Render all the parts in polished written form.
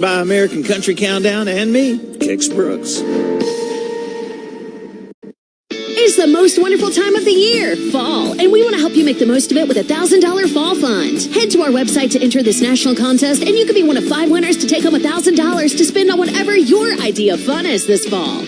By American Country Countdown and me, Kix Brooks. It's the most wonderful time of the year, fall, and we want to help you make the most of it with a $1,000 fall fund. Head to our website to enter this national contest, and you could be one of 5 winners to take home $1,000 to spend on whatever your idea of fun is this fall.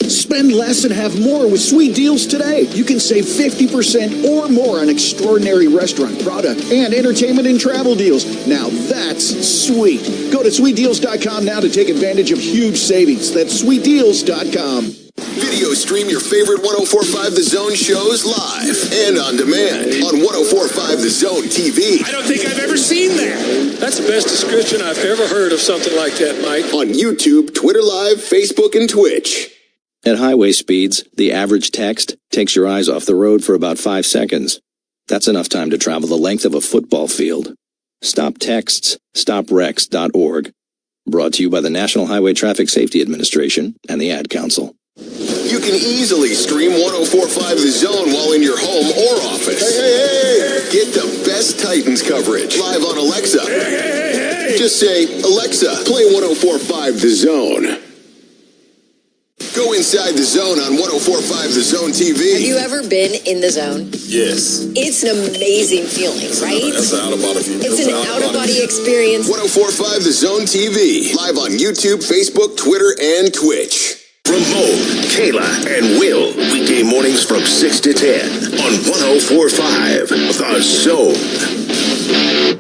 Spend less and have more with sweet deals today. You can save 50% or more on extraordinary restaurant, product, and entertainment and travel deals. Now that's sweet. Go to sweetdeals.com now to take advantage of huge savings. That's sweetdeals.com. Video stream your favorite 104.5 The Zone shows live and on demand on 104.5 The Zone TV. I don't think I've ever seen that. That's the best description I've ever heard of something like that, Mike. On YouTube, Twitter Live, Facebook, and Twitch. At highway speeds, the average text takes your eyes off the road for about 5 seconds. That's enough time to travel the length of a football field. Stop texts, stopwrecks.org. Brought to you by the National Highway Traffic Safety Administration and the Ad Council. You can easily stream 104.5 The Zone while in your home or office. Hey. Get the best Titans coverage live on Alexa. Hey. Just say, Alexa, play 104.5 The Zone. Go inside the zone on 104.5 The Zone TV. Have you ever been in the zone? Yes. It's an amazing feeling, right? That's an out-of-body. It's an out-of-body experience. 104.5 The Zone TV. Live on YouTube, Facebook, Twitter, and Twitch. From Mo, Kayla, and Will. Weekday mornings from 6 to 10 on 104.5 The Zone.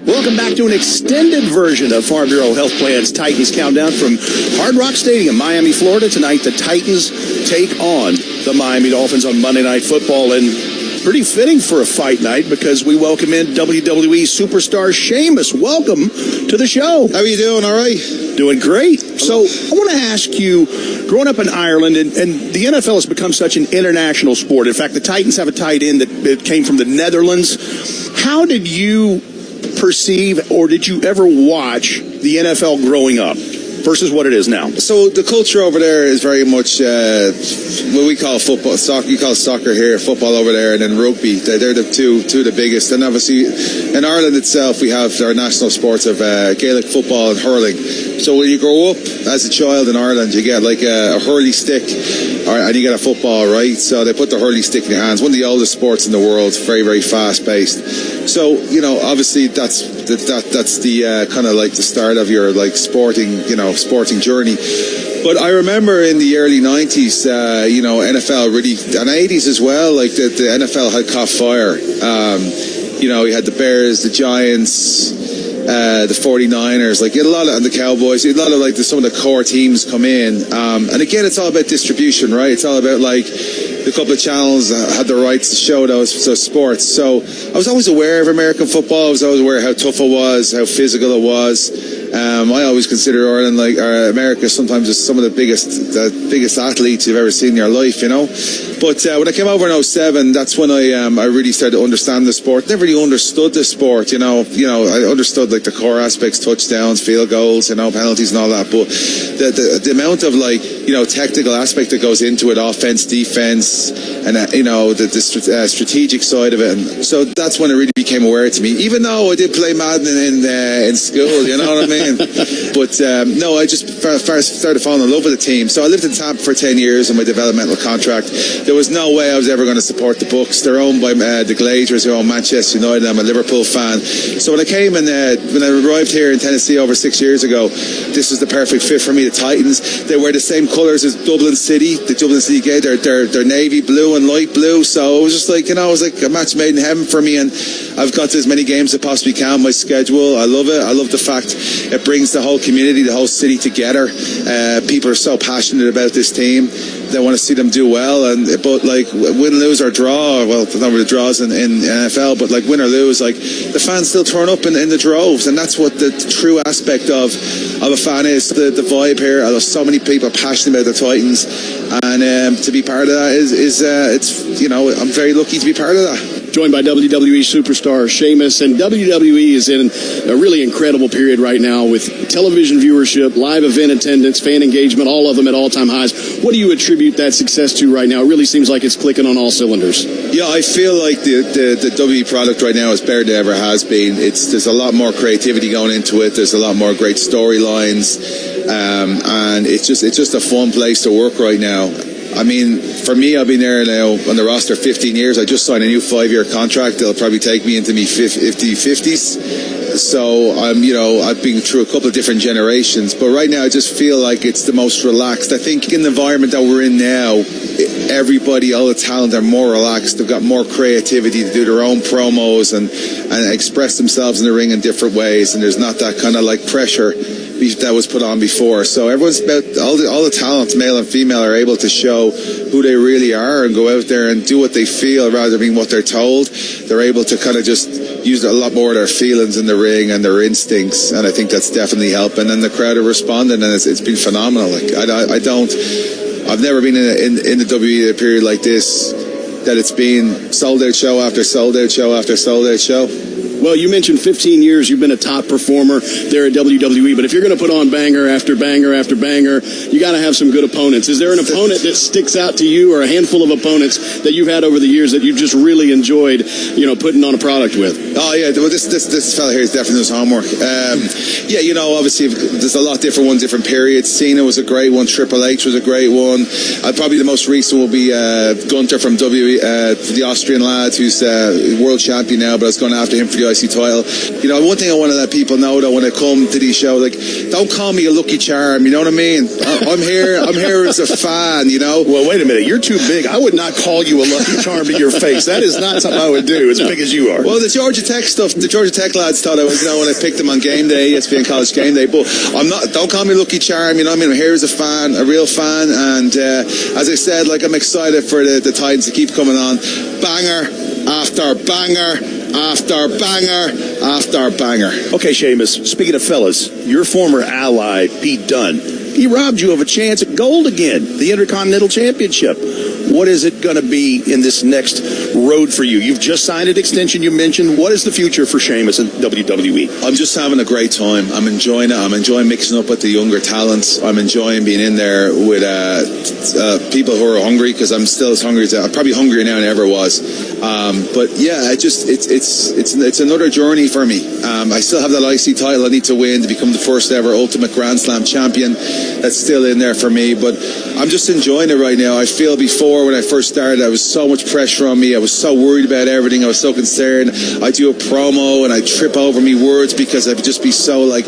Welcome back to an extended version of Farm Bureau Health Plan's Titans Countdown from Hard Rock Stadium, Miami, Florida. Tonight, the Titans take on the Miami Dolphins on Monday Night Football, and pretty fitting for a fight night because we welcome in WWE superstar Sheamus. Welcome to the show. How are you doing? All right? Doing great. So I want to ask you, growing up in Ireland, and the NFL has become such an international sport. In fact, the Titans have a tight end that came from the Netherlands. How did you perceive, or did you ever watch the NFL growing up versus what it is now? So the culture over there is very much what we call football, soccer. You call soccer here, football over there, and then rugby. They're the two of the biggest. And obviously, in Ireland itself, we have our national sports of Gaelic football and hurling. So when you grow up as a child in Ireland, you get like a hurley stick, and you get a football, right? So they put the hurley stick in your hands. One of the oldest sports in the world, very, very fast-paced. So, you know, obviously that's the kind of like the start of your like sporting journey. But I remember in the early 90s, NFL really, and 80s as well, like the NFL had caught fire. You had the Bears, the Giants, the 49ers, like you had a lot of, and the Cowboys, you had a lot of like some of the core teams come in. And again, it's all about distribution, right? It's all about like the couple of channels had the rights to show those sports. So I was always aware of American football. I was always aware how tough it was, how physical it was. I always consider Ireland, America, sometimes as some of the biggest athletes you've ever seen in your life, you know. But when I came over in 2007, that's when I really started to understand the sport. Never really understood the sport, you know. I understood like the core aspects, touchdowns, field goals, penalties and all that. But the amount of technical aspect that goes into it, offense, defense, and the strategic side of it. And so that's when it really became aware to me. Even though I did play Madden in school, you know what I mean. But no, I just started falling in love with the team. So I lived in Tampa for 10 years on my developmental contract. There was no way I was ever going to support the Bucks. They're owned by the Glazers, who own Manchester United. I'm a Liverpool fan. So when I came and when I arrived here in Tennessee over 6 years ago, this was the perfect fit for me. The Titans, they wear the same colours as Dublin City. The Dublin City Gate, they're navy blue and light blue. So it was just like, it was like a match made in heaven for me. And I've got to as many games as I possibly can. My schedule, I love it. I love the fact it brings the whole community, the whole city together. People are so passionate about this team. They want to see them do well, but like win, lose or draw. Well, the number of draws in NFL, but like win or lose, like the fans still turn up in the droves, and that's what the true aspect of a fan is. The vibe here. I know so many people passionate about the Titans, and to be part of that is I'm very lucky to be part of that. joined by WWE superstar Sheamus, and WWE is in a really incredible period right now with television viewership, live event attendance, fan engagement, all of them at all-time highs. What do you attribute that success to right now? It really seems like it's clicking on all cylinders. Yeah, I feel like the WWE product right now is better than it ever has been. There's a lot more creativity going into it. There's a lot more great storylines, and it's just a fun place to work right now. I mean, for me, I've been there now on the roster 15 years. I just signed a new 5-year contract. They'll probably take me into me 50s. So I've been through a couple of different generations, but right now I just feel like it's the most relaxed. I think in the environment that we're in now, everybody, all the talent are more relaxed. They've got more creativity to do their own promos and express themselves in the ring in different ways. And there's not that kind of like pressure that was put on before. So everyone's about all the talents, male and female, are able to show who they really are and go out there and do what they feel rather than what they're told. They're able to kind of just use a lot more of their feelings in the ring and their instincts, and I think that's definitely helping. And the crowd are responding, and it's been phenomenal. Like I've never been in the WWE period like this, that it's been sold out show after sold out show after sold out show. Well, you mentioned 15 years you've been a top performer there at WWE, but if you're going to put on banger after banger after banger, you got to have some good opponents. Is there an opponent that sticks out to you, or a handful of opponents that you've had over the years that you've just really enjoyed, putting on a product with? Oh yeah, well this fella here is definitely his homework. Obviously there's a lot different ones, different periods. Cena was a great one. Triple H was a great one. Probably the most recent will be Gunther from the Austrian lad, who's world champion now, but I was going after him for the IC title. One thing I want to let people know, though, when I come to these shows, like, don't call me a lucky charm. You know what I mean? I'm here as a fan. Well, wait a minute. You're too big. I would not call you a lucky charm to your face. That is not something I would do. As big as you are. Well, the Georgia Tech lads thought I was, when I picked them on game day, ESPN College game day. But I'm not. Don't call me a lucky charm. You know what I mean? I'm here as a fan, a real fan, and as I said, like, I'm excited for the Titans to keep coming on, banger after banger after banger after banger. Okay, Sheamus, speaking of fellas, your former ally, Pete Dunne, he robbed you of a chance at gold again, the Intercontinental Championship. What is it going to be in this next road for you? You've just signed an extension, you mentioned. What is the future for Sheamus and WWE? I'm just having a great time. I'm enjoying it. I'm enjoying mixing up with the younger talents. I'm enjoying being in there with people who are hungry, because I'm still as hungry as I'm probably hungrier now than I ever was. But yeah, it's another journey for me. I still have that IC title I need to win to become the first ever Ultimate Grand Slam champion. That's still in there for me, but I'm just enjoying it right now. I feel before, when I first started, I was so much pressure on me. I was so worried about everything. I was so concerned. I do a promo and I trip over me words because I'd just be so like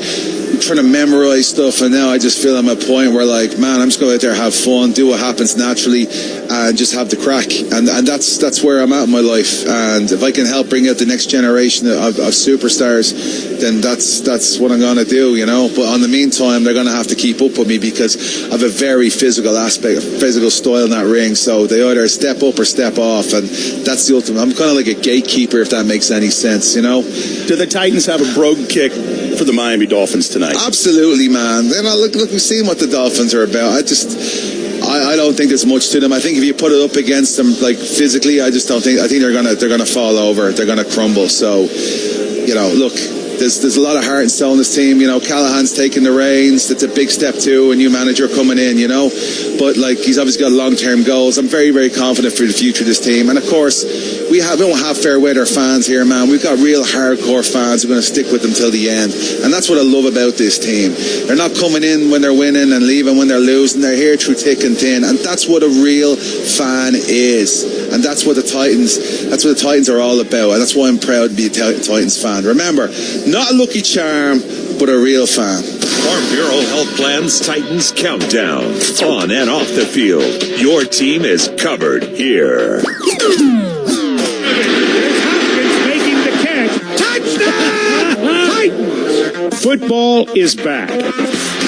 trying to memorize stuff. And now I just feel I'm at a point where, like, man, I'm just going out there, have fun, do what happens naturally, and just have the crack. And that's where I'm at in my life. And if I can help bring out the next generation of superstars, then that's what I'm going to do, But in the meantime, they're going to have to keep up with me, because I have a very physical aspect, physical style in that ring. So they either step up or step off, and that's the ultimate. I'm kind of like a gatekeeper, if that makes any sense, Do the Titans have a brogue kick for the Miami Dolphins tonight? Absolutely, man. Look, we've seen what the Dolphins are about. I don't think there's much to them. I think if you put it up against them, like, physically, I just don't think. I think they're gonna fall over. They're gonna crumble. So, look. There's a lot of heart and soul in this team. Callahan's taking the reins. That's a big step too. A new manager coming in, But, like, he's obviously got long-term goals. I'm very, very confident for the future of this team. And, of course, we don't have fair weather fans here, man. We've got real hardcore fans who are going to stick with them till the end. And that's what I love about this team. They're not coming in when they're winning and leaving when they're losing. They're here through thick and thin. And that's what a real fan is. And that's what the Titans are all about. And that's why I'm proud to be a Titans fan. Remember, not a lucky charm, but a real fan. Farm Bureau Health Plan's Titans Countdown. On and off the field, your team is covered here. Hopkins making the catch. Touchdown! Titans! Football is back.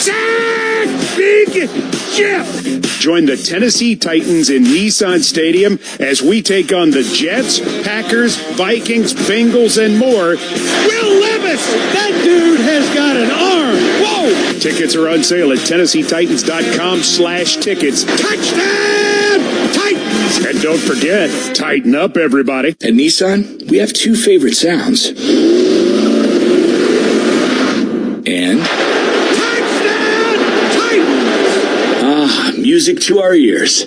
Sack! Big Jeff! Join the Tennessee Titans in Nissan Stadium as we take on the Jets, Packers, Vikings, Bengals, and more. Will Levis! That dude has got an arm! Whoa! Tickets are on sale at TennesseeTitans.com/tickets. Touchdown! Titans! And don't forget, tighten up, everybody. At Nissan, we have two favorite sounds. And... Touchdown! Titans! Ah, music to our ears.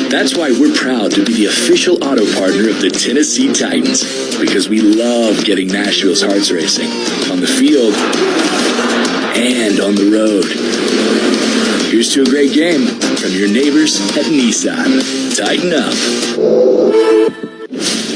That's why we're proud to be the official auto partner of the Tennessee Titans, because we love getting Nashville's hearts racing on the field and on the road. Here's to a great game from your neighbors at Nissan. Tighten up.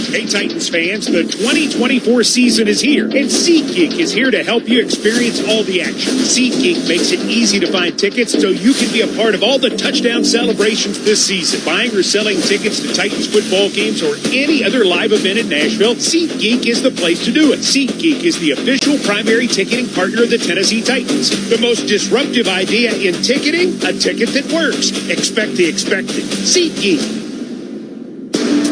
Hey, Titans fans, the 2024 season is here, and SeatGeek is here to help you experience all the action. SeatGeek makes it easy to find tickets so you can be a part of all the touchdown celebrations this season. Buying or selling tickets to Titans football games or any other live event in Nashville, SeatGeek is the place to do it. SeatGeek is the official primary ticketing partner of the Tennessee Titans. The most disruptive idea in ticketing, a ticket that works. Expect the expected. SeatGeek.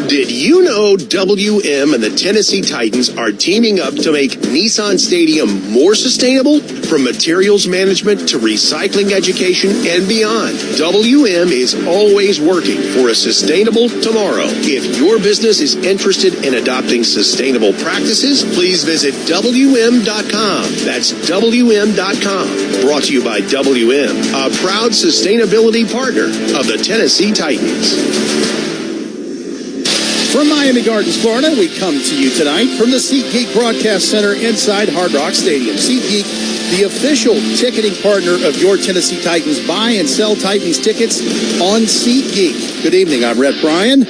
Did you know WM and the Tennessee Titans are teaming up to make Nissan Stadium more sustainable? From materials management to recycling education and beyond, WM is always working for a sustainable tomorrow. If your business is interested in adopting sustainable practices, please visit WM.com. That's WM.com. Brought to you by WM, a proud sustainability partner of the Tennessee Titans. From Miami Gardens, Florida, we come to you tonight from the SeatGeek Broadcast Center inside Hard Rock Stadium. SeatGeek, the official ticketing partner of your Tennessee Titans. Buy and sell Titans tickets on SeatGeek. Good evening, I'm Rhett Bryan.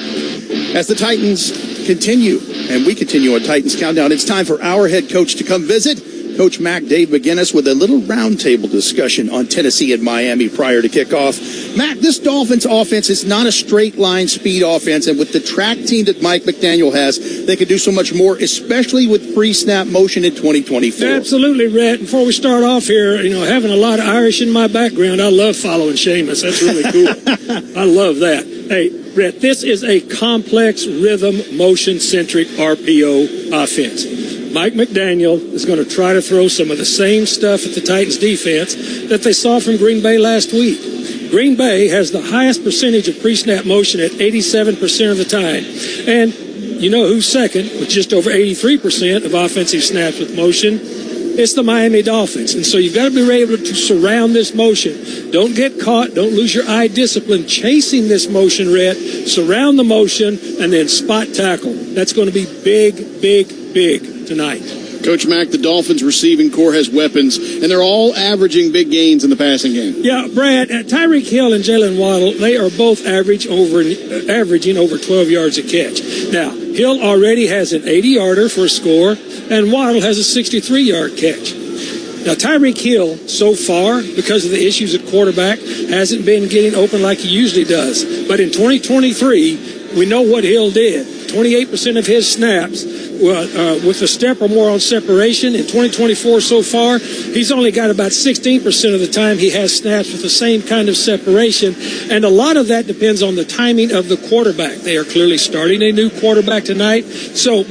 As the Titans continue, and we continue on Titans Countdown, it's time for our head coach to come visit. Coach Mack, Dave McGinnis, with a little roundtable discussion on Tennessee and Miami prior to kickoff. Mack, this Dolphins offense is not a straight line speed offense, and with the track team that Mike McDaniel has, they could do so much more, especially with pre-snap motion in 2024. Absolutely, Rhett. Before we start off here, having a lot of Irish in my background, I love following Sheamus. That's really cool. I love that. Hey, Rhett, this is a complex rhythm motion-centric RPO offense. Mike McDaniel is going to try to throw some of the same stuff at the Titans defense that they saw from Green Bay last week. Green Bay has the highest percentage of pre-snap motion at 87% of the time. And you know who's second with just over 83% of offensive snaps with motion? It's the Miami Dolphins. And so you've got to be able to surround this motion. Don't get caught. Don't lose your eye discipline chasing this motion, Rhett. Surround the motion and then spot tackle. That's going to be big, big, big tonight. Coach Mack, the Dolphins receiving core has weapons, and they're all averaging big gains in the passing game. Yeah, Brad, Tyreek Hill and Jalen Waddle, they are both averaging over 12 yards a catch. Now, Hill already has an 80-yarder for a score, and Waddle has a 63-yard catch. Now, Tyreek Hill, so far, because of the issues at quarterback, hasn't been getting open like he usually does. But in 2023, we know what Hill did. 28% of his snaps with a step or more on separation. In 2024 so far, he's only got about 16% of the time he has snaps with the same kind of separation. And a lot of that depends on the timing of the quarterback. They are clearly starting a new quarterback tonight.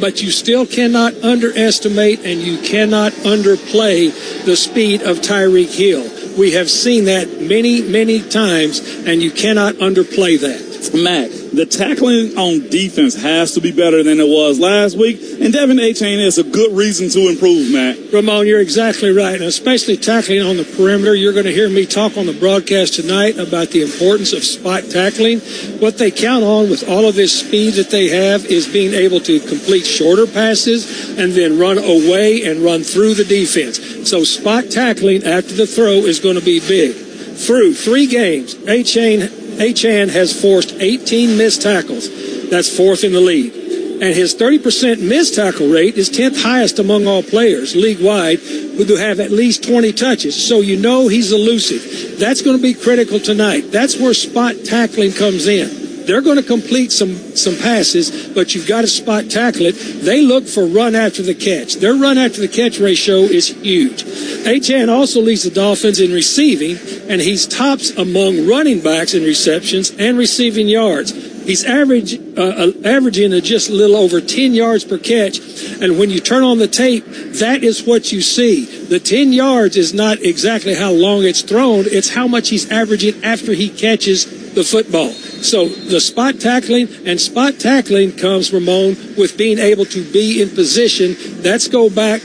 But you still cannot underestimate and you cannot underplay the speed of Tyreek Hill. We have seen that many, many times, and you cannot underplay that. Mac, the tackling on defense has to be better than it was last week, and Devon Achane is a good reason to improve, Mac. Ramon, you're exactly right, and especially tackling on the perimeter. You're going to hear me talk on the broadcast tonight about the importance of spot tackling. What they count on with all of this speed that they have is being able to complete shorter passes and then run away and run through the defense. So spot tackling after the throw is going to be big. Through 3 games, Achane has forced 18 missed tackles. That's 4th in the league. And his 30% missed tackle rate is 10th highest among all players league-wide who have at least 20 touches. So you know he's elusive. That's going to be critical tonight. That's where spot tackling comes in. They're going to complete some passes, but you've got to spot tackle it. They look for run after the catch. Their run after the catch ratio is huge. Achane also leads the Dolphins in receiving, and he's tops among running backs in receptions and receiving yards. He's averaging just a little over 10 yards per catch. And when you turn on the tape, that is what you see. The 10 yards is not exactly how long it's thrown. It's how much he's averaging after he catches the football. So the spot tackling comes, Ramon, with being able to be in position. Let's go back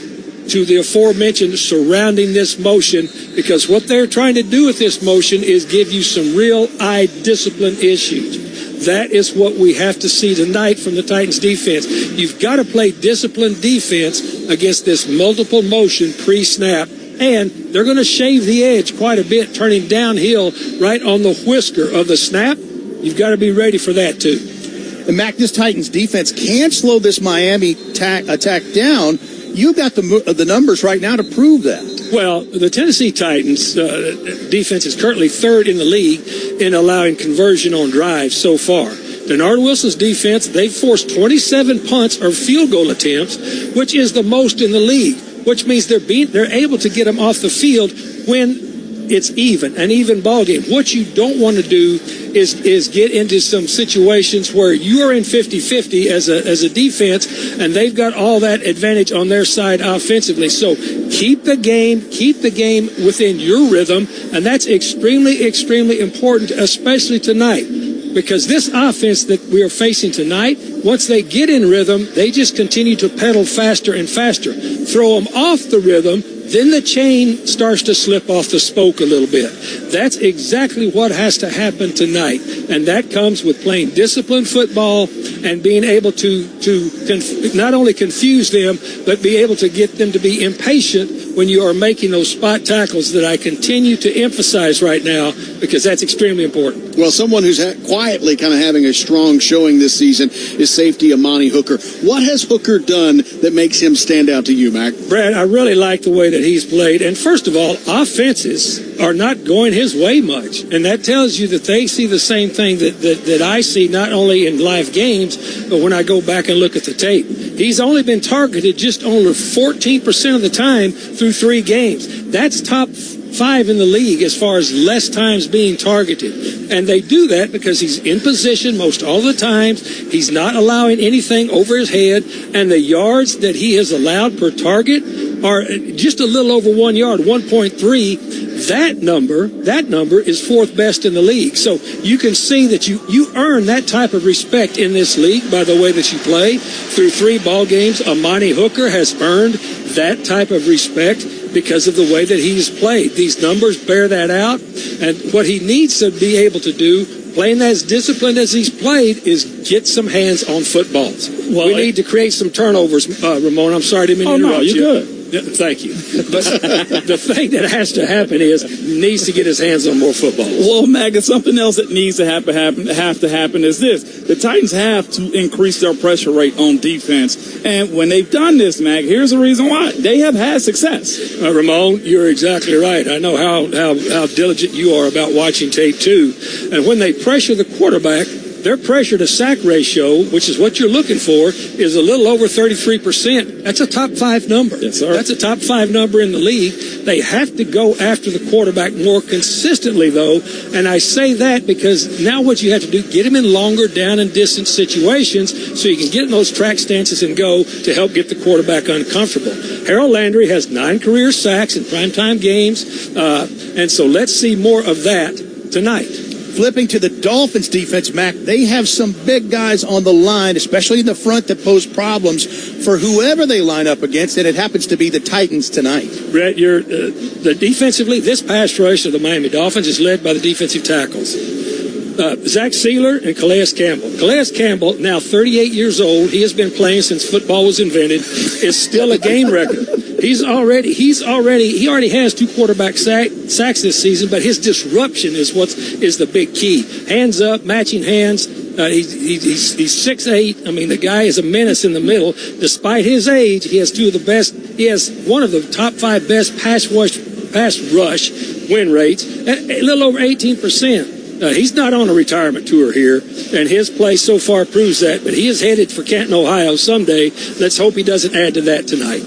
to the aforementioned surrounding this motion, because what they're trying to do with this motion is give you some real eye discipline issues. That is what we have to see tonight from the Titans defense. You've got to play disciplined defense against this multiple motion pre-snap, and they're going to shave the edge quite a bit, turning downhill right on the whisker of the snap. You've got to be ready for that too. And Mack, this Titans defense can slow this Miami attack down. You've got the numbers right now to prove that. Well, the Tennessee Titans defense is currently third in the league in allowing conversion on drives so far. Denard Wilson's defense, they've forced 27 punts or field goal attempts, which is the most in the league, which means they're able to get them off the field when it's an even ball game. What you don't want to do is get into some situations where you are in 50-50 as a defense, and they've got all that advantage on their side offensively. So keep the game within your rhythm, and that's extremely, extremely important, especially tonight. Because this offense that we are facing tonight, once they get in rhythm, they just continue to pedal faster and faster. Throw them off the rhythm, then the chain starts to slip off the spoke a little bit. That's exactly what has to happen tonight. And that comes with playing disciplined football and being able to not only confuse them, but be able to get them to be impatient when you are making those spot tackles that I continue to emphasize right now, because that's extremely important. Well, someone who's quietly kind of having a strong showing this season is safety Amani Hooker. What has Hooker done that makes him stand out to you, Mack? Brad, I really like the way that he's played. And first of all, offenses are not going his way much. And that tells you that they see the same thing that I see, not only in live games, but when I go back and look at the tape. He's only been targeted just only 14% of the time through 3 games. That's top 5 in the league as far as less times being targeted. And they do that because he's in position most all the times. He's not allowing anything over his head. And the yards that he has allowed per target are just a little over 1 yard, 1.3. That number is 4th best in the league. So you can see that you earn that type of respect in this league by the way that you play. Through 3 ball games, Amani Hooker has earned that type of respect because of the way that he's played. These numbers bear that out. And what he needs to be able to do, playing as disciplined as he's played, is get some hands on footballs. Well, we need to create some turnovers, Ramon. I'm sorry to interrupt you. Oh, no, you're good. Thank you. But the thing that has to happen is he needs to get his hands on more footballs. Well, Mack, something else that needs to happen is this. The Titans have to increase their pressure rate on defense. And when they've done this, Mack, here's the reason why. They have had success. Ramon, you're exactly right. I know how diligent you are about watching tape, too. And when they pressure the quarterback, their pressure to sack ratio, which is what you're looking for, is a little over 33%. That's a top 5 number. Yes, sir. That's a top 5 number in the league. They have to go after the quarterback more consistently, though. And I say that because now what you have to do, get him in longer down and distance situations so you can get in those track stances and go to help get the quarterback uncomfortable. Harold Landry has 9 career sacks in primetime games. And so let's see more of that tonight. Flipping to the Dolphins defense, Mack, they have some big guys on the line, especially in the front, that pose problems for whoever they line up against, and it happens to be the Titans tonight. Brett, the defensively, this pass rush of the Miami Dolphins is led by the defensive tackles. Zach Sealer and Calais Campbell. Calais Campbell, now 38 years old, he has been playing since football was invented, is still a game record. He already has 2 quarterback sacks this season, but his disruption is the big key. Hands up, matching hands. He's 6'8". I mean, the guy is a menace in the middle. Despite his age, he has one of the top 5 best pass rush win rates, a little over 18%. He's not on a retirement tour here, and his play so far proves that. But he is headed for Canton, Ohio someday. Let's hope he doesn't add to that tonight.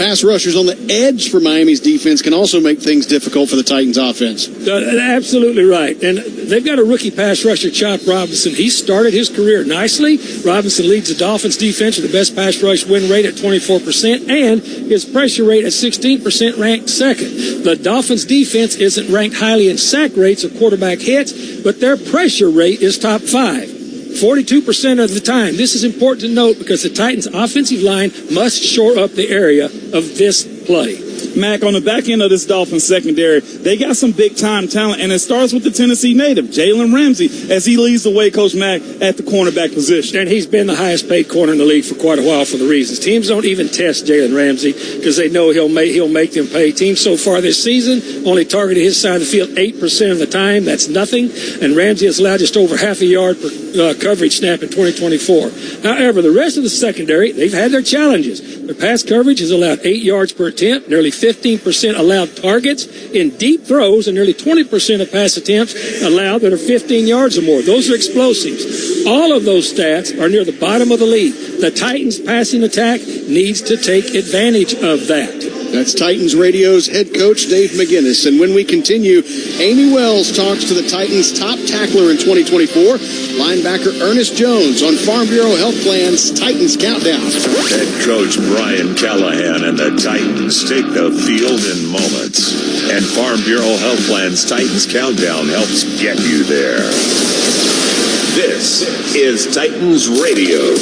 pass rushers on the edge for Miami's defense can also make things difficult for the Titans offense. Absolutely right. And they've got a rookie pass rusher, Chop Robinson. He started his career nicely. Robinson leads the Dolphins defense with the best pass rush win rate at 24% and his pressure rate at 16% ranked second. The Dolphins defense isn't ranked highly in sack rates or quarterback hits, but their pressure rate is top 5. 42% of the time. This is important to note because the Titans' offensive line must shore up the area of this play. Mack, on the back end of this Dolphins secondary, they got some big-time talent, and it starts with the Tennessee native, Jalen Ramsey, as he leads the way, Coach Mack, at the cornerback position. And he's been the highest-paid corner in the league for quite a while for the reasons. Teams don't even test Jalen Ramsey because they know he'll make them pay. Teams so far this season only targeted his side of the field 8% of the time. That's nothing. And Ramsey has allowed just over half a yard per coverage snap in 2024. However, the rest of the secondary, they've had their challenges. Their pass coverage has allowed 8 yards per attempt, nearly 15% allowed targets in deep throws, and nearly 20% of pass attempts allowed that are 15 yards or more. Those are explosives. All of those stats are near the bottom of the league. The Titans' passing attack needs to take advantage of that. That's Titans Radio's head coach, Dave McGinnis. And when we continue, Amy Wells talks to the Titans' top tackler in 2024, linebacker Ernest Jones, on Farm Bureau Health Plan's Titans Countdown. Head coach Brian Callahan and the Titans take the field in moments. And Farm Bureau Health Plan's Titans Countdown helps get you there. This is Titans Radio.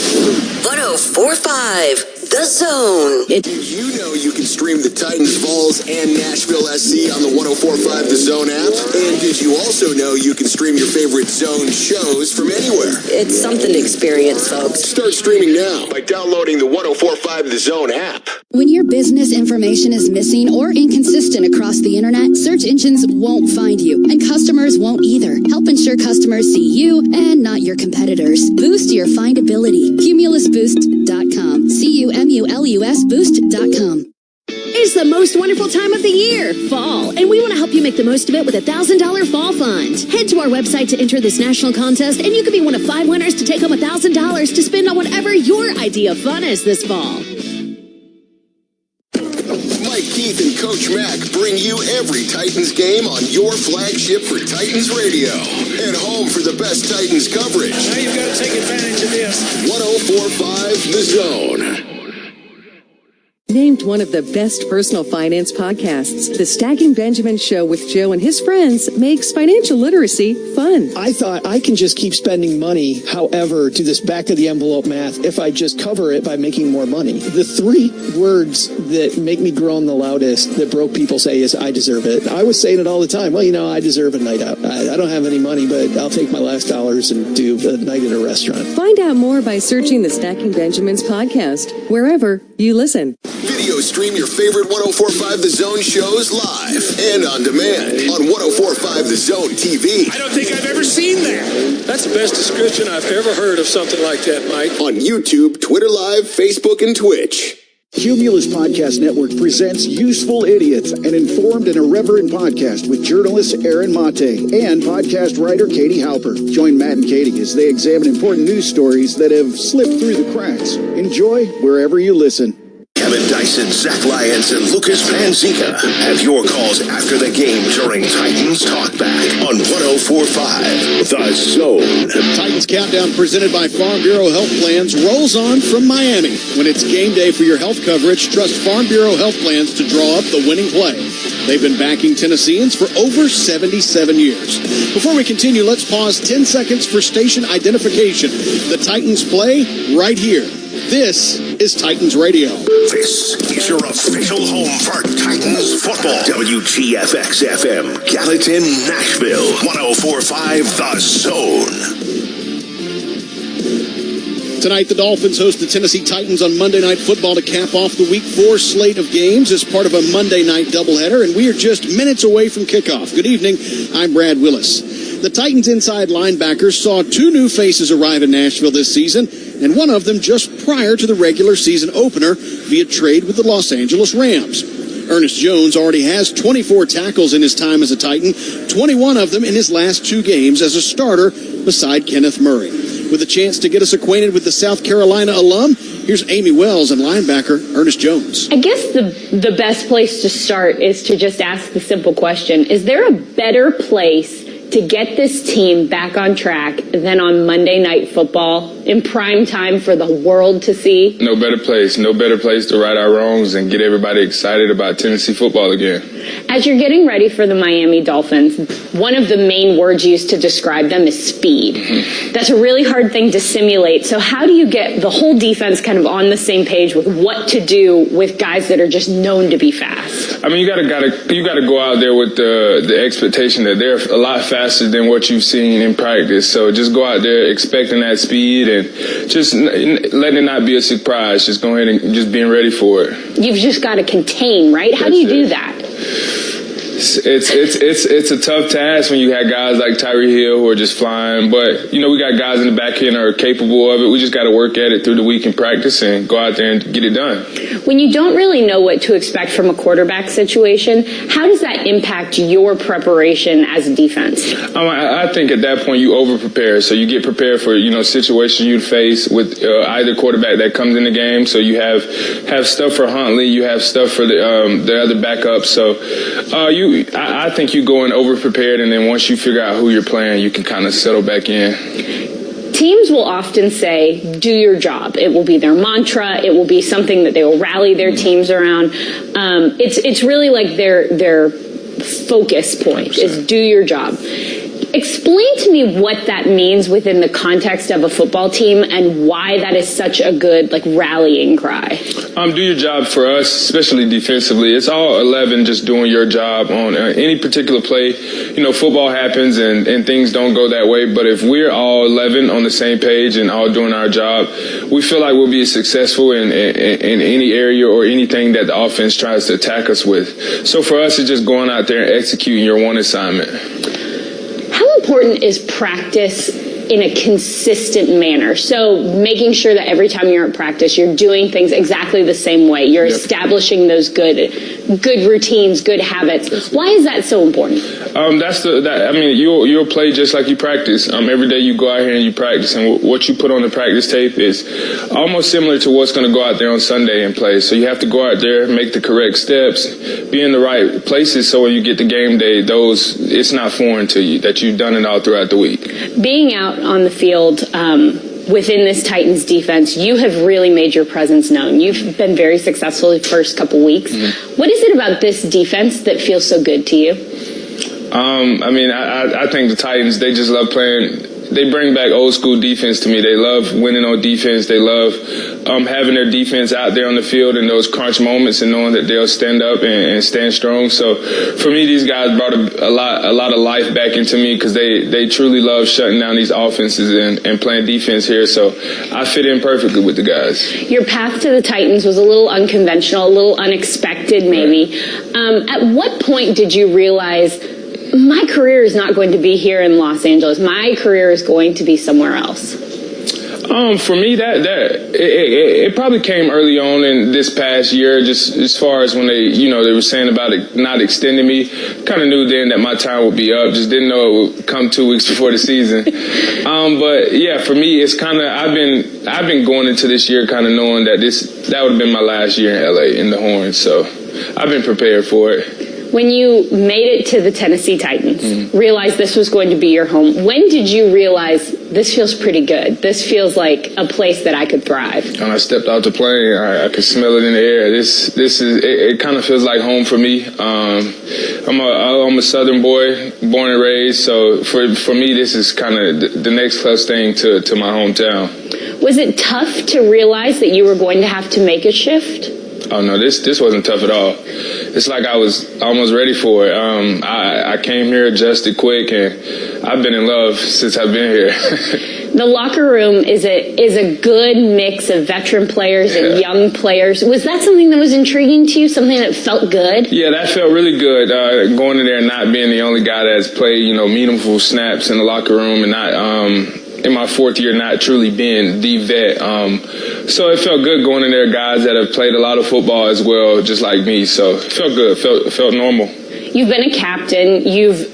104.5. The Zone. Did you know you can stream the Titans Vols and Nashville SC on the 104.5 The Zone app? And did you also know you can stream your favorite Zone shows from anywhere? It's something to experience, folks. Start streaming now by downloading the 104.5 The Zone app. When your business information is missing or inconsistent across the internet, search engines won't find you, and customers won't either. Help ensure customers see you and not your competitors. Boost your findability. CumulusBoost.com. CUMULUS Boost.com. It's the most wonderful time of the year, fall, and we want to help you make the most of it with a $1,000 fall fund. Head to our website to enter this national contest, and you could be one of 5 winners to take home $1,000 to spend on whatever your idea of fun is this fall. Mike Keith and Coach Mack bring you every Titans game on your flagship for Titans Radio. And home for the best Titans coverage. Now you've got to take advantage of this. 104.5 The Zone. Named one of the best personal finance podcasts, the Stacking Benjamin Show with Joe and his friends makes financial literacy fun. I thought I can just keep spending money, however, do this back of the envelope math if I just cover it by making more money. The 3 words that make me groan the loudest that broke people say is, I deserve it. I was saying it all the time. Well, I deserve a night out. I don't have any money, but I'll take my last dollars and do a night at a restaurant. Find out more by searching the Stacking Benjamins podcast, wherever you listen. Video stream your favorite 104.5 The Zone shows live and on demand on 104.5 The Zone TV. I don't think I've ever seen that. That's the best description I've ever heard of something like that, Mike. On YouTube, Twitter Live, Facebook, and Twitch. Cumulus Podcast Network presents Useful Idiots, an informed and irreverent podcast with journalist Aaron Mate and podcast writer Katie Halper. Join Matt and Katie as they examine important news stories that have slipped through the cracks. Enjoy wherever you listen. Kevin Dyson, Zach Lyons, and Lucas Panzica have your calls after the game during Titans Talkback on 104.5 The Zone. Titans Countdown presented by Farm Bureau Health Plans rolls on from Miami. When it's game day for your health coverage, trust Farm Bureau Health Plans to draw up the winning play. They've been backing Tennesseans for over 77 years. Before we continue, let's pause 10 seconds for station identification. The Titans play right here. This is Titans Radio. This is your official home for Titans football. WGFX-FM, Gallatin, Nashville, 104.5 The Zone. Tonight, the Dolphins host the Tennessee Titans on Monday Night Football to cap off the Week 4 slate of games as part of a Monday night doubleheader, and we are just minutes away from kickoff. Good evening, I'm Brad Willis. The Titans inside linebackers saw 2 new faces arrive in Nashville this season, and one of them just prior to the regular season opener via trade with the Los Angeles Rams. Ernest Jones already has 24 tackles in his time as a Titan, 21 of them in his last 2 games as a starter beside Kenneth Murray. With a chance to get us acquainted with the South Carolina alum, here's Amy Wells and linebacker Ernest Jones. I guess the best place to start is to just ask the simple question, is there a better place to get this team back on track than on Monday Night Football in prime time for the world to see? No better place to right our wrongs and get everybody excited about Tennessee football again. As you're getting ready for the Miami Dolphins, one of the main words used to describe them is speed. Mm-hmm. That's a really hard thing to simulate. So how do you get the whole defense kind of on the same page with what to do with guys that are just known to be fast? I mean, you got to go out there with the expectation that they're a lot faster than what you've seen in practice. So just go out there expecting that speed and just let it not be a surprise. Just go ahead and just being ready for it. You've just got to contain, right? How do you do that? It's a tough task when you have guys like Tyreek who are just flying, but we got guys in the back end that are capable of it. We just got to work at it through the week in practice and go out there and get it done. When you don't really know what to expect from a quarterback situation, how does that impact your preparation as a defense? I think at that point you over prepare, so you get prepared for situations you'd face with either quarterback that comes in the game. So you have stuff for Huntley, you have stuff for the other backups. So I think you go in over prepared, and then once you figure out who you're playing, you can kind of settle back in. Teams will often say, do your job. It will be their mantra. It will be something that they will rally their teams around. It's really like their focus point 100%. Is do your job. Explain to me what that means within the context of a football team and why that is such a good rallying cry. Do your job for us, especially defensively. It's all 11 just doing your job on any particular play. Football happens and things don't go that way. But if we're all 11 on the same page and all doing our job, we feel like we'll be successful in any area or anything that the offense tries to attack us with. So for us, it's just going out there and executing your one assignment. How important is practice in a consistent manner? So making sure that every time you're at practice, you're doing things exactly the same way. You're establishing those good routines, good habits. Why is that so important? You'll play just like you practice. Every day you go out here and you practice, and what you put on the practice tape is almost similar to what's going to go out there on Sunday and play. So you have to go out there, make the correct steps, be in the right places, so when you get to game day, it's not foreign to you, that you've done it all throughout the week. Being out on the field within this Titans defense, you have really made your presence known. You've been very successful the first couple weeks. Mm-hmm. What is it about this defense that feels so good to you? I think the Titans, they just love playing. They bring back old school defense to me. They love winning on defense. They love having their defense out there on the field in those crunch moments and knowing that they'll stand up and stand strong. So for me, these guys brought a lot of life back into me because they truly love shutting down these offenses and playing defense here. So I fit in perfectly with the guys. Your path to the Titans was a little unconventional, a little unexpected maybe. Right. At what point did you realize my career is not going to be here in Los Angeles. My career is going to be somewhere else? For me, it probably came early on in this past year, just as far as when they were saying about it not extending me. Kind of knew then that my time would be up. Just didn't know it would come 2 weeks before the season. But yeah, for me, it's kind of I've been going into this year kind of knowing that that would have been my last year in LA in the Horns. So I've been prepared for it. When you made it to the Tennessee Titans, realized this was going to be your home, when did you realize this feels pretty good? This feels like a place that I could thrive. When I stepped out the plane, I could smell it in the air. It kind of feels like home for me. I'm a Southern boy, born and raised, so for me, this is kind of the next close thing to my hometown. Was it tough to realize that you were going to have to make a shift? Oh, no, this wasn't tough at all. It's like I was almost ready for it. I came here, adjusted quick, and I've been in love since I've been here. The locker room is a good mix of veteran players and young players. Was that something that was intriguing to you, something that felt good? Yeah, that felt really good, going in there and not being the only guy that's played, meaningful snaps in the locker room and not in my fourth year not truly being the vet. So it felt good going in there, guys that have played a lot of football as well, just like me. So it felt good, felt normal. You've been a captain. You've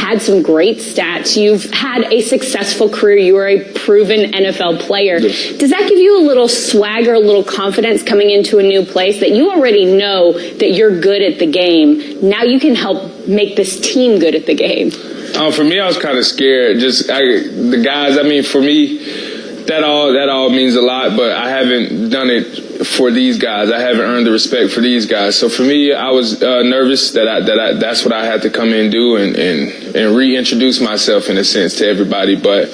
had some great stats. You've had a successful career. You are a proven NFL player. Yes. Does that give you a little swagger, a little confidence coming into a new place that you already know that you're good at the game? Now you can help make this team good at the game. For me, I was kind of scared. The guys, I mean, for me, that all means a lot, but I haven't done it for these guys. I haven't earned the respect for these guys. So for me, I was nervous that's what I had to come in and do and reintroduce myself in a sense to everybody. But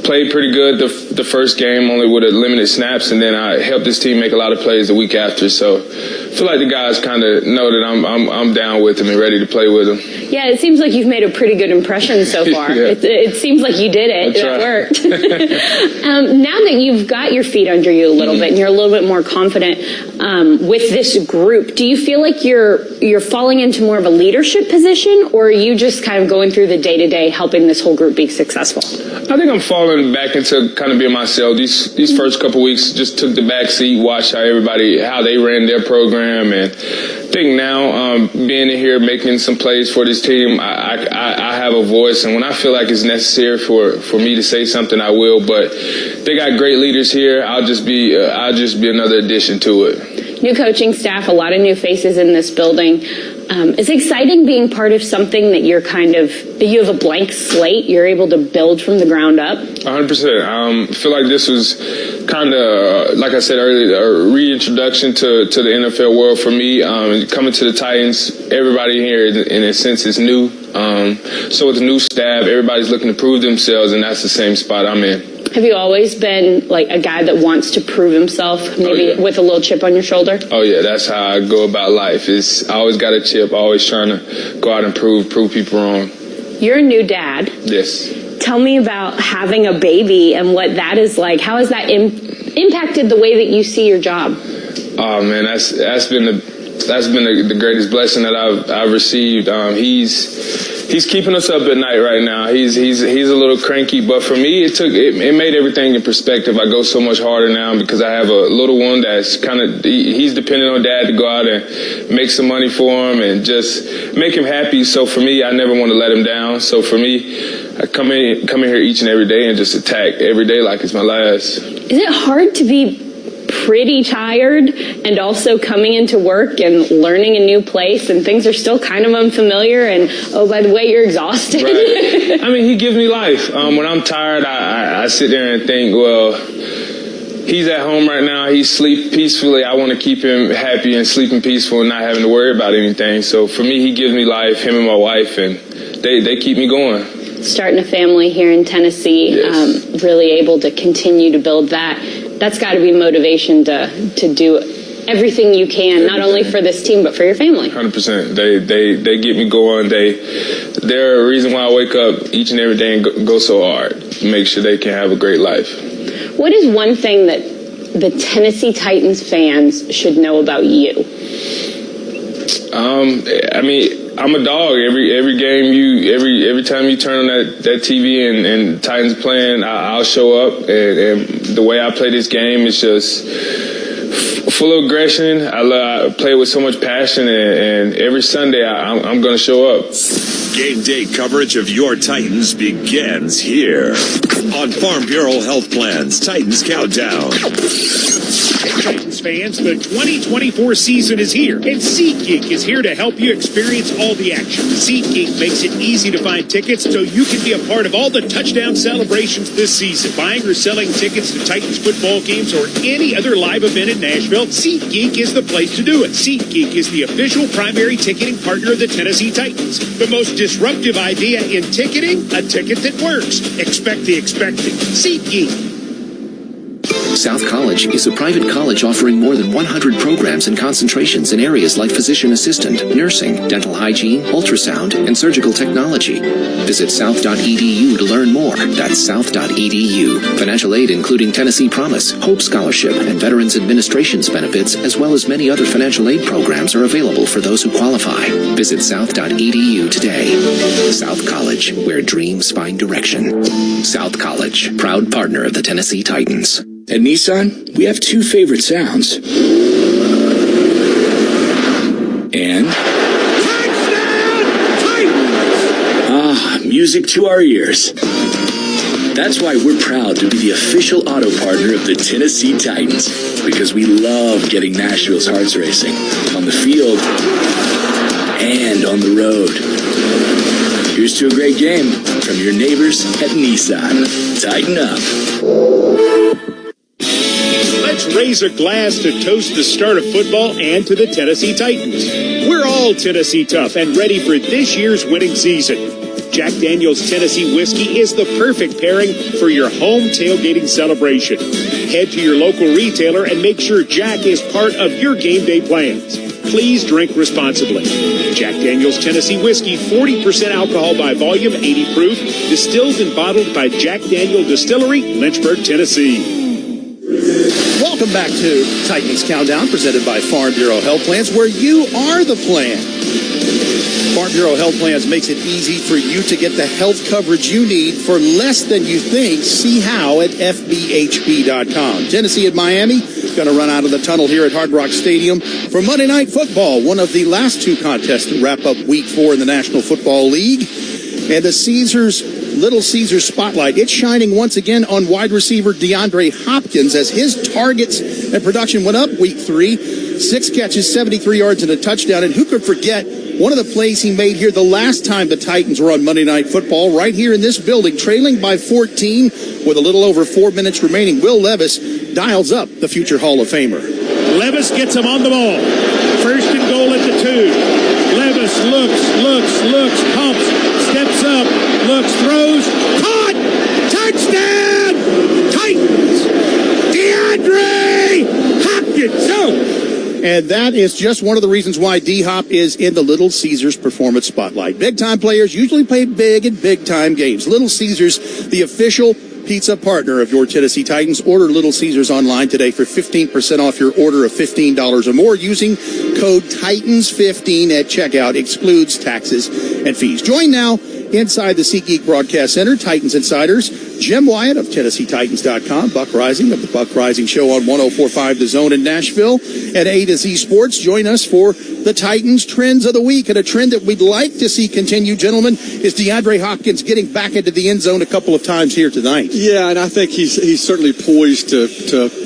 played pretty good the first game, only with a limited snaps, and then I helped this team make a lot of plays the week after. So I feel like the guys kind of know that I'm down with them and ready to play with them. Yeah, it seems like you've made a pretty good impression so far. Yeah. It seems like you did it. It worked. Now that you've got your feet under you a little bit and you're a little bit more confident with this group, do you feel like you're falling into more of a leadership position, or are you just kind of going through the day-to-day helping this whole group be successful? I think I'm falling back into kind of being myself. These first couple weeks just took the back seat, watched how they ran their program, and I think now being in here making some plays for this team, I have a voice, and when I feel like it's necessary for me to say something, I will. But they got great leaders here. I'll just be another addition to it. New coaching staff, a lot of new faces in this building. It's exciting being part of something that you have a blank slate. You're able to build from the ground up. 100%. I feel like this was kind of, like I said earlier, a reintroduction to the NFL world for me. Coming to the Titans, everybody here, in a sense, is new. So with the new staff, everybody's looking to prove themselves, and that's the same spot I'm in. Have you always been like a guy that wants to prove himself, maybe with a little chip on your shoulder? Oh, yeah, that's how I go about life. I always got a chip, always trying to go out and prove people wrong. You're a new dad. Yes. Tell me about having a baby and what that is like. How has that impacted the way that you see your job? Oh, man, that's been the greatest blessing that I've received. He's keeping us up at night right now. He's a little cranky, but for me, it made everything in perspective. I go so much harder now because I have a little one that's he's dependent on dad to go out and make some money for him and just make him happy. So for me, I never want to let him down. So for me, I come in here each and every day and just attack every day like it's my last. Is it hard to be pretty tired and also coming into work and learning a new place and things are still kind of unfamiliar and, oh, by the way, you're exhausted? Right. I mean, he gives me life. When I'm tired, I sit there and think, well, he's at home right now. He sleeps peacefully. I want to keep him happy and sleeping peaceful and not having to worry about anything. So for me, he gives me life, him and my wife, and they keep me going. Starting a family here in Tennessee, yes. Really able to continue to build that. That's got to be motivation to do everything you can, not only for this team, but for your family. 100%. They get me going. They're a reason why I wake up each and every day and go so hard to make sure they can have a great life. What is one thing that the Tennessee Titans fans should know about you? I mean, I'm a dog. Every game, every time you turn on that TV and Titans playing, I'll show up. And the way I play this game is just full of aggression. I play with so much passion, and every Sunday I'm going to show up. Game day coverage of your Titans begins here on Farm Bureau Health Plan's Titans Countdown. Titans fans, the 2024 season is here, and SeatGeek is here to help you experience all the action. SeatGeek makes it easy to find tickets so you can be a part of all the touchdown celebrations this season. Buying or selling tickets to Titans football games or any other live event in Nashville, SeatGeek is the place to do it. SeatGeek is the official primary ticketing partner of the Tennessee Titans. The most disruptive idea in ticketing, a ticket that works. Expect the expected. SeatGeek. South College is a private college offering more than 100 programs and concentrations in areas like physician assistant, nursing, dental hygiene, ultrasound, and surgical technology. Visit south.edu to learn more. That's south.edu. Financial aid including Tennessee Promise, Hope Scholarship, and Veterans Administration's benefits, as well as many other financial aid programs are available for those who qualify. Visit south.edu today. South College, where dreams find direction. South College, proud partner of the Tennessee Titans. At Nissan, we have two favorite sounds. And... Touchdown! Titans! music to our ears. That's why we're proud to be the official auto partner of the Tennessee Titans, because we love getting Nashville's hearts racing on the field and on the road. Here's to a great game from your neighbors at Nissan. Tighten up. Let's raise a glass to toast the start of football and to the Tennessee Titans. We're all Tennessee tough and ready for this year's winning season. Jack Daniel's Tennessee Whiskey is the perfect pairing for your home tailgating celebration. Head to your local retailer and make sure Jack is part of your game day plans. Please drink responsibly. Jack Daniel's Tennessee Whiskey, 40% alcohol by volume, 80 proof, distilled and bottled by Jack Daniel Distillery, Lynchburg, Tennessee. Welcome back to Titans Countdown, presented by Farm Bureau Health Plans, where you are the plan. Farm Bureau Health Plans makes it easy for you to get the health coverage you need for less than you think. See how at FBHP.com. Tennessee and Miami going to run out of the tunnel here at Hard Rock Stadium for Monday Night Football, one of the last two contests to wrap up Week 4 in the National Football League. And the Little Caesars spotlight, it's shining once again on wide receiver DeAndre Hopkins as his targets and production went up Week 3. 6 catches, 73 yards, and a touchdown. And who could forget one of the plays he made here the last time the Titans were on Monday Night Football, right here in this building, trailing by 14 with a little over 4 minutes remaining. Will Levis dials up the future Hall of Famer. Levis gets him on the ball. First and goal at the 2. Levis looks, pumps, steps up, looks, throws, caught! Touchdown! Titans! DeAndre Hopkins! And that is just one of the reasons why D-Hop is in the Little Caesars Performance Spotlight. Big-time players usually play big in big-time games. Little Caesars, the official pizza partner of your Tennessee Titans. Order Little Caesars online today for 15% off your order of $15 or more using code TITANS15 at checkout. Excludes taxes and fees. Join now inside the SeatGeek Broadcast Center, Titans Insiders, Jim Wyatt of TennesseeTitans.com, Buck Rising of the Buck Rising Show on 104.5 The Zone in Nashville, and A to Z Sports. Join us for the Titans Trends of the Week, and a trend that we'd like to see continue, gentlemen, is DeAndre Hopkins getting back into the end zone a couple of times here tonight. Yeah, and I think he's certainly poised to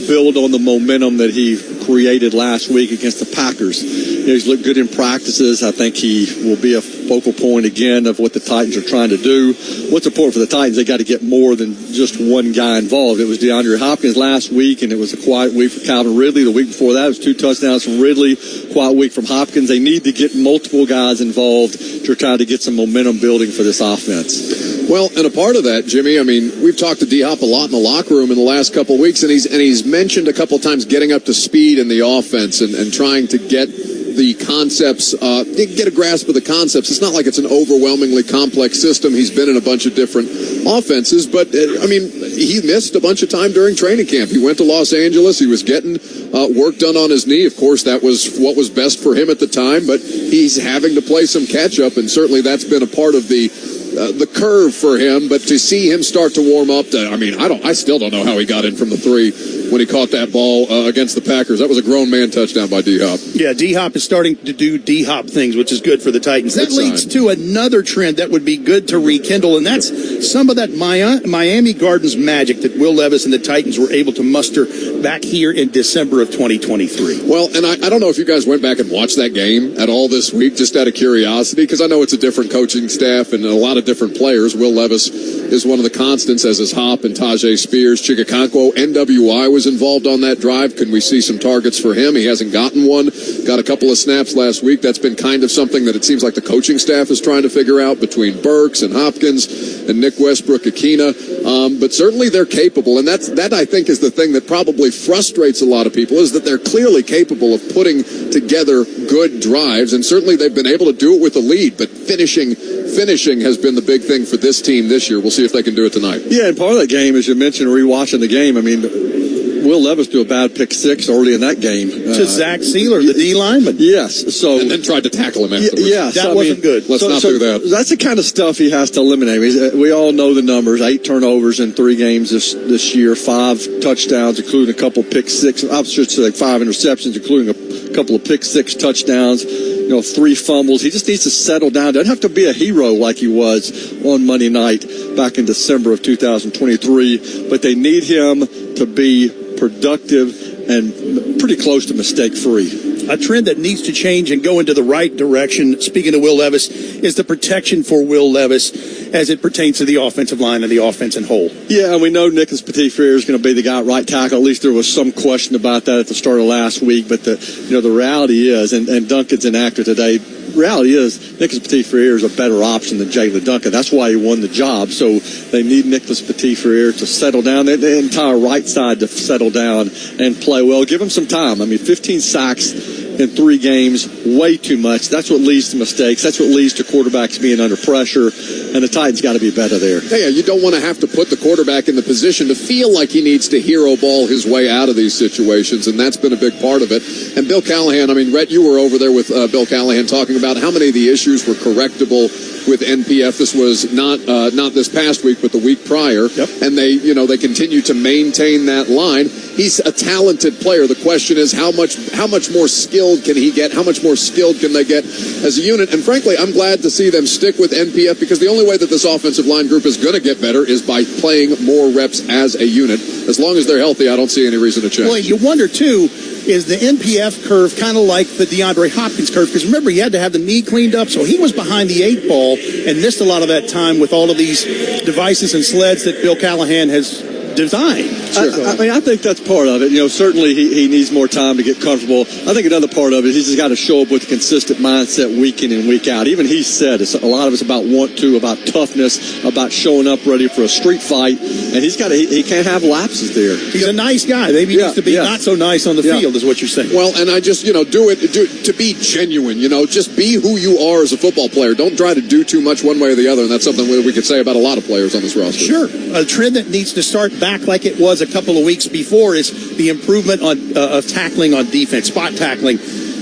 build on the momentum that he created last week against the Packers. He's looked good in practices. I think he will be a focal point again of what the Titans are trying to do. What's important for the Titans, they got to get more than just one guy involved. It was DeAndre Hopkins last week, and it was a quiet week for Calvin Ridley. The week before that, it was 2 touchdowns from Ridley, quiet week from Hopkins. They need to get multiple guys involved to try to get some momentum building for this offense. Well, and a part of that, Jimmy, I mean, we've talked to D-Hop a lot in the locker room in the last couple of weeks, and he's mentioned a couple times getting up to speed in the offense and trying to get the concepts, get a grasp of the concepts. It's not like it's an overwhelmingly complex system. He's been in a bunch of different offenses, but, I mean, he missed a bunch of time during training camp. He went to Los Angeles. He was getting work done on his knee. Of course, that was what was best for him at the time, but he's having to play some catch-up, and certainly that's been a part of the curve for him. But to see him start to warm up, I still don't know how he got in from the 3 when he caught that ball against the Packers. That was a grown man touchdown by D-Hop. Yeah, D-Hop is starting to do D-Hop things, which is good for the Titans. That leads to another trend that would be good to rekindle, and that's some of that Miami Gardens magic that Will Levis and the Titans were able to muster back here in December of 2023. Well, and I don't know if you guys went back and watched that game at all this week, just out of curiosity, because I know it's a different coaching staff and a lot of different players. Will Levis is one of the constants, as is Hop and Tajay Spears. Chigakonkwo, NWI was involved on that drive. Can we see some targets for him? He hasn't gotten one. Got a couple of snaps last week. That's been kind of something that it seems like the coaching staff is trying to figure out between Burks and Hopkins and Nick Westbrook-Akina. But certainly they're capable, and that I think is the thing that probably frustrates a lot of people, is that they're clearly capable of putting together good drives, and certainly they've been able to do it with a lead, but finishing has been the big thing for this team this year. We'll see if they can do it tonight. Yeah, and part of that game, as you mentioned, rewatching the game, I mean, Will Levis threw a bad pick six early in that game. To Zach Sealer, the D lineman. Yes. So and then tried to tackle him afterwards. Yes. That wasn't good. Let's not do that. That's the kind of stuff he has to eliminate. We all know the numbers. 8 turnovers in 3 games this year, 5 touchdowns, including a couple pick six. I should say 5 interceptions, including a couple of pick six touchdowns. 3 fumbles. He just needs to settle down. Doesn't have to be a hero like he was on Monday night back in December of 2023, but they need him to be productive and pretty close to mistake-free. A trend that needs to change and go into the right direction, speaking of Will Levis, is the protection for Will Levis as it pertains to the offensive line and the offense in whole. Yeah, and we know Nicholas Petit-Frere is going to be the guy at right tackle. At least there was some question about that at the start of last week. But the reality is, and Duncan's inactive today, reality is Nicholas Petit-Frere is a better option than Jalen Duncan. That's why he won the job. So they need Nicholas Petit-Frere to settle down, the entire right side to settle down and play well. Give him some time. 15 sacks in 3 games, way too much. That's what leads to mistakes. That's what leads to quarterbacks being under pressure, and the Titans got to be better there. Hey, you don't want to have to put the quarterback in the position to feel like he needs to hero ball his way out of these situations, and that's been a big part of it. And Bill Callahan, Rhett, you were over there with Bill Callahan talking about how many of the issues were correctable with NPF. This was not this past week, but the week prior. Yep. And they continue to maintain that line. He's a talented player. The question is how much more skilled can he get? How much more skilled can they get as a unit? And frankly, I'm glad to see them stick with NPF because the only way that this offensive line group is going to get better is by playing more reps as a unit. As long as they're healthy, I don't see any reason to change. Well, you wonder, too, is the NPF curve kind of like the DeAndre Hopkins curve? Because remember, he had to have the knee cleaned up, so he was behind the 8 ball and missed a lot of that time with all of these devices and sleds that Bill Callahan has designed. Sure. I think that's part of it. Certainly he needs more time to get comfortable. I think another part of it, he's just got to show up with a consistent mindset week in and week out. Even he said a lot of it's about about toughness, about showing up ready for a street fight, and he can't have lapses there. He's a nice guy. Maybe he needs to be not so nice on the field, is what you're saying. Well, and I just do it to be genuine. Just be who you are as a football player. Don't try to do too much one way or the other, and that's something we could say about a lot of players on this roster. Sure. A trend that needs to start back like it was a couple of weeks before is the improvement of tackling on defense, spot tackling.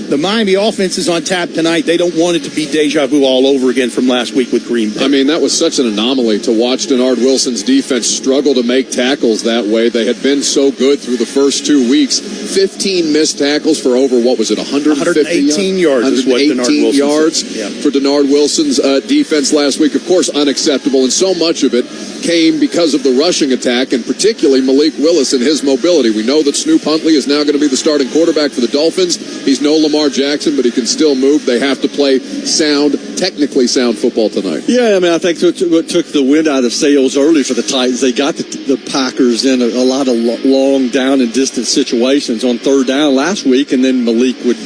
The Miami offense is on tap tonight. They don't want it to be deja vu all over again from last week with Green Bay. That was such an anomaly to watch Denard Wilson's defense struggle to make tackles that way. They had been so good through the first 2 weeks. 15 missed tackles for over, 118 yards is what Denard Wilson yards for Denard Wilson's defense last week. Of course, unacceptable, and so much of it came because of the rushing attack, and particularly Malik Willis and his mobility. We know that Snoop Huntley is now going to be the starting quarterback for the Dolphins. He's no Lamar Jackson, but he can still move. They have to play technically sound football tonight. Yeah, I think what took the wind out of sails early for the Titans, they got the Packers in a lot of long down and distance situations on third down last week, and then Malik would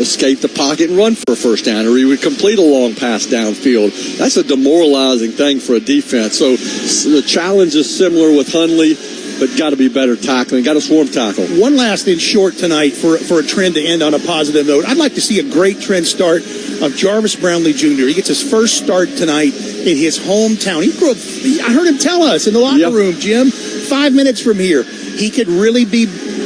escape the pocket and run for a first down, or he would complete a long pass downfield. That's a demoralizing thing for a defense. So the challenge is similar with Huntley, but got to be better tackling, got to swarm tackle. One last in short tonight for a trend to end on a positive note. I'd like to see a great trend start of Jarvis Brownlee Jr. He gets his first start tonight in his hometown. He grew up, I heard him tell us in the locker room, Jim, 5 minutes from here. He could really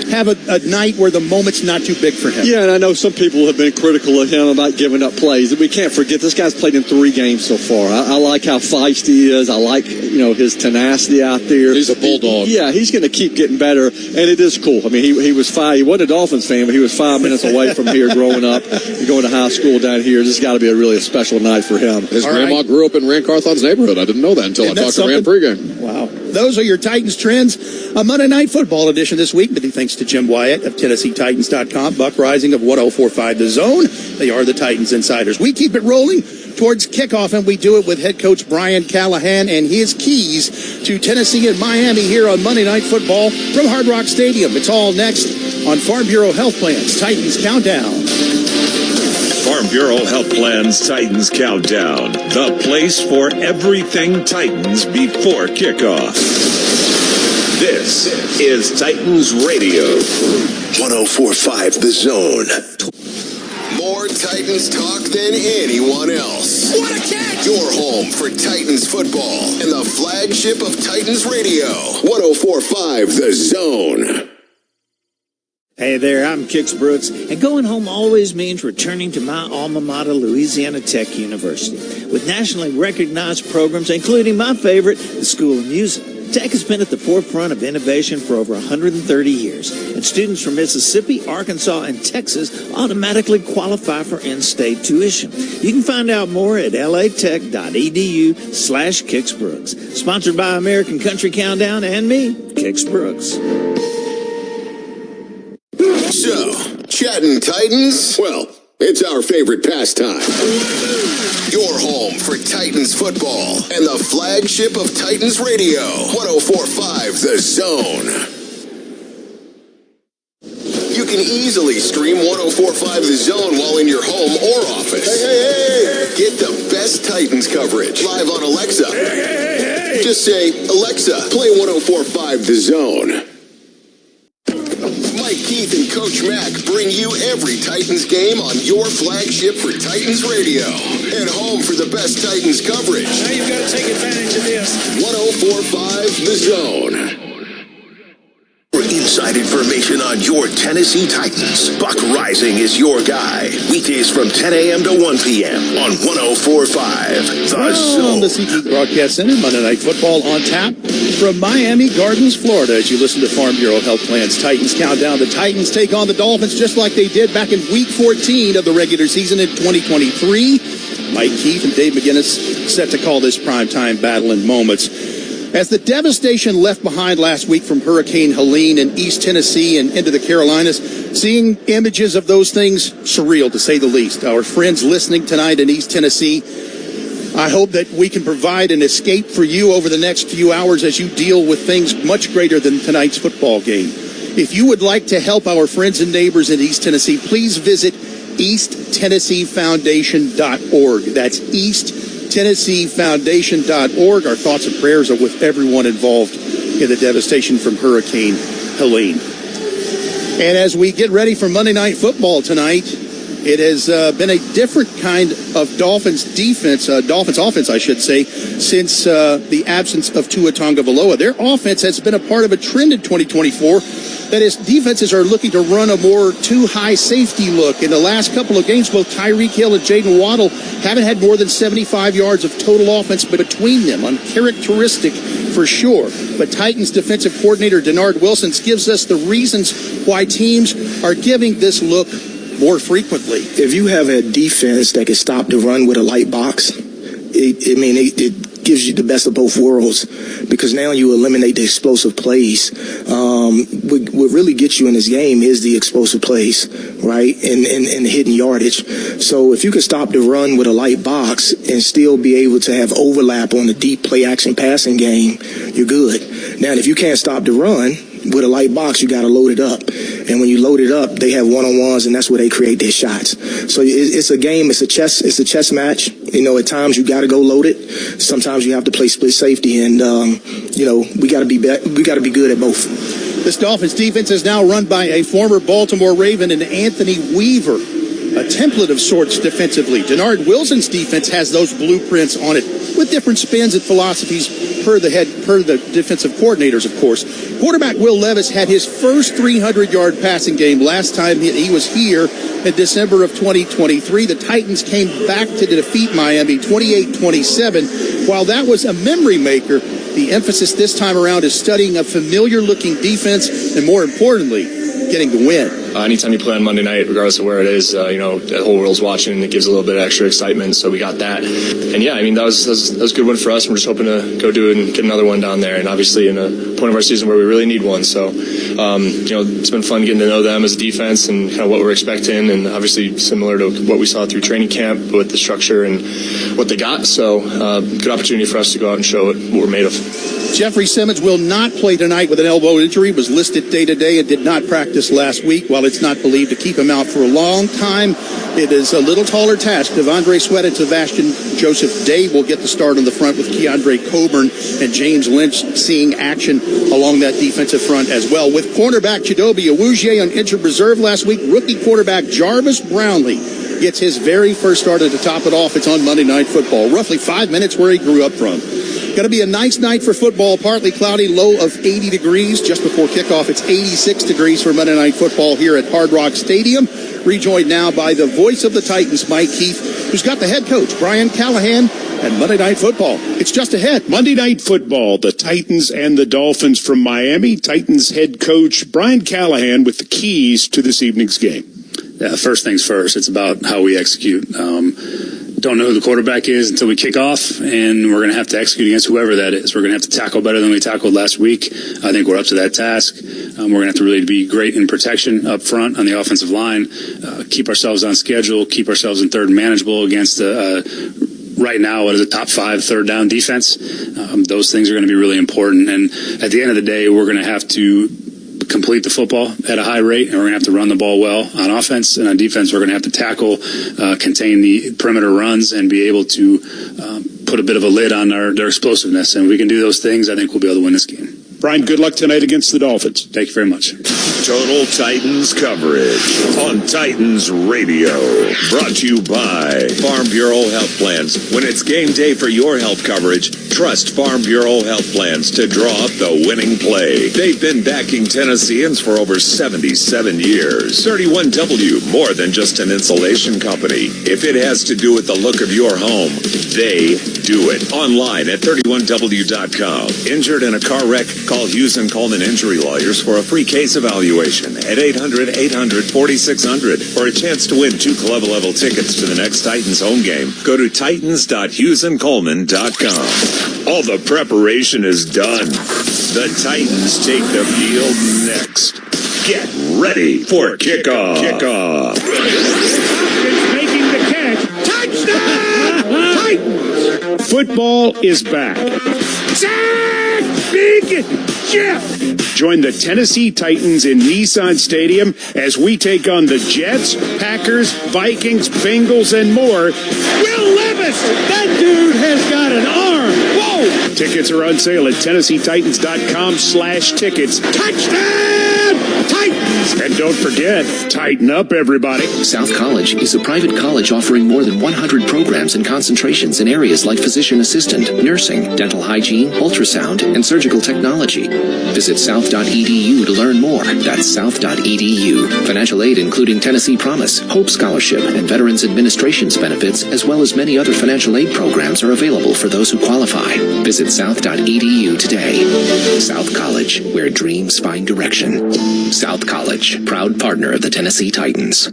have a night where the moment's not too big for him. Yeah, and I know some people have been critical of him about giving up plays. We can't forget this guy's played in 3 games so far. I like how feisty he is. I like his tenacity out there. He's a bulldog. He's going to keep getting better, and it is cool. He was 5. He wasn't a Dolphins fan, but he was 5 minutes away from here growing up, going to high school down here. This has got to be a really special night for him. His grandma grew up in Rand Carthon's neighborhood. I didn't know that until I talked to Rand pregame. Wow. Those are your Titans trends. A Monday Night Football edition this week. Many thanks to Jim Wyatt of TennesseeTitans.com, Buck Rising of 104.5 The Zone. They are the Titans Insiders. We keep it rolling towards kickoff, and we do it with head coach Brian Callahan and his keys to Tennessee and Miami here on Monday Night Football from Hard Rock Stadium. It's all next on Farm Bureau Health Plans Titans Countdown. Farm Bureau Health Plans Titans Countdown, the place for everything Titans before kickoff. This is Titans Radio. 104.5 The Zone. More Titans talk than anyone else. What a catch! Your home for Titans football and the flagship of Titans Radio. 104.5 The Zone. Hey there, I'm Kix Brooks, and going home always means returning to my alma mater, Louisiana Tech University, with nationally recognized programs, including my favorite, the School of Music. Tech has been at the forefront of innovation for over 130 years, and students from Mississippi, Arkansas, and Texas automatically qualify for in-state tuition. You can find out more at latech.edu/KixBrooks. Sponsored by American Country Countdown and me, Kix Brooks. So, chatting Titans? Well, it's our favorite pastime. Your home for Titans football and the flagship of Titans radio, 104.5 The Zone. You can easily stream 104.5 The Zone while in your home or office. Hey. Get the best Titans coverage live on Alexa. Just say, Alexa, play 104.5 The Zone. Mike Keith and Coach Mack bring you every Titans game on your flagship for Titans radio. At home for the best Titans coverage. Now you've got to take advantage of this. 104.5 The Zone. For inside information on your Tennessee Titans, Buck Rising is your guy. Weekdays from 10 a.m. to 1 p.m. on 104.5 The Zone. On the SeatGeek Broadcast Center, Monday Night Football on tap from Miami Gardens, Florida, as you listen to Farm Bureau Health Plan's Titans Countdown. The Titans take on the Dolphins just like they did back in Week 14 of the regular season in 2023. Mike Keith and Dave McGinnis set to call this primetime battle in moments. As the devastation left behind last week from Hurricane Helene in East Tennessee and into the Carolinas, seeing images of those things, surreal to say the least. Our friends listening tonight in East Tennessee, I hope that we can provide an escape for you over the next few hours as you deal with things much greater than tonight's football game. If you would like to help our friends and neighbors in East Tennessee, please visit EastTennesseeFoundation.org. That's EastTennesseeFoundation.org. Our thoughts and prayers are with everyone involved in the devastation from Hurricane Helene. And as we get ready for Monday Night Football tonight, it has been a different kind of Dolphins offense, I should say, since the absence of Tua Tagovailoa. Their offense has been a part of a trend in 2024 that is, defenses are looking to run a more too-high safety look. In the last couple of games, both Tyreek Hill and Jaden Waddle haven't had more than 75 yards of total offense between them. Uncharacteristic for sure. But Titans defensive coordinator Denard Wilson gives us the reasons why teams are giving this look more frequently. If you have a defense that can stop the run with a light box, it gives you the best of both worlds, because now you eliminate the explosive plays. What really gets you in this game is the explosive plays, right, and the hidden yardage. So if you can stop the run with a light box and still be able to have overlap on the deep play action passing game, you're good. Now, if you can't stop the run with a light box, you got to load it up. And when you load it up, they have one-on-ones, and that's where they create their shots. So it's a game. It's a chess match. At times you got to go load it. Sometimes you have to play split safety, and we got to be good at both. This Dolphins defense is now run by a former Baltimore Raven and Anthony Weaver, a template of sorts defensively. Denard Wilson's defense has those blueprints on it with different spins and philosophies per the defensive coordinators, of course. Quarterback Will Levis had his first 300-yard passing game last time he was here in December of 2023. The Titans came back to defeat Miami 28-27. While that was a memory maker, the emphasis this time around is studying a familiar-looking defense and, more importantly, getting the win. Anytime you play on Monday night, regardless of where it is, the whole world's watching, and it gives a little bit of extra excitement. So we got that. And yeah, that was a good one for us. And we're just hoping to go do it and get another one down there. And obviously in a point of our season where we really need one. So, it's been fun getting to know them as a defense and kind of what we're expecting. And obviously similar to what we saw through training camp with the structure and what they got. So, good opportunity for us to go out and show what we're made of. Jeffrey Simmons will not play tonight with an elbow injury, was listed day-to-day and did not practice last week. While it's not believed to keep him out for a long time, it is a little taller task. Devondre Sweat and Sebastian Joseph Day will get the start on the front, with Keandre Coburn and James Lynch seeing action along that defensive front as well. With cornerback Chidobe Awuzie on injured reserve last week, rookie quarterback Jarvis Brownlee gets his very first start at the top of the offense on Monday Night Football. Roughly 5 minutes where he grew up from. Going to be a nice night for football. Partly cloudy, low of 80 degrees. Just before kickoff, it's 86 degrees for Monday Night Football here at Hard Rock Stadium. Rejoined now by the voice of the Titans, Mike Keith, who's got the head coach, Brian Callahan, and Monday Night Football. It's just ahead. Monday Night Football, the Titans and the Dolphins from Miami. Titans head coach Brian Callahan with the keys to this evening's game. Yeah, first things first, it's about how we execute. Don't know who the quarterback is until we kick off, and we're going to have to execute against whoever that is. We're going to have to tackle better than we tackled last week. I think we're up to that task. We're going to have to really be great in protection up front on the offensive line, keep ourselves on schedule, keep ourselves in third and manageable against right now what is a top 5 third down defense. Those things are going to be really important, and at the end of the day, we're going to have to complete the football at a high rate, and we're going to have to run the ball well on offense, and on defense we're going to have to tackle, contain the perimeter runs, and be able to put a bit of a lid on their explosiveness. And if we can do those things, I think we'll be able to win this game. Brian, good luck tonight against the Dolphins. Thank you very much. Total Titans coverage on Titans Radio. Brought to you by Farm Bureau Health Plans. When it's game day for your health coverage, trust Farm Bureau Health Plans to draw up the winning play. They've been backing Tennesseans for over 77 years. 31W, more than just an insulation company. If it has to do with the look of your home, they do it. Online at 31W.com. Injured in a car wreck? Call Hughes & Coleman Injury Lawyers for a free case evaluation at 800-800-4600 for a chance to win 2 club-level tickets to the next Titans home game. Go to titans.hughesandcoleman.com. All the preparation is done. The Titans take the field next. Get ready for kickoff. Hopkins making the catch. Touchdown! Titans! Football is back. Big Jeff! Join the Tennessee Titans in Nissan Stadium as we take on the Jets, Packers, Vikings, Bengals, and more. Will Levis! That dude has got an arm! Whoa! Tickets are on sale at TennesseeTitans.com/tickets. Touchdown! Titans! And don't forget, tighten up, everybody. South College is a private college offering more than 100 programs and concentrations in areas like physician assistant, nursing, dental hygiene, ultrasound, and surgical technology. Visit south.edu to learn more. That's south.edu. Financial aid including Tennessee Promise, Hope Scholarship, and Veterans Administration's benefits, as well as many other financial aid programs, are available for those who qualify. Visit south.edu today. South College, where dreams find direction. South College, proud partner of the Tennessee Titans.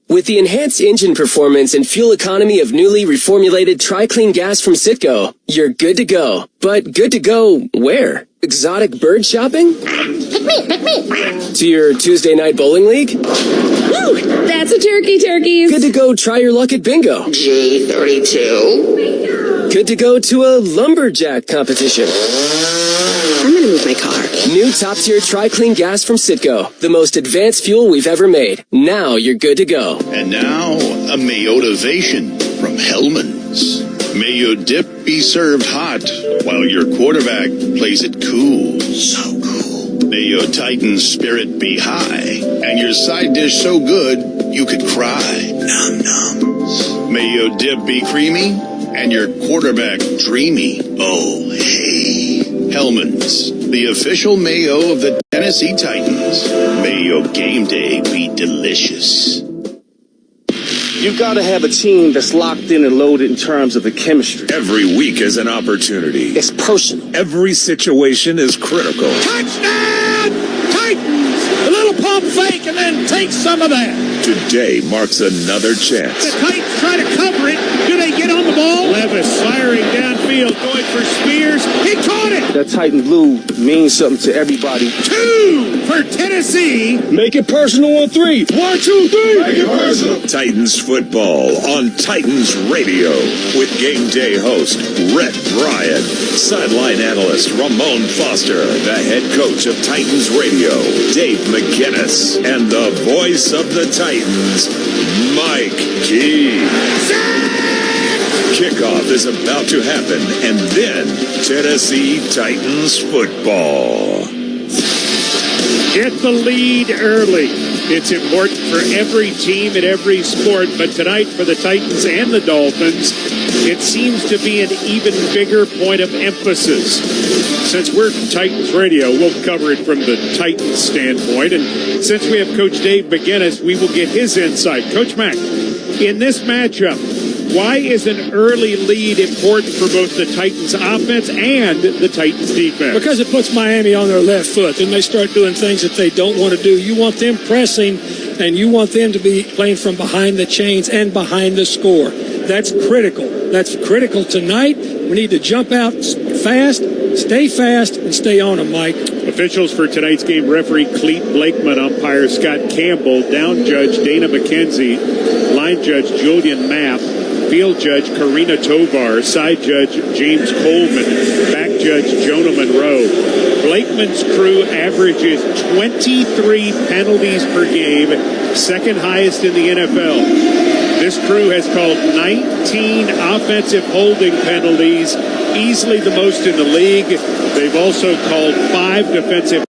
With the enhanced engine performance and fuel economy of newly reformulated Tri-Clean gas from Citgo, you're good to go. But good to go where? Exotic bird shopping? To your Tuesday night bowling league? Woo! That's a turkey. Good to go try your luck at bingo. G32. Good to go to a lumberjack competition. I'm gonna move my car. New top-tier Tri-Clean gas from Citgo. The most advanced fuel we've ever made. Now you're good to go. And now, a Mayotivation from Hellman's. May your dip be served hot while your quarterback plays it cool. So cool. May your Titan spirit be high and your side dish so good you could cry. Nom nom. May your dip be creamy and your quarterback dreamy. Oh, hey. Hellman's, the official mayo of the Tennessee Titans. May your game day be delicious. You've got to have a team that's locked in and loaded in terms of the chemistry. Every week is an opportunity. It's personal. Every situation is critical. Touchdown! Titans! A little pump fake and then take some of that. Today marks another chance. The Titans try to cover it. Do they get on the ball? Levis firing downfield, going for Spears. He caught it! That Titan blue means something to everybody. 2 for Tennessee. Make it personal on 3. 1, 2, 3. Make it personal. Titans football on Titans Radio with game day host Rhett Bryan, sideline analyst Ramon Foster, the head coach of Titans Radio Dave McGinnis, and the voice of the Titans, Mike Key. Kickoff is about to happen, and then Tennessee Titans football. Get the lead early. It's important for every team in every sport, but tonight for the Titans and the Dolphins, it seems to be an even bigger point of emphasis. Since we're Titans Radio, we'll cover it from the Titans standpoint. And since we have Coach Dave McGinnis, we will get his insight. Coach Mack, in this matchup, why is an early lead important for both the Titans offense and the Titans defense? Because it puts Miami on their left foot, and they start doing things that they don't want to do. You want them pressing, and you want them to be playing from behind the chains and behind the score. That's critical. That's critical tonight. We need to jump out fast, and stay on them, Mike. Officials for tonight's game: referee Cleet Blakeman, umpire Scott Campbell, down judge Dana McKenzie, line judge Julian Mapp, field judge Karina Tovar, side judge James Coleman, back judge Jonah Monroe. Blakeman's crew averages 23 penalties per game, second highest in the NFL. This crew has called 19 offensive holding penalties, easily the most in the league. They've also called 5 defensive.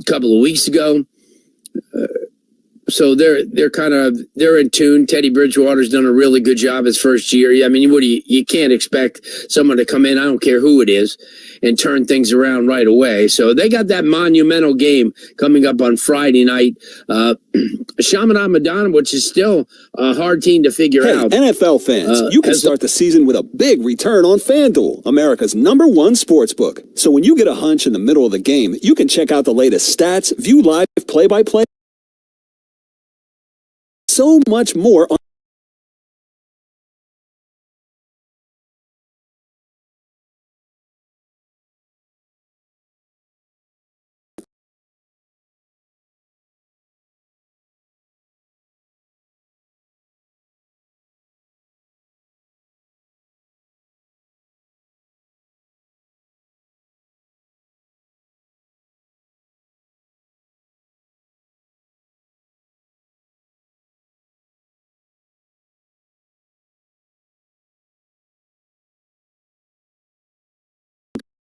Couple of weeks ago. So they're in tune. Teddy Bridgewater's done a really good job his first year. I mean, you can't expect someone to come in, I don't care who it is, and turn things around right away. So they got that monumental game coming up on Friday night. Chaminade Madonna, which is still a hard team to figure out. NFL fans, you can start the season with a big return on FanDuel, America's #1 sportsbook. So when you get a hunch in the middle of the game, you can check out the latest stats, view live play-by-play, so much more on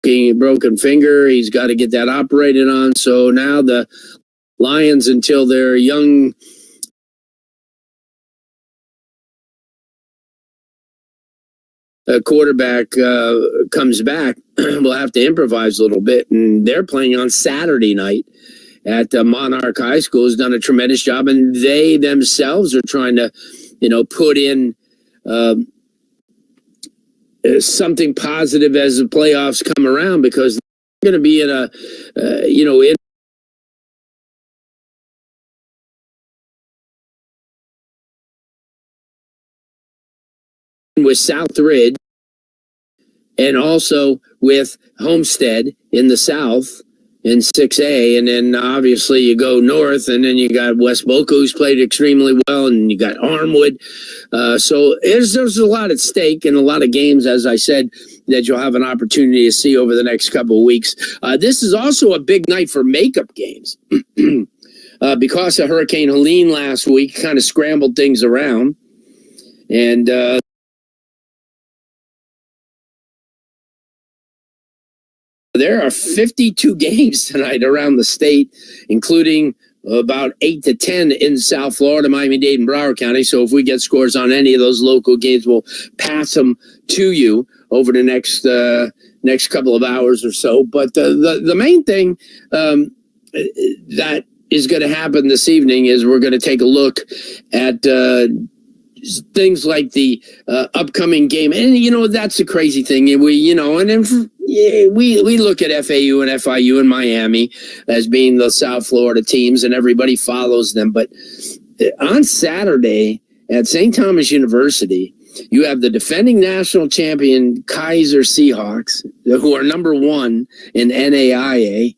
broken finger. He's got to get that operated on. So now the Lions, until their young quarterback comes back, will have to improvise a little bit. And they're playing on Saturday night at Monarch High School. Has done a tremendous job, and they themselves are trying to, put in something positive as the playoffs come around, because they're going to be in a, in with Southridge and also with Homestead in the South in 6A, and then obviously you go north, and then you got West Boca, who's played extremely well, and you got Armwood. So there's a lot at stake, and a lot of games, as I said, that you'll have an opportunity to see over the next couple of weeks. This is also a big night for makeup games. Because of Hurricane Helene last week, kind of scrambled things around. And there are 52 games tonight around the state, including about 8 to 10 in South Florida, Miami-Dade, and Broward County. So if we get scores on any of those local games, we'll pass them to you over the next couple of hours or so. But the main thing that is going to happen this evening is we're going to take a look at things like the upcoming game. And, that's the crazy thing. We look at FAU and FIU and Miami as being the South Florida teams, and everybody follows them. But on Saturday at St. Thomas University, you have the defending national champion Kaiser Seahawks, who are number 1 in NAIA,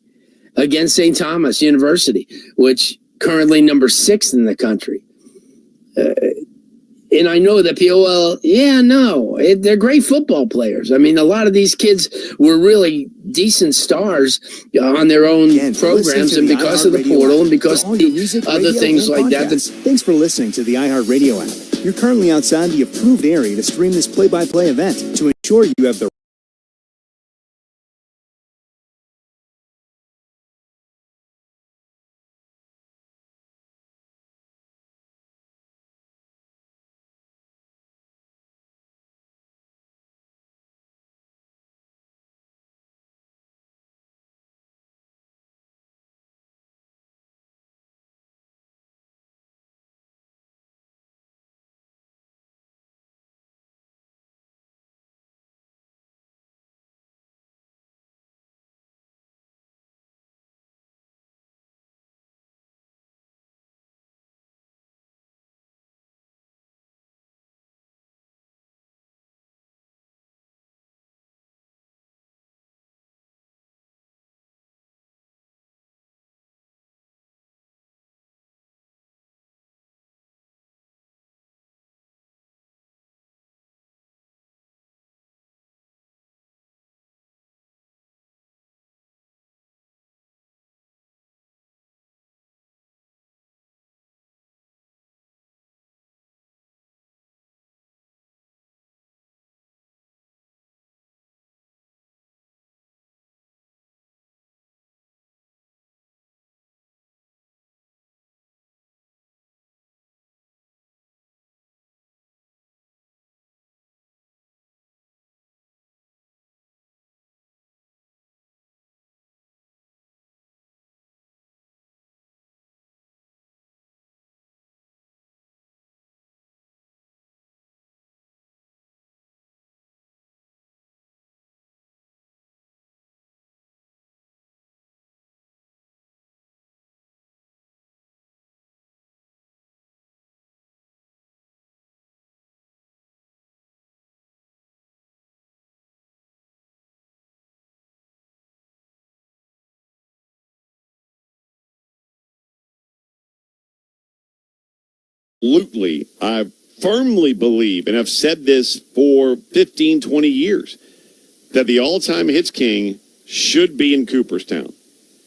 against St. Thomas University, which currently number 6 in the country. And I know that people, they're great football players. I mean, a lot of these kids were really decent stars on their own programs, and because of the portal and because of the other things like that. Thanks for listening to the iHeartRadio app. You're currently outside the approved area to stream this play-by-play event to ensure you have the Absolutely. I firmly believe, and I've said this for 15, 20 years, that the all-time hits king should be in Cooperstown.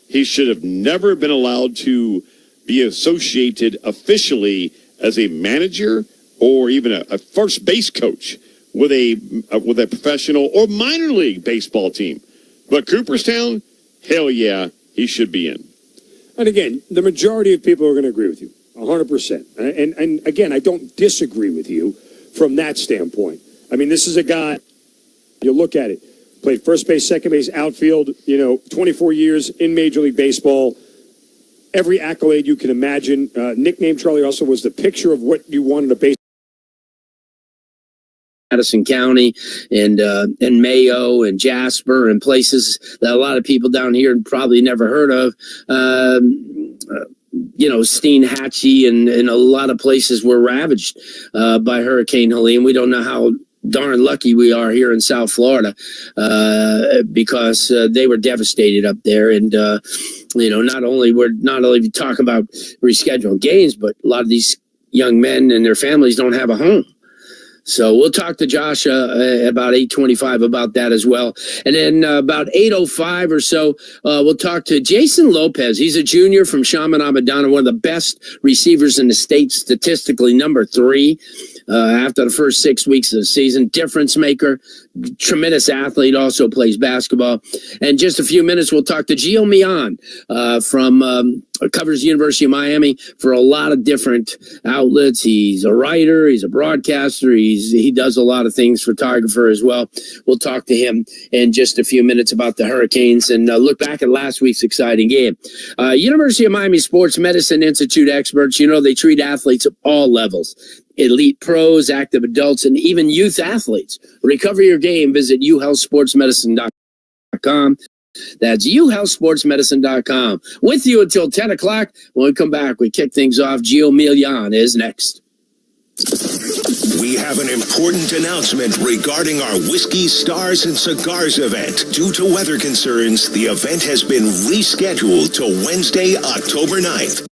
He should have never been allowed to be associated officially as a manager or even a first base coach with a professional or minor league baseball team. But Cooperstown, hell yeah, he should be in. And again, the majority of people are going to agree with you, 100%. And again, I don't disagree with you from that standpoint. I mean, this is a guy, you look at it, played first base, second base, outfield, 24 years in Major League Baseball, every accolade you can imagine. Nickname Charlie Russell was the picture of what you wanted a base. Madison County and Mayo and Jasper and places that a lot of people down here probably never heard of. Steinhatchee and a lot of places were ravaged by Hurricane Helene. We don't know how darn lucky we are here in South Florida because they were devastated up there. And, not only talking about rescheduling games, but a lot of these young men and their families don't have a home. So we'll talk to Josh about 8:25 about that as well. And then about 8:05 or so, we'll talk to Jason Lopez. He's a junior from Shaman Abadana, one of the best receivers in the state, statistically number 3 after the first 6 weeks of the season. Difference maker, tremendous athlete, also plays basketball. And just a few minutes, we'll talk to Gio Mian from covers the University of Miami for a lot of different outlets. He's a writer, he's a broadcaster, he does a lot of things, photographer as well. We'll talk to him in just a few minutes about the Hurricanes and look back at last week's exciting game. University of Miami Sports Medicine Institute experts, they treat athletes of all levels. Elite pros, active adults, and even youth athletes. Recover your game. Visit uhealthsportsmedicine.com. That's uhealthsportsmedicine.com. With you until 10 o'clock. When we come back, we kick things off. Gio Milian is next. We have an important announcement regarding our Whiskey, Stars, and Cigars event. Due to weather concerns, the event has been rescheduled to Wednesday, October 9th.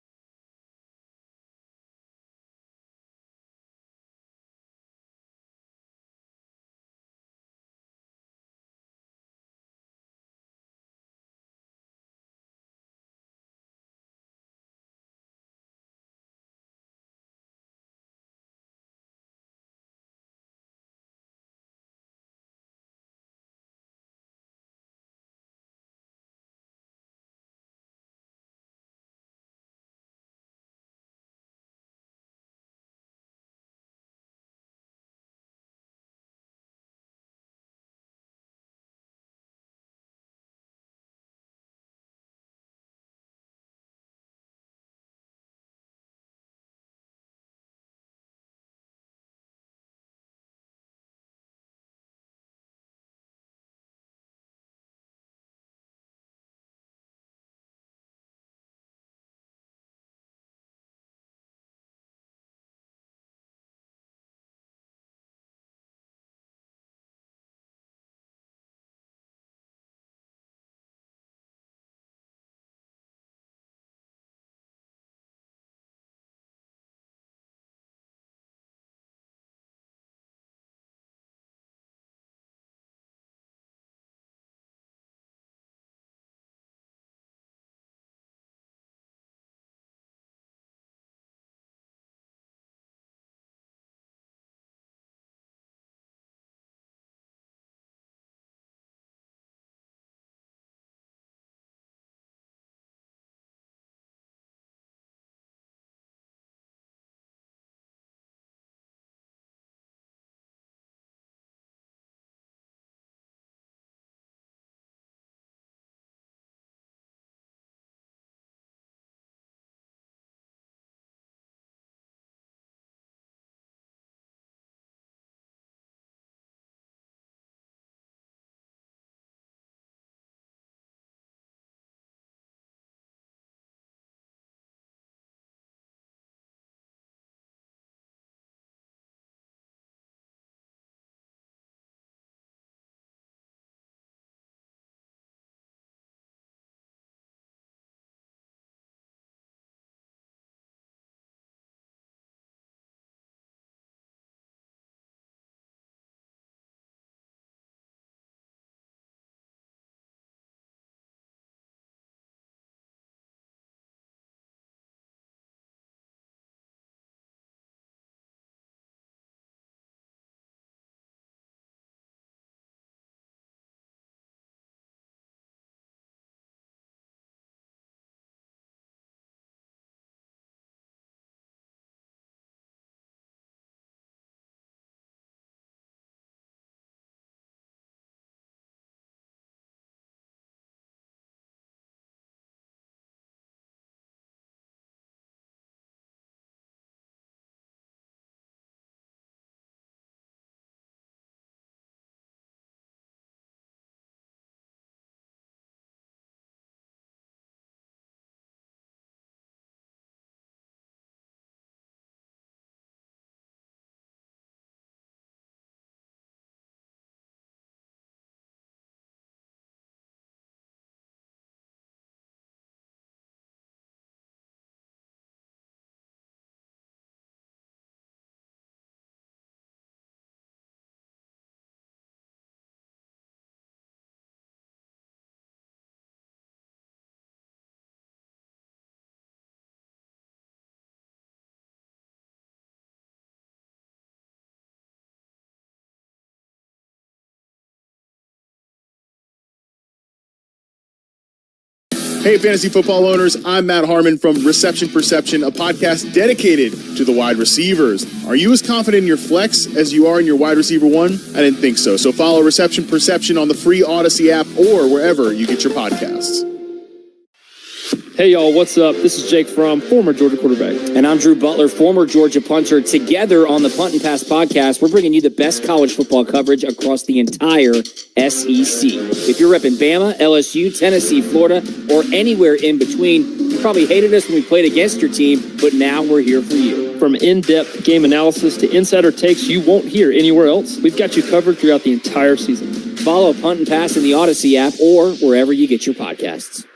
Hey, fantasy football owners, I'm Matt Harmon from Reception Perception, a podcast dedicated to the wide receivers. Are you as confident in your flex as you are in your wide receiver one? I didn't think so. So follow Reception Perception on the free Odyssey app or wherever you get your podcasts. Hey, y'all, what's up? This is Jake Fromm, former Georgia quarterback. And I'm Drew Butler, former Georgia punter. Together on the Punt and Pass podcast, we're bringing you the best college football coverage across the entire SEC. If you're repping Bama, LSU, Tennessee, Florida, or anywhere in between, you probably hated us when we played against your team, but now we're here for you. From in-depth game analysis to insider takes you won't hear anywhere else, we've got you covered throughout the entire season. Follow Punt and Pass in the Odyssey app or wherever you get your podcasts.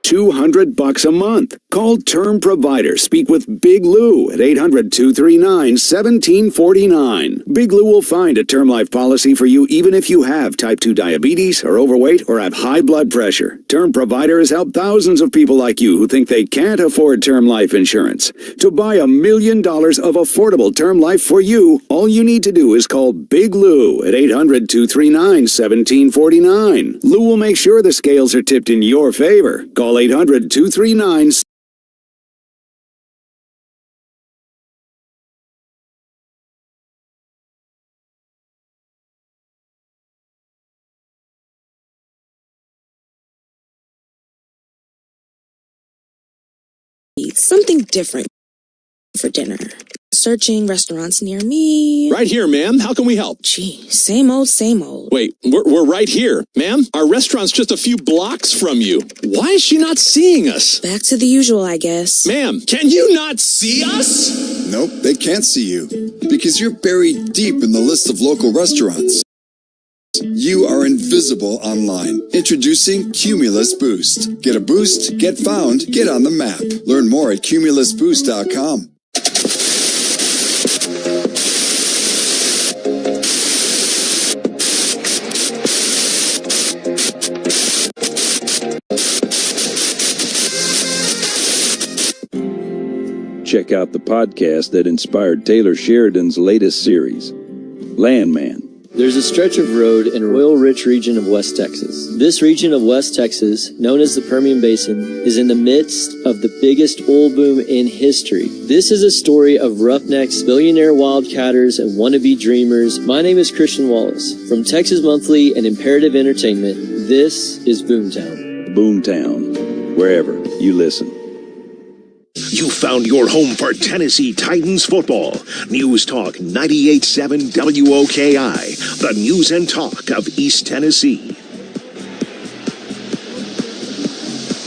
$200 a month. Call Term Provider. Speak with Big Lou at 800-239-1749. Big Lou will find a term life policy for you even if you have type 2 diabetes, are overweight, or have high blood pressure. Term Provider has helped thousands of people like you who think they can't afford term life insurance. To buy $1 million of affordable term life for you, all you need to do is call Big Lou at 800-239-1749. Lou will make sure the scales are tipped in your favor. Call 800-239. Something different for dinner. Searching restaurants near me. Right here, ma'am. How can we help? Gee, same old, same old. Wait, we're right here. Ma'am, our restaurant's just a few blocks from you. Why is she not seeing us? Back to the usual, I guess. Ma'am, can you not see us? Nope, they can't see you because you're buried deep in the list of local restaurants. You are invisible online. Introducing Cumulus Boost. Get a boost, get found, get on the map. Learn more at cumulusboost.com. Check out the podcast that inspired Taylor Sheridan's latest series, Landman. There's a stretch of road in a oil-rich region of West Texas. This region of West Texas, known as the Permian Basin, is in the midst of the biggest oil boom in history. This is a story of roughnecks, billionaire wildcatters, and wannabe dreamers. My name is Christian Wallace. From Texas Monthly and Imperative Entertainment, this is Boomtown. Boomtown, wherever you listen. You found your home for Tennessee Titans football. News Talk 98.7 WOKI, the news and talk of East Tennessee.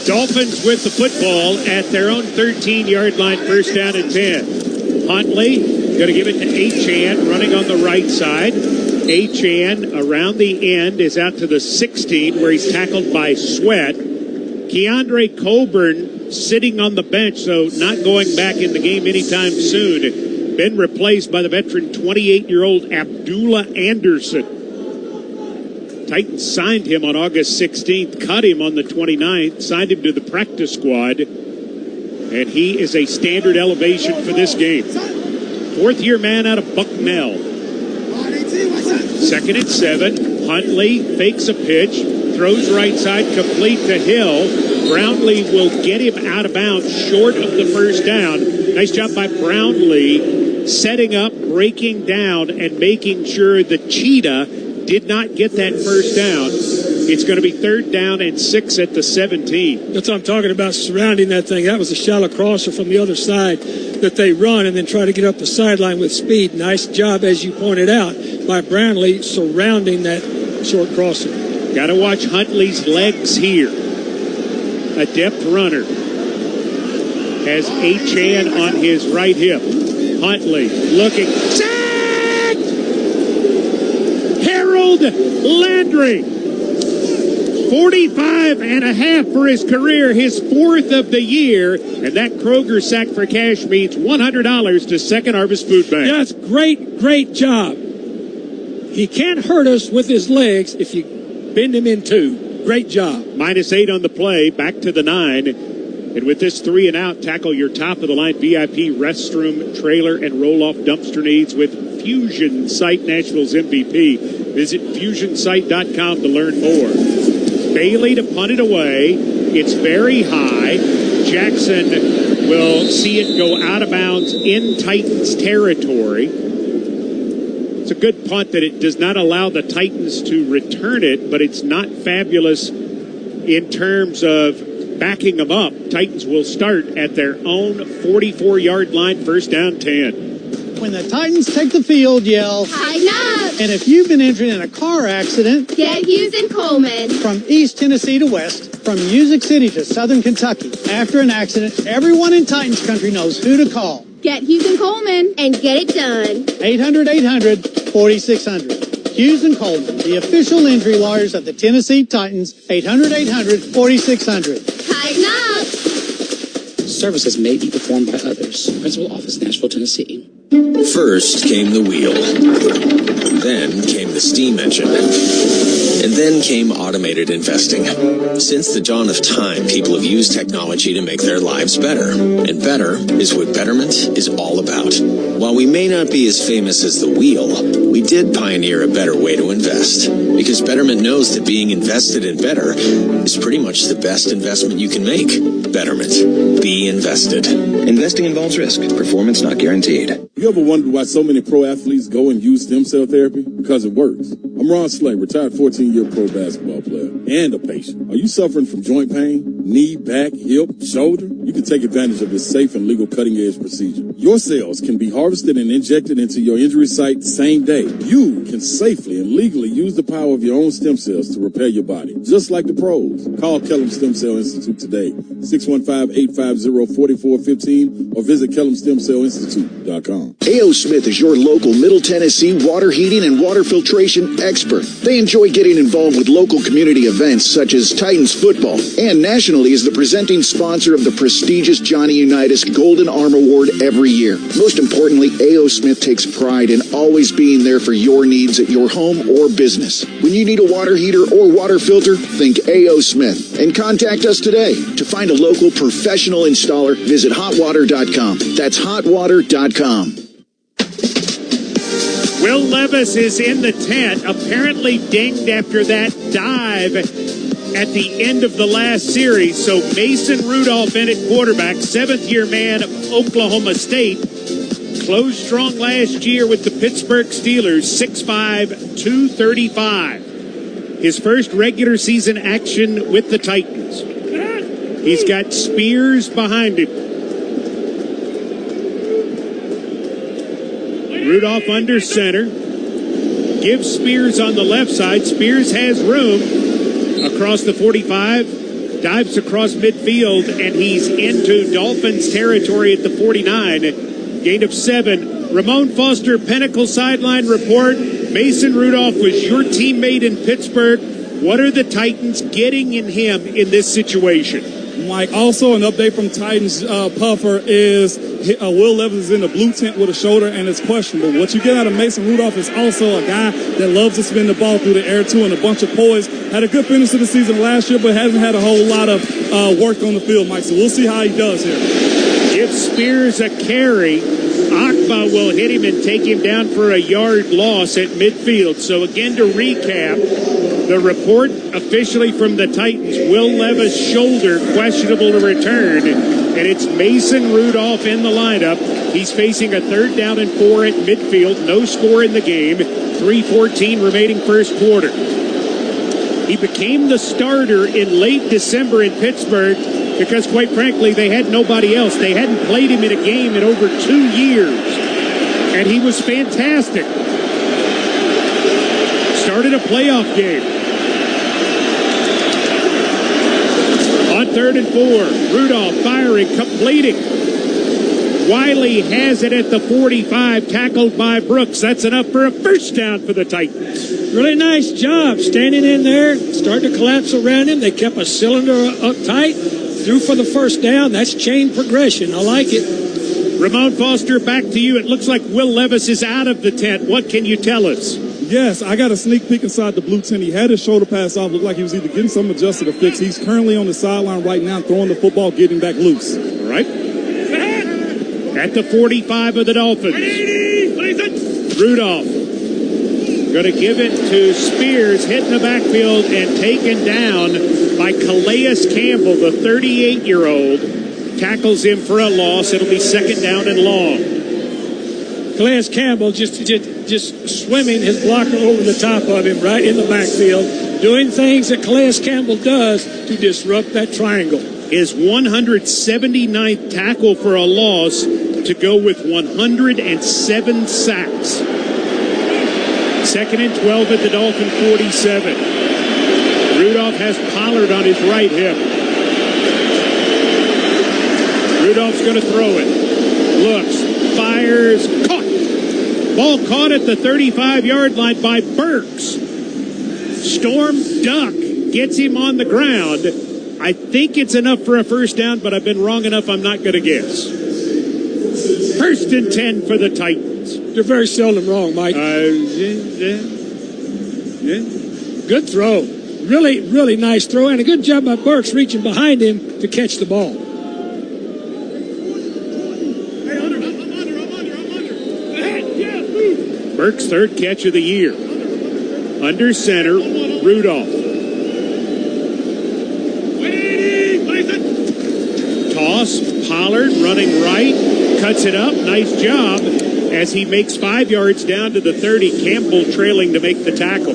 Dolphins with the football at their own 13-yard line, first down and 10. Huntley going to give it to Achane, running on the right side. Achane around the end is out to the 16, where he's tackled by Sweat. Keandre Coburn sitting on the bench, so not going back in the game anytime soon. Been replaced by the veteran 28-year-old Abdullah Anderson. Titans signed him on August 16th, cut him on the 29th, signed him to the practice squad, and he is a standard elevation for this game. Fourth-year man out of Bucknell. Second and 7. Huntley fakes a pitch, throws right side, complete to Hill. Brownlee will get him out of bounds, short of the first down. Nice job by Brownlee, setting up, breaking down, and making sure the Cheetah did not get that first down. It's going to be third down and 6 at the 17. That's what I'm talking about, surrounding that thing. That was a shallow crosser from the other side that they run and then try to get up the sideline with speed. Nice job, as you pointed out, by Brownlee surrounding that short crosser. Got to watch Huntley's legs here. A depth runner has Achane on his right hip. Huntley looking. Sacked! Harold Landry. 45 and a half for his career, his fourth of the year. And that Kroger sack for cash means $100 to Second Harvest Food Bank. Yeah, that's great job. He can't hurt us with his legs if you bend him in two. Great job. -8 on the play, back to the 9. And with this 3 and out, tackle your top-of-the-line VIP restroom, trailer, and roll-off dumpster needs with Fusion Site, Nashville's MVP. Visit FusionSite.com to learn more. Bailey to punt it away. It's very high. Jackson will see it go out of bounds in Titans territory. It's a good punt that it does not allow the Titans to return it, but it's not fabulous in terms of backing them up. Titans will start at their own 44-yard line, first down 10. When the Titans take the field, yell, "Tighten up!" And if you've been injured in a car accident, get Hughes and Coleman. From East Tennessee to West, from Music City to Southern Kentucky, after an accident, everyone in Titans country knows who to call. Get Hughes and Coleman and get it done. 800-800-4600. Hughes and Coleman, the official injury lawyers of the Tennessee Titans. 800-800-4600. Tighten up! Services may be performed by others. Principal Office, Nashville, Tennessee. First came the wheel. Then came the steam engine. And then came automated investing. Since the dawn of time, people have used technology to make their lives better. And better is what Betterment is all about. While we may not be as famous as the wheel, we did pioneer a better way to invest. Because Betterment knows that being invested in better is pretty much the best investment you can make. Betterment. Be invested. Investing involves risk. Performance not guaranteed. You ever wondered why so many pro athletes go and use stem cell therapy? Because it works. I'm Ron Slay, retired 14-year pro basketball player and a patient. Are you suffering from joint pain, knee, back, hip, shoulder? You can take advantage of this safe and legal cutting-edge procedure. Your cells can be harvested and injected into your injury site same day. You can safely and legally use the power of your own stem cells to repair your body, just like the pros. Call Kellum Stem Cell Institute today, 615-850-4415, or visit KellumStemCellInstitute.com. A.O. Smith is your local Middle Tennessee water heating and water filtration expert. They enjoy getting involved with local community events such as Titans football, and nationally is the presenting sponsor of the prestigious Johnny Unitas Golden Arm Award every year. Most importantly, A.O. Smith takes pride in always being there for your needs at your home or business. When you need a water heater or water filter, think A.O. Smith and contact us today. To find a local professional installer, visit hotwater.com. That's hotwater.com. Will Levis is in the tent, apparently dinged after that dive at the end of the last series. So Mason Rudolph in at quarterback, seventh-year man of Oklahoma State, closed strong last year with the Pittsburgh Steelers, 6'5", 235. His first regular season action with the Titans. He's got Spears behind him. Rudolph under center. Gives Spears on the left side. Spears has room across the 45. Dives across midfield, and he's into Dolphins territory at the 49. Gain of 7. Ramon Foster, Pinnacle Sideline Report. Mason Rudolph was your teammate in Pittsburgh. What are the Titans getting in him in this situation? Mike, also an update from Titans puffer is Will Levis is in the blue tent with a shoulder and it's questionable. What you get out of Mason Rudolph is also a guy that loves to spin the ball through the air too, and a bunch of poise. Had a good finish to the season last year, but hasn't had a whole lot of work on the field, Mike. So we'll see how he does here. Give Spears a carry. Akba will hit him and take him down for a yard loss at midfield. So again, to recap, the report officially from the Titans, Will Levis' shoulder questionable to return, and it's Mason Rudolph in the lineup. He's facing a 3rd down and 4 at midfield. No score in the game. 3:14 remaining first quarter. He became the starter in late December in Pittsburgh because, quite frankly, they had nobody else. They hadn't played him in a game in over 2 years, and he was fantastic. Started a playoff game. On 3rd and 4, Rudolph firing, completing. Wiley has it at the 45, tackled by Brooks. That's enough for a first down for the Titans. Really nice job standing in there, starting to collapse around him. They kept a cylinder up tight, threw for the first down. That's chain progression. I like it. Ramon Foster, back to you. It looks like Will Levis is out of the tent. What can you tell us? Yes, I got a sneak peek inside the blue tent. He had his shoulder pass off. Looked like he was either getting something adjusted or fixed. He's currently on the sideline right now, throwing the football, getting back loose. All right. At the 45 of the Dolphins. Rudolph Going to give it to Spears, hit in the backfield and taken down by Calais Campbell, the 38-year-old. Tackles him for a loss. It'll be second down and long. Calais Campbell just swimming his blocker over the top of him right in the backfield, doing things that Calais Campbell does to disrupt that triangle. His 179th tackle for a loss to go with 107 sacks. Second and 12 at the Dolphin 47. Rudolph has Pollard on his right hip. Rudolph's going to throw it. Looks, fires, caught. Ball caught at the 35-yard line by Burks. Storm duck gets him on the ground. I think it's enough for a first down, but I've been wrong enough I'm not going to guess. First and 10 for the Titans. You're very seldom wrong, Mike. Good throw. Really, really nice throw, and a good job by Burks reaching behind him to catch the ball. Burks' third catch of the year. Under center, Rudolph. Toss, Pollard running right, cuts it up. Nice job as he makes 5 yards down to the 30. Campbell trailing to make the tackle.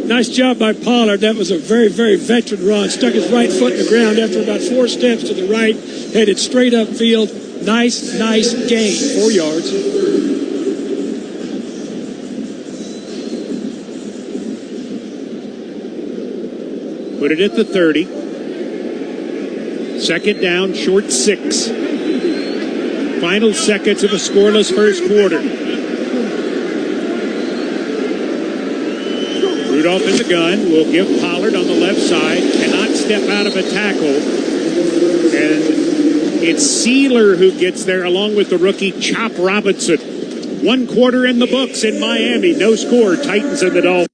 Nice job by Pollard. That was a very, very veteran run. Stuck his right foot in the ground after about 4 steps to the right, headed straight upfield. Nice gain. 4 yards. Put it at the 30. Second down, short 6. Final seconds of a scoreless first quarter. Rudolph in the gun will give Pollard on the left side. Cannot step out of a tackle. And it's Sealer who gets there along with the rookie Chop Robinson. 1 quarter in the books in Miami. No score. Titans and the Dolphins.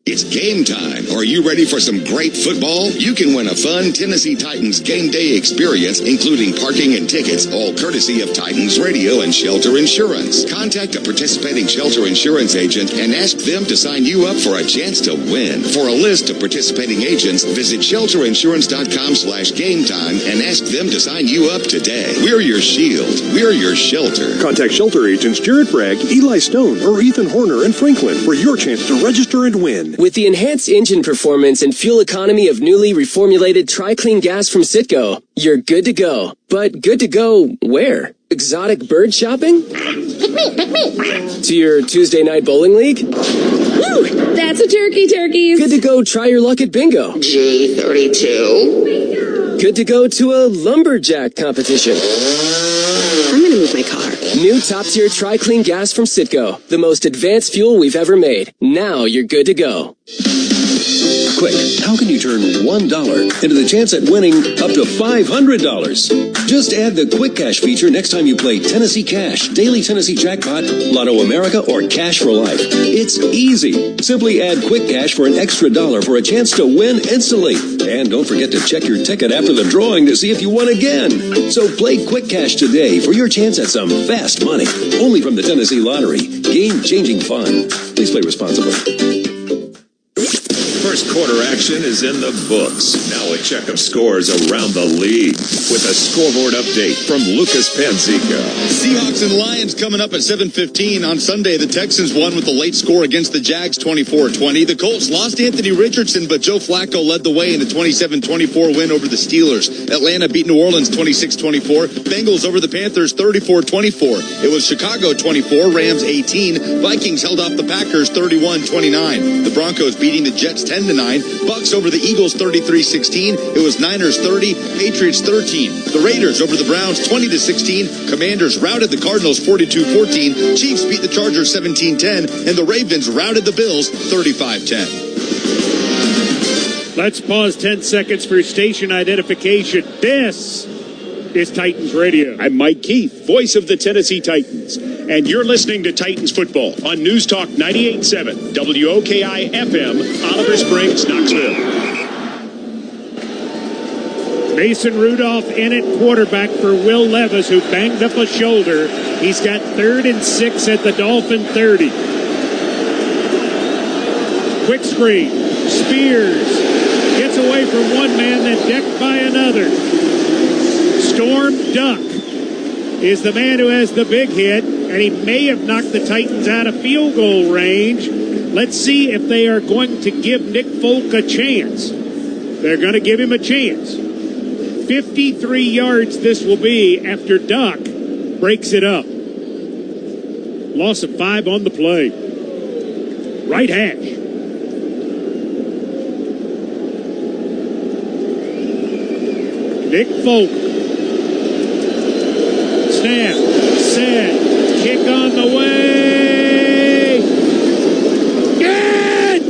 It's game time. Are you ready for some great football? You can win a fun Tennessee Titans game day experience, including parking and tickets, all courtesy of Titans Radio and Shelter Insurance. Contact a participating Shelter Insurance agent and ask them to sign you up for a chance to win. For a list of participating agents, visit shelterinsurance.com/game time and ask them to sign you up today. We're your shield. We're your shelter. Contact Shelter agents Jared Bragg, Eli Stone, or Ethan Horner in Franklin for your chance to register and win. With the enhanced engine performance and fuel economy of newly reformulated Tri-Clean gas from Citgo, you're good to go. But good to go where? Exotic bird shopping? To your Tuesday night bowling league? Woo! That's a turkey. Good to go try your luck at bingo. G32. Good to go to a lumberjack competition. I'm gonna move my car. New top-tier Tri-Clean gas from Citgo. The most advanced fuel we've ever made. Now you're good to go. Quick, how can you turn $1 into the chance at winning up to $500? Just add the Quick Cash feature next time you play Tennessee Cash, Daily Tennessee Jackpot, Lotto America, or Cash for Life. It's easy. Simply add Quick Cash for an extra $1 for a chance to win instantly. And don't forget to check your ticket after the drawing to see if you won again. So play Quick Cash today for your chance at some fast money. Only from the Tennessee Lottery. Game-changing fun. Please play responsibly. First quarter action is in the books. Now a check of scores around the league with a scoreboard update from Lucas Panzica. Seahawks and Lions coming up at 7:15 on Sunday. The Texans won with a late score against the Jags 24-20. The Colts lost Anthony Richardson, but Joe Flacco led the way in a 27-24 win over the Steelers. Atlanta beat New Orleans 26-24. Bengals over the Panthers 34-24. It was Chicago 24, Rams 18. Vikings held off the Packers 31-29. The Broncos beating the Jets 10-9. Bucks over the Eagles 33-16. It was Niners 30, Patriots 13. The Raiders over the Browns 20-16. Commanders routed the Cardinals 42-14. Chiefs beat the Chargers 17-10, and the Ravens routed the Bills 35-10. Let's pause 10 seconds for station identification. This is Titans Radio. I'm Mike Keith, voice of the Tennessee Titans. And you're listening to Titans Football on News Talk 98.7 WOKI FM, Oliver Springs, Knoxville. Mason Rudolph in at quarterback for Will Levis, who banged up a shoulder. He's got 3rd and 6 at the Dolphin 30. Quick screen. Spears gets away from one man, then decked by another. Storm Duck is the man who has the big hit, and he may have knocked the Titans out of field goal range. Let's see if they are going to give Nick Folk a chance. They're going to give him a chance. 53 yards this will be after Duck breaks it up. Loss of 5 on the play. Right hash. Nick Folk. Snap. Set. Kick on the way. Good!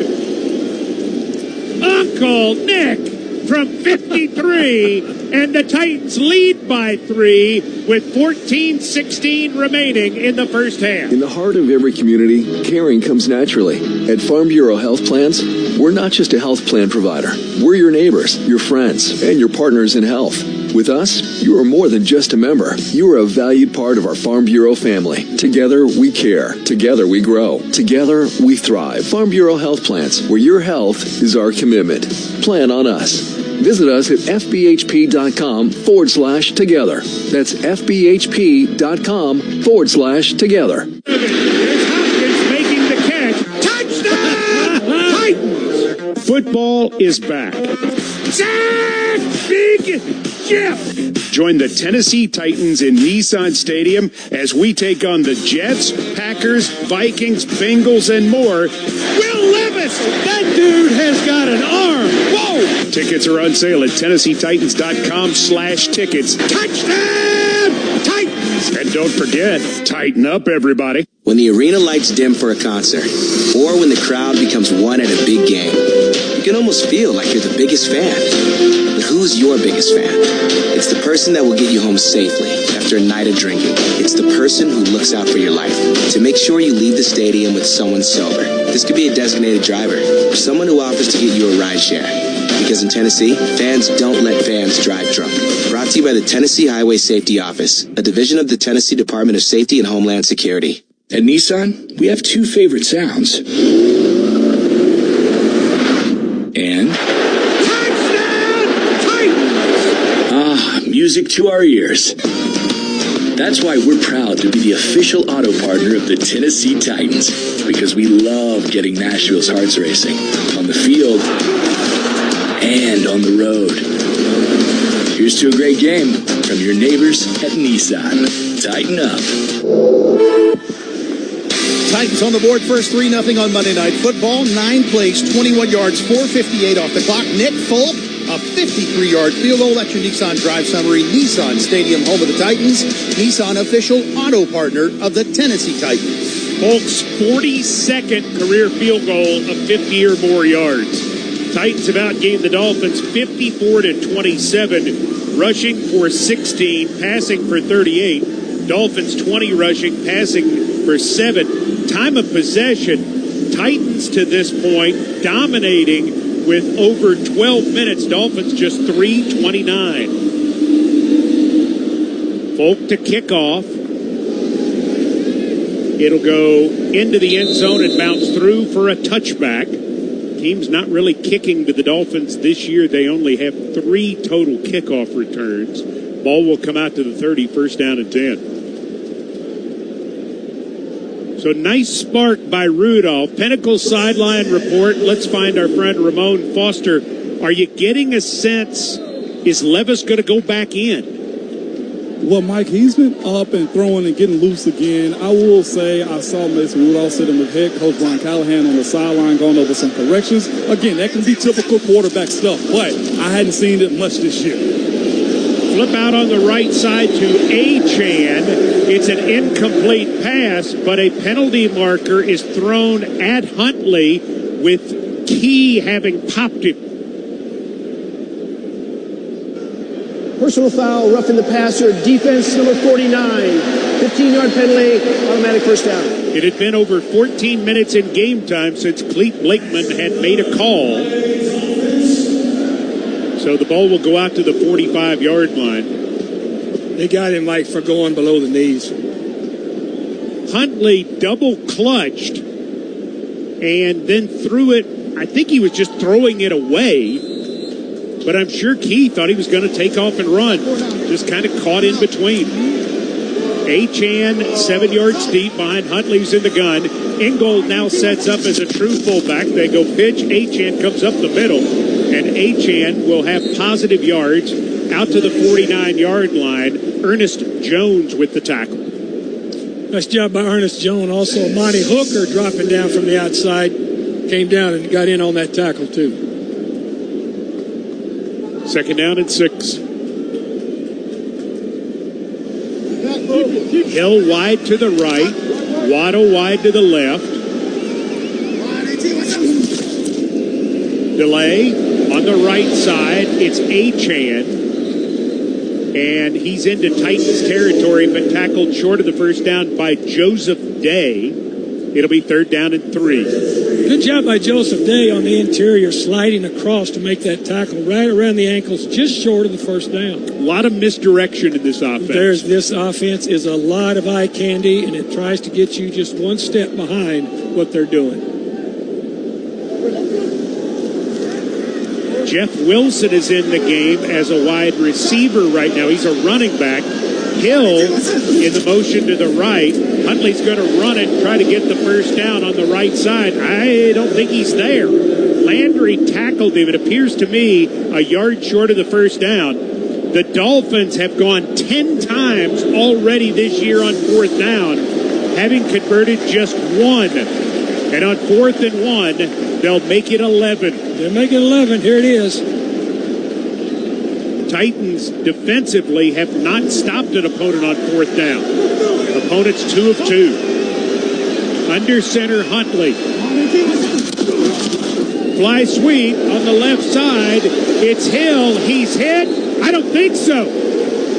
Uncle Nick from 53, and the Titans lead by 3 with 14-16 remaining in the first half. In the heart of every community, caring comes naturally. At Farm Bureau Health Plans, we're not just a health plan provider. We're your neighbors, your friends, and your partners in health. With us, you are more than just a member. You are a valued part of our Farm Bureau family. Together, we care. Together, we grow. Together, we thrive. Farm Bureau Health Plans, where your health is our commitment. Plan on us. Visit us at fbhp.com/together. That's fbhp.com/together. There's Hopkins making the catch. Touchdown! Titans! Football is back. Zach! Big Jeff! Join the Tennessee Titans in Nissan Stadium as we take on the Jets, Packers, Vikings, Bengals, and more. Will Levis! That dude has got an arm! Whoa! Tickets are on sale at TennesseeTitans.com/tickets. Touchdown! Titans! And don't forget, tighten up, everybody. When the arena lights dim for a concert, or when the crowd becomes one at a big game, you can almost feel like you're the biggest fan. But who's your biggest fan? It's the person that will get you home safely after a night of drinking. It's the person who looks out for your life to make sure you leave the stadium with someone sober. This could be a designated driver or someone who offers to get you a ride share. Because in Tennessee, fans don't let fans drive drunk. Brought to you by the Tennessee Highway Safety Office, a division of the Tennessee Department of Safety and Homeland Security. At Nissan, we have 2 favorite sounds. And music to our ears. That's why we're proud to be the official auto partner of the Tennessee Titans, because we love getting Nashville's hearts racing on the field and on the road. Here's to a great game from your neighbors at Nissan. Tighten up. Titans on the board first 3-0 on Monday Night Football. 9 plays, 21 yards, 4:58 off the clock. Nick Folk, a 53-yard field goal. That's your Nissan Drive summary. Nissan Stadium, home of the Titans. Nissan, official auto partner of the Tennessee Titans. Folks, 42nd career field goal of 50 or more yards. Titans have outgained the Dolphins 54-27, rushing for 16, passing for 38. Dolphins 20 rushing, passing for 7. Time of possession, Titans to this point dominating with over 12 minutes. Dolphins just 3:29. Folk to kick off. It'll go into the end zone and bounce through for a touchback. Team's not really kicking to the Dolphins this year. They only have 3 total kickoff returns. Ball will come out to the 30, first down and 10. So nice spark by Rudolph. Pinnacle sideline report. Let's find our friend Ramon Foster. Are you getting a sense, is Levis going to go back in? Well, Mike, he's been up and throwing and getting loose again. I will say I saw Mason Rudolph sitting with head coach Brian Callahan on the sideline going over some corrections. Again, that can be typical quarterback stuff, but I hadn't seen it much this year. Flip out on the right side to Achane. It's an incomplete pass, but a penalty marker is thrown at Huntley with Key having popped him. Personal foul, roughing the passer, defense number 49. 15-yard penalty, automatic first down. It had been over 14 minutes in game time since Clete Blakeman had made a call. So the ball will go out to the 45-yard line. They got him, Mike, for going below the knees. Huntley double clutched and then threw it. I think he was just throwing it away, but I'm sure Key thought he was going to take off and run. Just kind of caught in between. Achane 7 yards deep behind Huntley, who's in the gun. Ingold now sets up as a true fullback. They go pitch. Achane comes up the middle, and Achane will have positive yards out to the 49-yard line. Ernest Jones with the tackle. Nice job by Ernest Jones. Also, Monty Hooker dropping down from the outside. Came down and got in on that tackle, too. 2nd down and 6. Hill wide to the right. Waddle wide to the left. Delay on the right side. It's Achane. And he's into Titans territory, but tackled short of the first down by Joseph Day. It'll be 3rd down and 3. Good job by Joseph Day on the interior, sliding across to make that tackle right around the ankles, just short of the first down. A lot of misdirection in this offense. This offense is a lot of eye candy, and it tries to get you just one step behind what they're doing. Jeff Wilson is in the game as a wide receiver right now. He's a running back. Hill in the motion to the right. Huntley's going to run it, try to get the first down on the right side. I don't think he's there. Landry tackled him. It appears to me a yard short of the first down. The Dolphins have gone 10 times already this year on 4th down, having converted just 1. And on 4th and 1, they'll make it 11. They'll make it 11. Here it is. Titans defensively have not stopped an opponent on 4th down. Opponents 2 of 2. Under center, Huntley. Fly sweep on the left side. It's Hill. He's hit. I don't think so.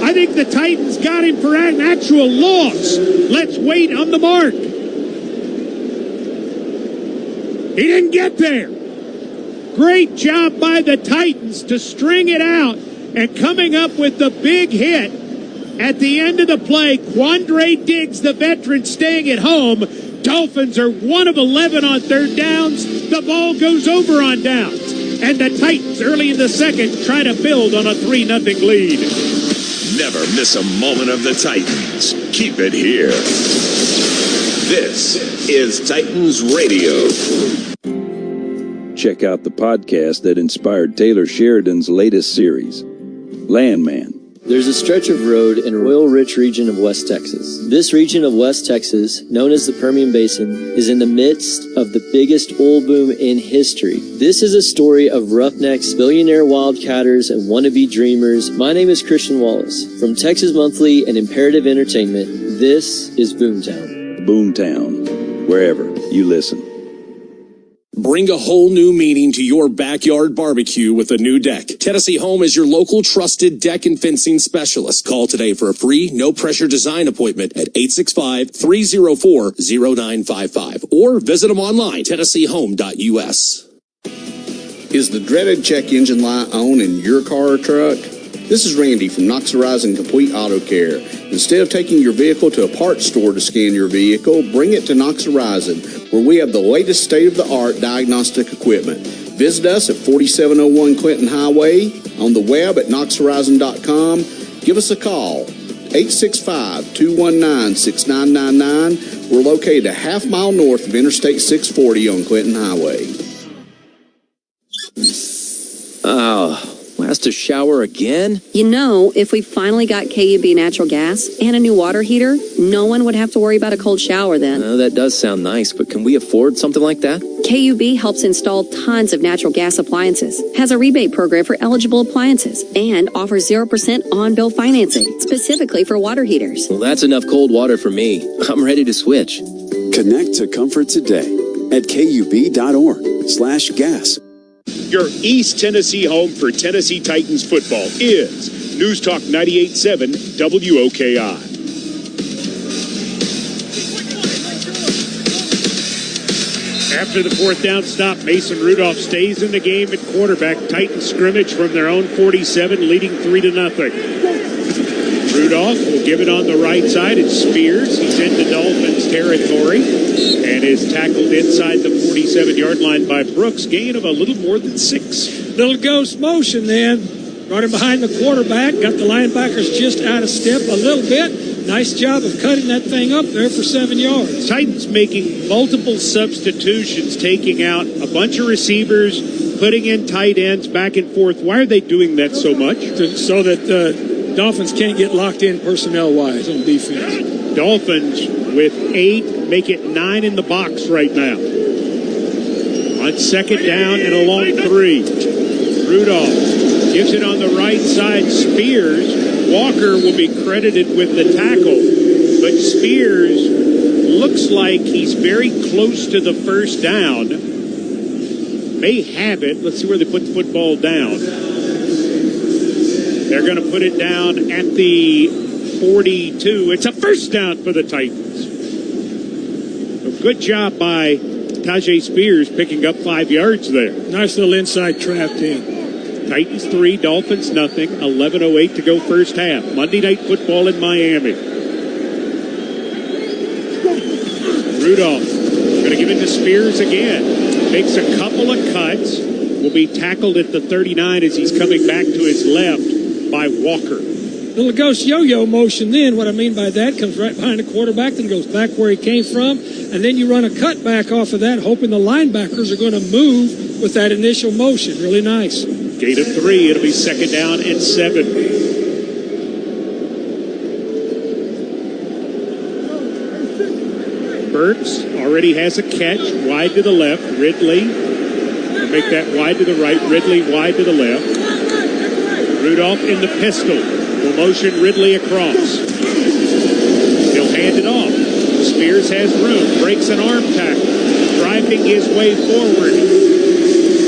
I think the Titans got him for an actual loss. Let's wait on the mark. He didn't get there. Great job by the Titans to string it out, and coming up with the big hit at the end of the play. Quandre Diggs, the veteran, staying at home. Dolphins are 1 of 11 on 3rd downs. The ball goes over on downs. And the Titans early in the second try to build on a 3-0 lead. Never miss a moment of the Titans. Keep it here. This is Titans Radio. Check out the podcast that inspired Taylor Sheridan's latest series, Landman. There's a stretch of road in an oil-rich region of West Texas. This region of West Texas, known as the Permian Basin, is in the midst of the biggest oil boom in history. This is a story of roughnecks, billionaire wildcatters, and wannabe dreamers. My name is Christian Wallace. From Texas Monthly and Imperative Entertainment, this is Boomtown. Boomtown, wherever you listen. Bring a whole new meaning to your backyard barbecue with a new deck. Tennessee Home is your local trusted deck and fencing specialist. Call today for a free, no-pressure design appointment at 865-304-0955 or visit them online, TennesseeHome.us. Is the dreaded check engine light on in your car or truck? This is Randy from Knox Horizon Complete Auto Care. Instead of taking your vehicle to a parts store to scan your vehicle, bring it to Knox Horizon, where we have the latest state-of-the-art diagnostic equipment. Visit us at 4701 Clinton Highway, on the web at knoxhorizon.com. Give us a call, 865-219-6999. We're located a half-mile north of Interstate 640 on Clinton Highway. Oh, has to shower again? You know, if we finally got KUB natural gas and a new water heater, no one would have to worry about a cold shower then. That does sound nice, but can we afford something like that? KUB helps install tons of natural gas appliances, has a rebate program for eligible appliances, and offers 0% on-bill financing, specifically for water heaters. Well, that's enough cold water for me. I'm ready to switch. Connect to comfort today at KUB.org/gas. Your East Tennessee home for Tennessee Titans football is News Talk 98.7 WOKI. After the fourth down stop, Mason Rudolph stays in the game at quarterback. Titans scrimmage from their own 47, leading 3-0. Rudolph will give it on the right side. It's Spears. He's into Dolphins territory and is tackled inside the 47-yard line by Brooks. Gain of a little more than 6. Little ghost motion then. Brought him behind the quarterback. Got the linebackers just out of step a little bit. Nice job of cutting that thing up there for 7 yards. Titans making multiple substitutions, taking out a bunch of receivers, putting in tight ends back and forth. Why are they doing that so much? So that Dolphins can't get locked in personnel-wise on defense. Dolphins with 8, make it 9 in the box right now. On second down and a long 3. Rudolph gives it on the right side. Spears. Walker will be credited with the tackle, but Spears looks like he's very close to the first down. May have it. Let's see where they put the football down. They're going to put it down at the 42. It's a first down for the Titans. A good job by Tajay Spears picking up 5 yards there. Nice little inside trap in. Titans 3, Dolphins nothing. 11:08 to go first half. Monday Night Football in Miami. Rudolph going to give it to Spears again. Makes a couple of cuts. Will be tackled at the 39 as he's coming back to his left by Walker. Little ghost yo-yo motion then. What I mean by that, comes right behind the quarterback, then goes back where he came from, and then you run a cut back off of that, hoping the linebackers are going to move with that initial motion. Really nice. Gain of 3. It'll be second down and 7. Burks already has a catch wide to the left. Ridley will make that wide to the right. Ridley wide to the left. Rudolph in the pistol. Will motion Ridley across. He'll hand it off. Spears has room. Breaks an arm tackle. Driving his way forward.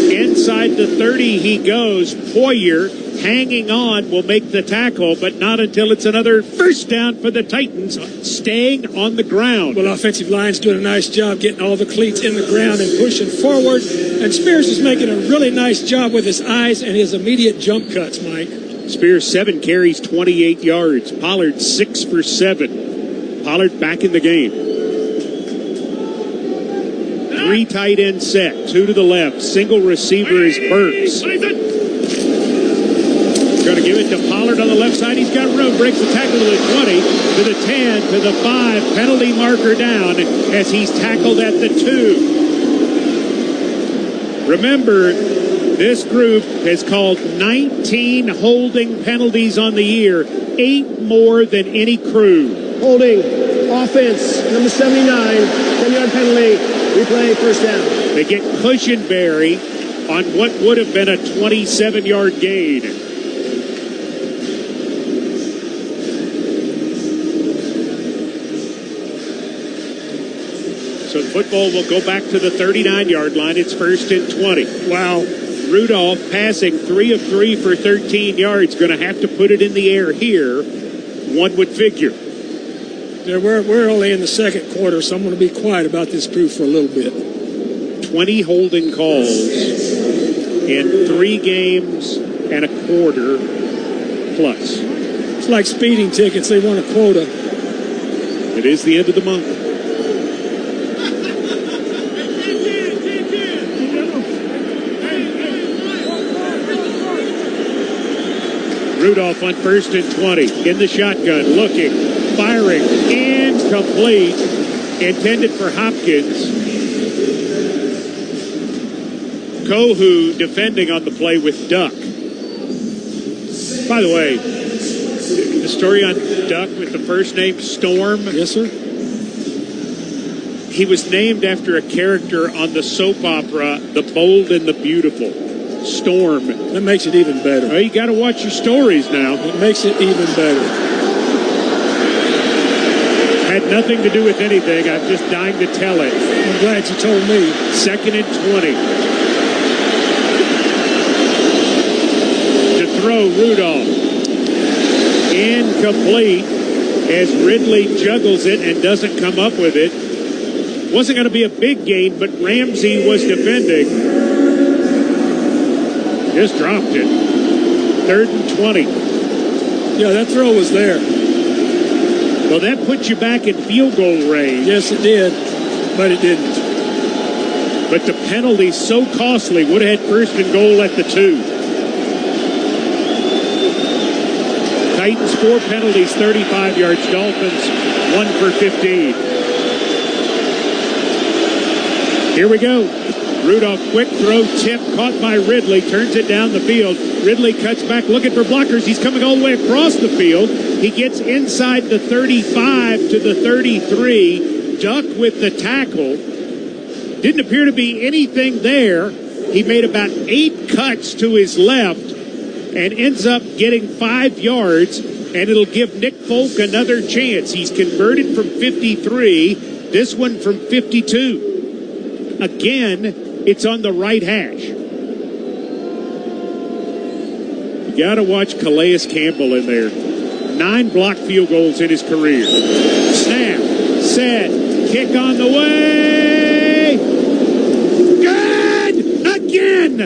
Inside the 30 he goes. Poyer hanging on will make the tackle, but not until it's another first down for the Titans, staying on the ground. Well, offensive line's doing a nice job getting all the cleats in the ground and pushing forward. And Spears is making a really nice job with his eyes and his immediate jump cuts, Mike. Spears 7 carries, 28 yards. Pollard 6 for 7. Pollard back in the game. 3 tight end set, 2 to the left. Single receiver is Burks. Going to give it to Pollard on the left side. He's got room. Breaks the tackle to the 20, to the 10, to the 5. Penalty marker down as he's tackled at the 2. Remember, this group has called 19 holding penalties on the year, 8 more than any crew. Holding, offense, number 79, 10-yard penalty. Replay, first down. They get Cushenberry on what would have been a 27-yard gain. So the football will go back to the 39-yard line. It's first and 20. Wow. Rudolph passing 3 of 3 for 13 yards. Going to have to put it in the air here, one would figure. Yeah, we're only in the second quarter, so I'm going to be quiet about this crew for a little bit. 20 holding calls in 3 games and a quarter plus. It's like speeding tickets. They want a quota. It is the end of the month. Rudolph on first and 20. In the shotgun. Looking. Firing. Incomplete. Intended for Hopkins. Kohu defending on the play with Duck. By the way, the story on Duck with the first name Storm. Yes, sir. He was named after a character on the soap opera The Bold and the Beautiful. Storm. That makes it even better. Well, you got to watch your stories now. It makes it even better. Had nothing to do with anything. I'm just dying to tell it. I'm glad you told me. Second and 20. To throw Rudolph. Incomplete as Ridley juggles it and doesn't come up with it. Wasn't going to be a big gain, but Ramsey was defending. Just dropped it. 3rd and 20. Yeah, that throw was there. Well, that puts you back in field goal range. Yes, it did, but it didn't. But the penalty so costly, would have had 1st and goal at the 2. Titans 4 penalties, 35 yards. Dolphins 1 for 15. Here we go. Rudolph, quick throw, tip, caught by Ridley, turns it down the field. Ridley cuts back, looking for blockers. He's coming all the way across the field. He gets inside the 35 to the 33. Duck with the tackle. Didn't appear to be anything there. He made about 8 cuts to his left and ends up getting 5 yards, and it'll give Nick Folk another chance. He's converted from 53, this one from 52. Again, it's on the right hash. You got to watch Calais Campbell in there. 9 blocked field goals in his career. Snap, set, kick on the way. Good! Again!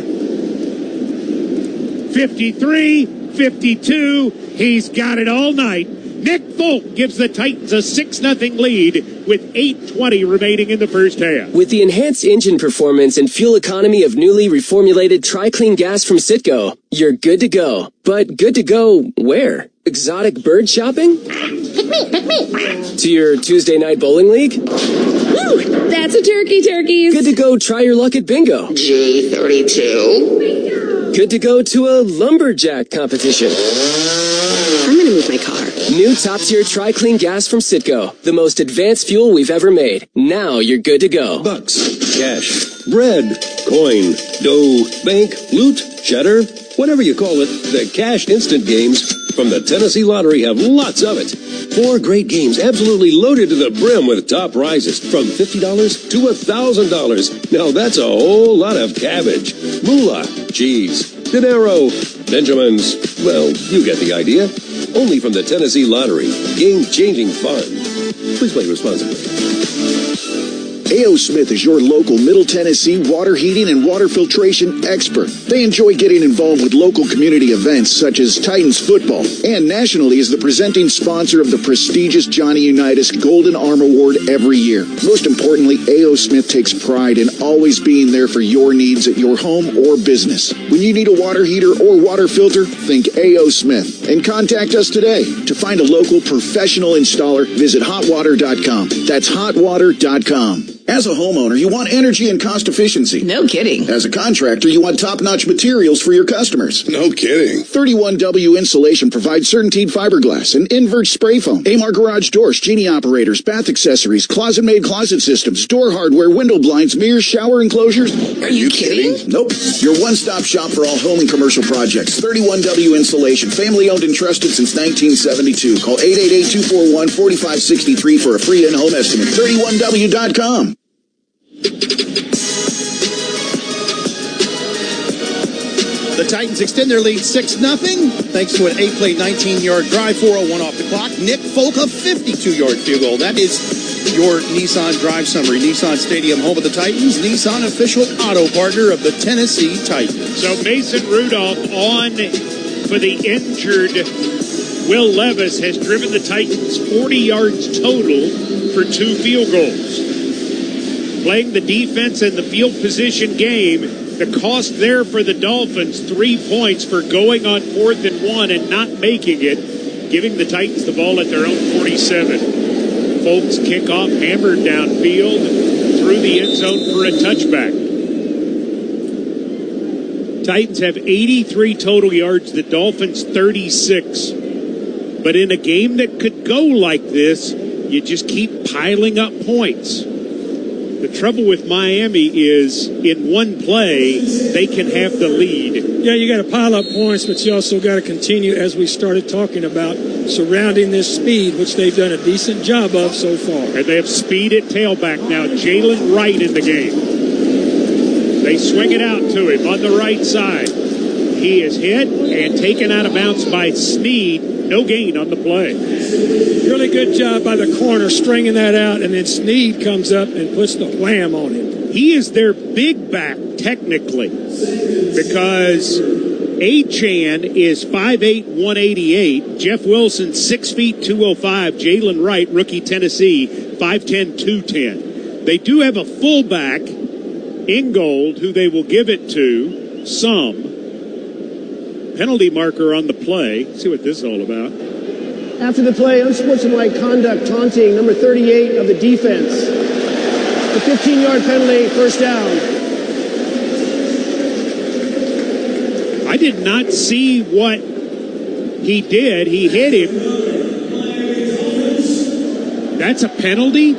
53, 52. He's got it all night. Nick Folk gives the Titans a 6-0 lead with 8:20 remaining in the first half. With the enhanced engine performance and fuel economy of newly reformulated Tri-Clean gas from Citgo, you're good to go. But good to go where? Exotic bird shopping? Pick me. To your Tuesday night bowling league? Woo! That's a turkeys. Good to go try your luck at bingo. G32. Good to go to a lumberjack competition. I'm gonna move my car. New top-tier Tri-Clean gas from Citgo. The most advanced fuel we've ever made. Now you're good to go. Bucks, cash, bread, coin, dough, bank, loot, cheddar, whatever you call it, the Cash Instant games from the Tennessee Lottery have lots of it. 4 great games absolutely loaded to the brim with top prizes from $50 to $1,000. Now that's a whole lot of cabbage. Moolah, cheese, dinero, Benjamins. Well, you get the idea. Only from the Tennessee Lottery. Game-changing fun. Please play responsibly. A.O. Smith is your local Middle Tennessee water heating and water filtration expert. They enjoy getting involved with local community events such as Titans football, and nationally is the presenting sponsor of the prestigious Johnny Unitas Golden Arm Award every year. Most importantly, A.O. Smith takes pride in always being there for your needs at your home or business. When you need a water heater or water filter, think A.O. Smith and contact us today. To find a local professional installer, visit hotwater.com. That's hotwater.com. As a homeowner, you want energy and cost efficiency. No kidding. As a contractor, you want top-notch materials for your customers. No kidding. 31W Insulation provides CertainTeed fiberglass and invert spray foam, Amar garage doors, Genie operators, bath accessories, closet-made closet systems, door hardware, window blinds, mirrors, shower enclosures. Are you kidding? Nope. Your one-stop shop for all home and commercial projects. 31W Insulation, family-owned and trusted since 1972. Call 888-241-4563 for a free in-home estimate. 31W.com. The Titans extend their lead 6-0 thanks to an 8-play, 19-yard drive, 4:01 off the clock. Nick Folk, a 52-yard field goal. That is your Nissan Drive Summary. Nissan Stadium, home of the Titans. Nissan, official auto partner of the Tennessee Titans. So Mason Rudolph on for the injured Will Levis has driven the Titans 40 yards total for 2 field goals. Playing the defense and the field position game, the cost there for the Dolphins, 3 points for going on 4th and 1 and not making it, giving the Titans the ball at their own 47. Folks kickoff hammered downfield through the end zone for a touchback. Titans have 83 total yards, the Dolphins 36. But in a game that could go like this, you just keep piling up points. The trouble with Miami is in one play, they can have the lead. Yeah, you got to pile up points, but you also got to continue, as we started talking about, surrounding this speed, which they've done a decent job of so far. And they have speed at tailback now. Jalen Wright in the game. They swing it out to him on the right side. He is hit and taken out of bounds by Snead. No gain on the play. Really good job by the corner stringing that out, and then Snead comes up and puts the wham on him. He is their big back, technically, because Achane is 5'8", 188. Jeff Wilson, 6 feet, 205. Jalen Wright, rookie Tennessee, 5'10", 210. They do have a fullback, Ingold, who they will give it to, some. Penalty marker on the play. See what this is all about. After the play, unsportsmanlike conduct, taunting, number 38 of the defense. The 15-yard penalty, first down. I did not see what he did. He hit him. That's a penalty?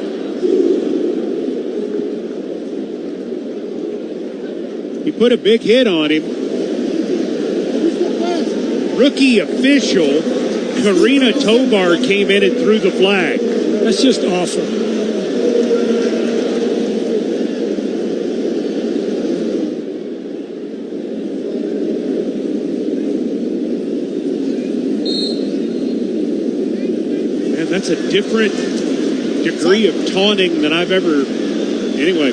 He put a big hit on him. Rookie official, Karina Tovar, came in and threw the flag. That's just awful. Man, that's a different degree of taunting than I've ever... Anyway,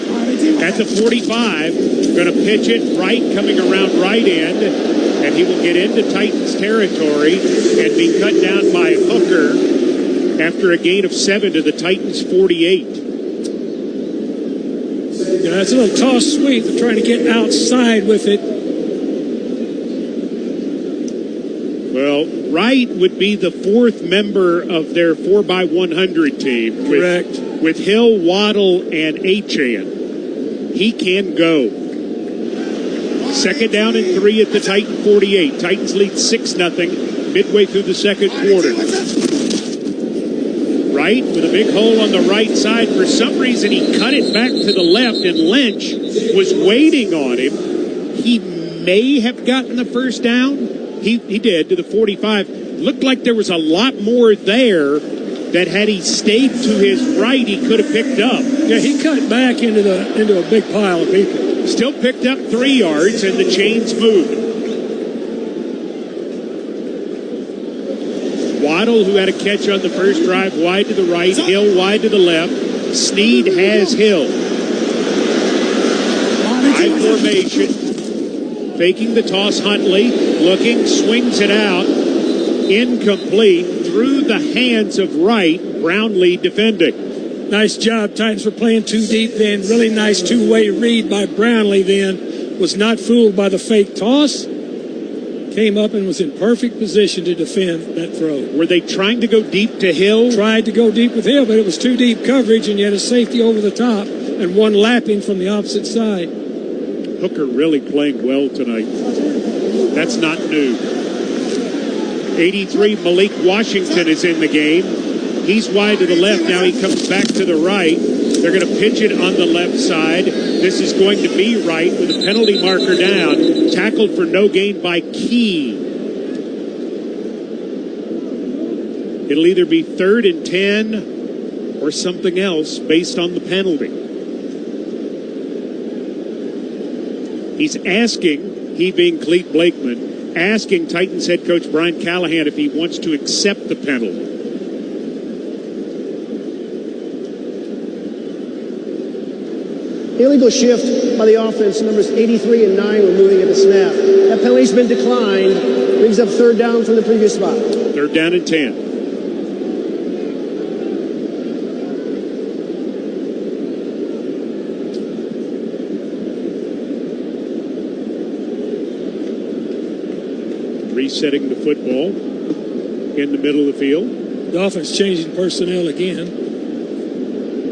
at the 45, going to pitch it right, coming around right end, and he will get into Titans territory and be cut down by Hooker after a gain of 7 to the Titans 48. Yeah, that's a little toss sweep. They're trying to get outside with it. Well, Wright would be the 4th member of their 4x100 team. Correct. With Hill, Waddle, and Achane. He can go. Second down and 3 at the Titan 48. Titans lead 6-0 midway through the second quarter. Wright with a big hole on the right side. For some reason, he cut it back to the left, and Lynch was waiting on him. He may have gotten the first down. He did to the 45. Looked like there was a lot more there that had he stayed to his right, he could have picked up. Yeah, he cut back into a big pile of people. Still picked up 3 yards, and the chains moved. Waddle, who had a catch on the first drive, wide to the right. Hill wide to the left. Snead has Hill. High formation. Faking the toss, Huntley. Looking, swings it out. Incomplete. Through the hands of Wright. Brownlee defending. Nice job, Titans were playing too deep then. Really nice two-way read by Brownlee then. Was not fooled by the fake toss. Came up and was in perfect position to defend that throw. Were they trying to go deep to Hill? Tried to go deep with Hill, but it was too deep coverage, and you had a safety over the top and one lapping from the opposite side. Hooker really playing well tonight. That's not new. 83, Malik Washington is in the game. He's wide to the left. Now he comes back to the right. They're going to pitch it on the left side. This is going to be Wright with a penalty marker down. Tackled for no gain by Key. It'll either be 3rd and 10 or something else based on the penalty. He's asking, he being Clete Blakeman, asking Titans head coach Brian Callahan if he wants to accept the penalty. Illegal shift by the offense. Numbers 83 and 9 were moving at the snap. That penalty's been declined. Brings up 3rd down from the previous spot. 3rd down and 10. Resetting the football in the middle of the field. Dolphins changing personnel again.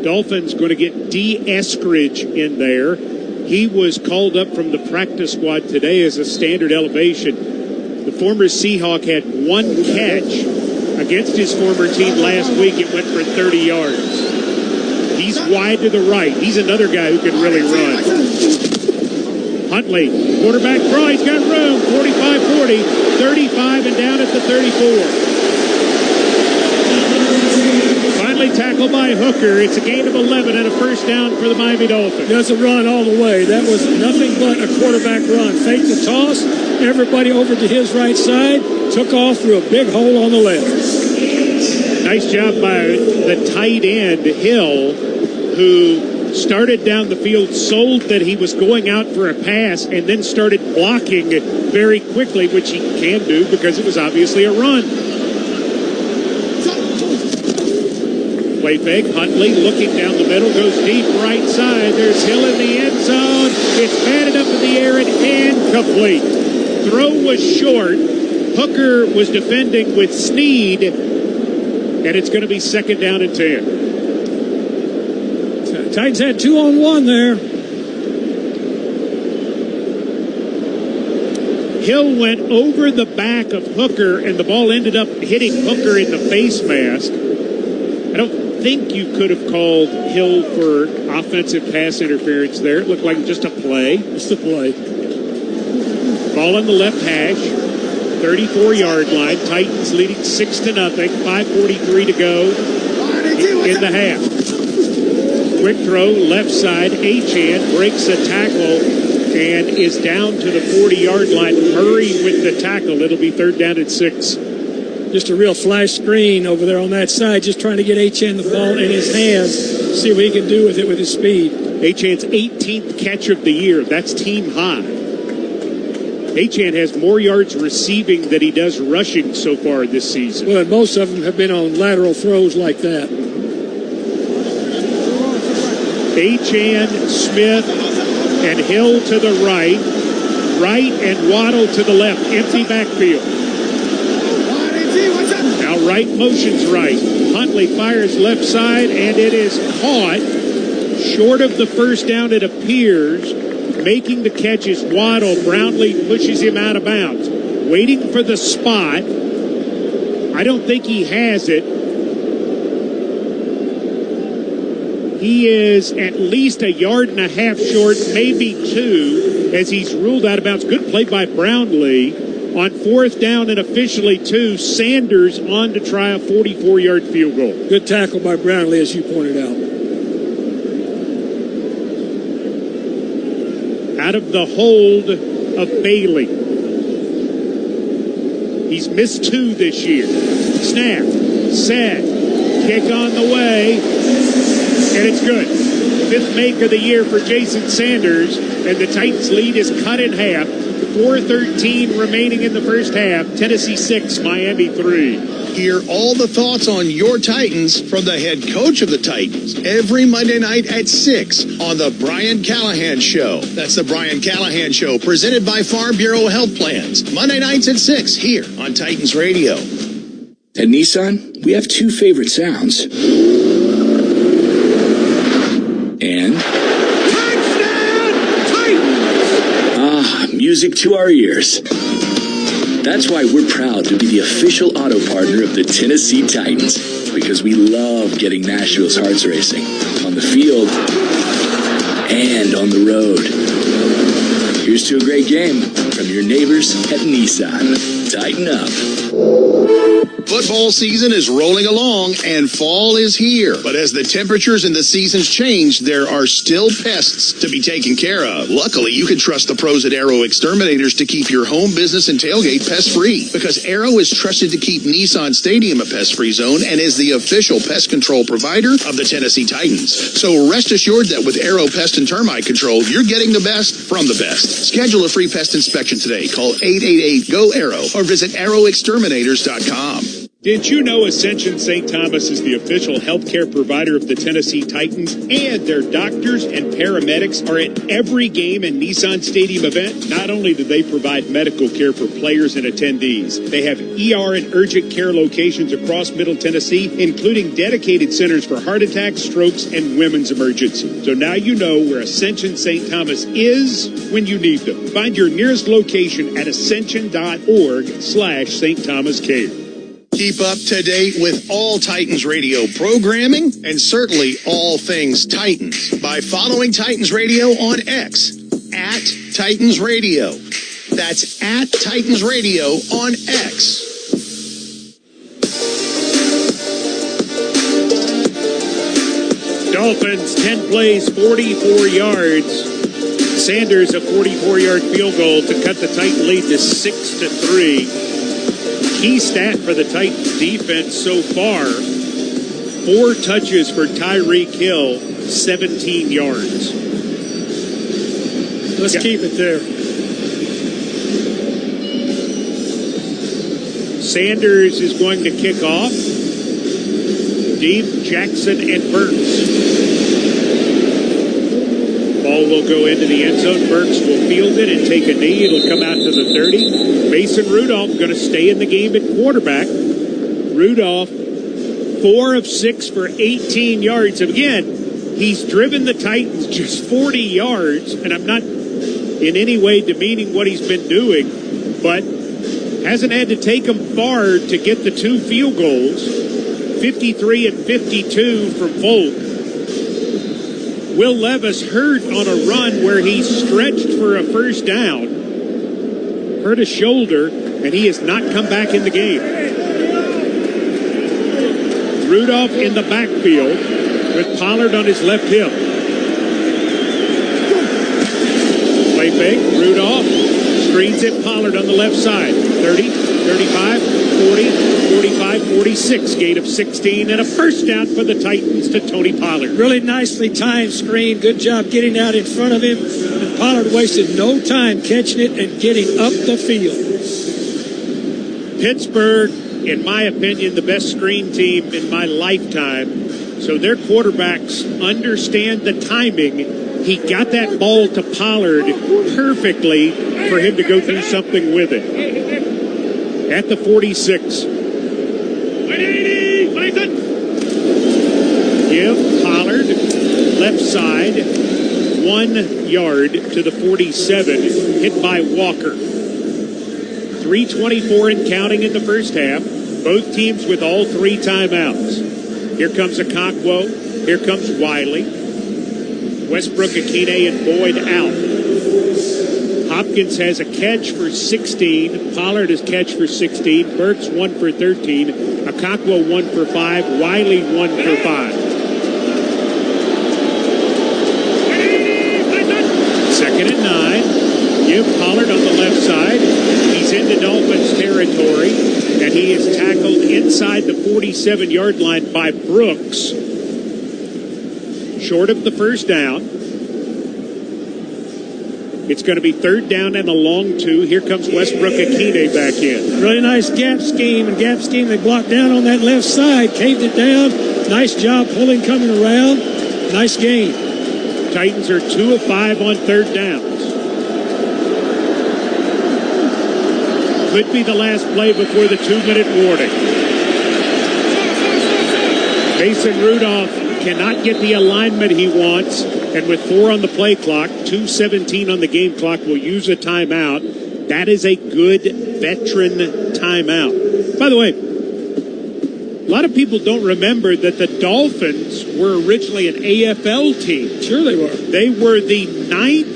Dolphins going to get D. Eskridge in there. He was called up from the practice squad today as a standard elevation. The former Seahawk had 1 catch against his former team last week. It went for 30 yards. He's wide to the right. He's another guy who can really run. Huntley, quarterback draw. He's got room. 45-40, 35 and down at the 34. Tackled by Hooker. It's a gain of 11 and a first down for the Miami Dolphins. Does a run all the way. That was nothing but a quarterback run. Fake the toss. Everybody over to his right side. took off through a big hole on the left. Nice job by the tight end, Hill, who started down the field, sold that he was going out for a pass, and then started blocking very quickly, which he can do because it was obviously a run. Play fake. Huntley looking down the middle, goes deep right side. There's Hill in the end zone. It's batted up in the air and incomplete. Throw was short. Hooker was defending with Snead, and it's going to be 2nd down and 10. Titans had 2-on-1 there. Hill went over the back of Hooker, and the ball ended up hitting Hooker in the face mask. I don't think you could have called Hill for offensive pass interference there. It looked like just a play. Just a play. Ball on the left hash, 34-yard line. Titans leading 6-0. 5:43 to go in the half. Quick throw, left side. Achane breaks a tackle and is down to the 40-yard line. Murray with the tackle. It'll be 3rd down and 6. Just a real flash screen over there on that side, just trying to get Achane the ball in his hands, see what he can do with it with his speed. Achane's 18th catch of the year. That's team high. Achane has more yards receiving than he does rushing so far this season. Well, and most of them have been on lateral throws like that. Achane, Smith, and Hill to the right. Wright and Waddle to the left. Empty backfield. Now Wright motions right. Huntley fires left side, and it is caught. Short of the first down, it appears. Making the catch is Waddle. Brownlee pushes him out of bounds. Waiting for the spot. I don't think he has it. He is at least 1.5 yards short, maybe 2, as he's ruled out of bounds. Good play by Brownlee. On 4th down and officially 2, Sanders on to try a 44-yard field goal. Good tackle by Brownlee, as you pointed out. Out of the hold of Bailey. He's missed 2 this year. Snap, set, kick on the way, and it's good. 5th make of the year for Jason Sanders, and the Titans lead is cut in half. 4:13 remaining in the first half. Tennessee 6, Miami 3. Hear all the thoughts on your Titans from the head coach of the Titans every Monday night at 6 on the Brian Callahan Show. That's the Brian Callahan Show, presented by Farm Bureau Health Plans. Monday nights at 6 here on Titans Radio. At Nissan, we have 2 favorite sounds. And music to our ears. That's why we're proud to be the official auto partner of the Tennessee Titans, because we love getting Nashville's hearts racing on the field and on the road. Here's to a great game from your neighbors at Nissan. Tighten up. Football season is rolling along and fall is here. But as the temperatures and the seasons change, there are still pests to be taken care of. Luckily, you can trust the pros at Arrow Exterminators to keep your home business and tailgate pest-free. Because Arrow is trusted to keep Nissan Stadium a pest-free zone and is the official pest control provider of the Tennessee Titans. So rest assured that with Arrow Pest and Termite Control, you're getting the best from the best. Schedule a free pest inspection today. Call 888-GO-ARROW or visit arrowexterminators.com. Did you know Ascension St. Thomas is the official healthcare provider of the Tennessee Titans, and their doctors and paramedics are at every game and Nissan Stadium event? Not only do they provide medical care for players and attendees, they have ER and urgent care locations across Middle Tennessee, including dedicated centers for heart attacks, strokes, and women's emergency. So now you know where Ascension St. Thomas is when you need them. Find your nearest location at ascension.org/St. Thomas Care. Keep up to date with all Titans Radio programming and certainly all things Titans by following Titans Radio on X at Titans Radio. That's at Titans Radio on X. Dolphins, 10 plays, 44 yards. Sanders, a 44-yard field goal to cut the Titan lead to 6-3. key stat for the Titans defense so far, 4 touches for Tyreek Hill, 17 yards. Let's keep it there. Sanders is going to kick off. Deep, Jackson, and Burks. Ball will go into the end zone. Burks will field it and take a knee. It'll come out to the 30. Mason Rudolph going to stay in the game at quarterback. Rudolph, 4 of 6 for 18 yards. Again, he's driven the Titans just 40 yards, and I'm not in any way demeaning what he's been doing, but hasn't had to take them far to get the 2 field goals, 53 and 52 from Volk. Will Levis hurt on a run where he stretched for a first down, hurt his shoulder, and he has not come back in the game. Rudolph in the backfield with Pollard on his left hip. Play fake, Rudolph screens it, Pollard on the left side. 30, 35, 40, 45, 46. Gain of 16 and a first down for the Titans to Tony Pollard. Really nicely timed screen. Good job getting out in front of him. And Pollard wasted no time catching it and getting up the field. Pittsburgh, in my opinion, the best screen team in my lifetime. So their quarterbacks understand the timing. He got that ball to Pollard perfectly for him to go do something with it. At the 46. Give Pollard left side 1 yard to the 47, hit by Walker. 3:24 and counting in the first half. Both teams with all 3 timeouts. Here comes Okonkwo. Here comes Wiley. Westbrook, Achane, and Boyd out. Hopkins has a catch for 16. Pollard has catch for 16. Burks 1 for 13. Okonkwo 1 for 5. Wiley 1 for 5. Second and 9. Give Pollard on the left side. He's into Dolphins territory, and he is tackled inside the 47-yard line by Brooks. Short of the first down. It's going to be 3rd down and a long 2. Here comes Westbrook Achane back in. Really nice gap scheme. And gap scheme, they blocked down on that left side. Caved it down. Nice job pulling, coming around. Nice game. Titans are 2 of 5 on 3rd downs. Could be the last play before the 2-minute warning. Mason Rudolph cannot get the alignment he wants, and with 4 on the play clock, 2:17 on the game clock, will use a timeout. That is a good veteran timeout. By the way, a lot of people don't remember that the Dolphins were originally an AFL team. Sure they were. They were the 9th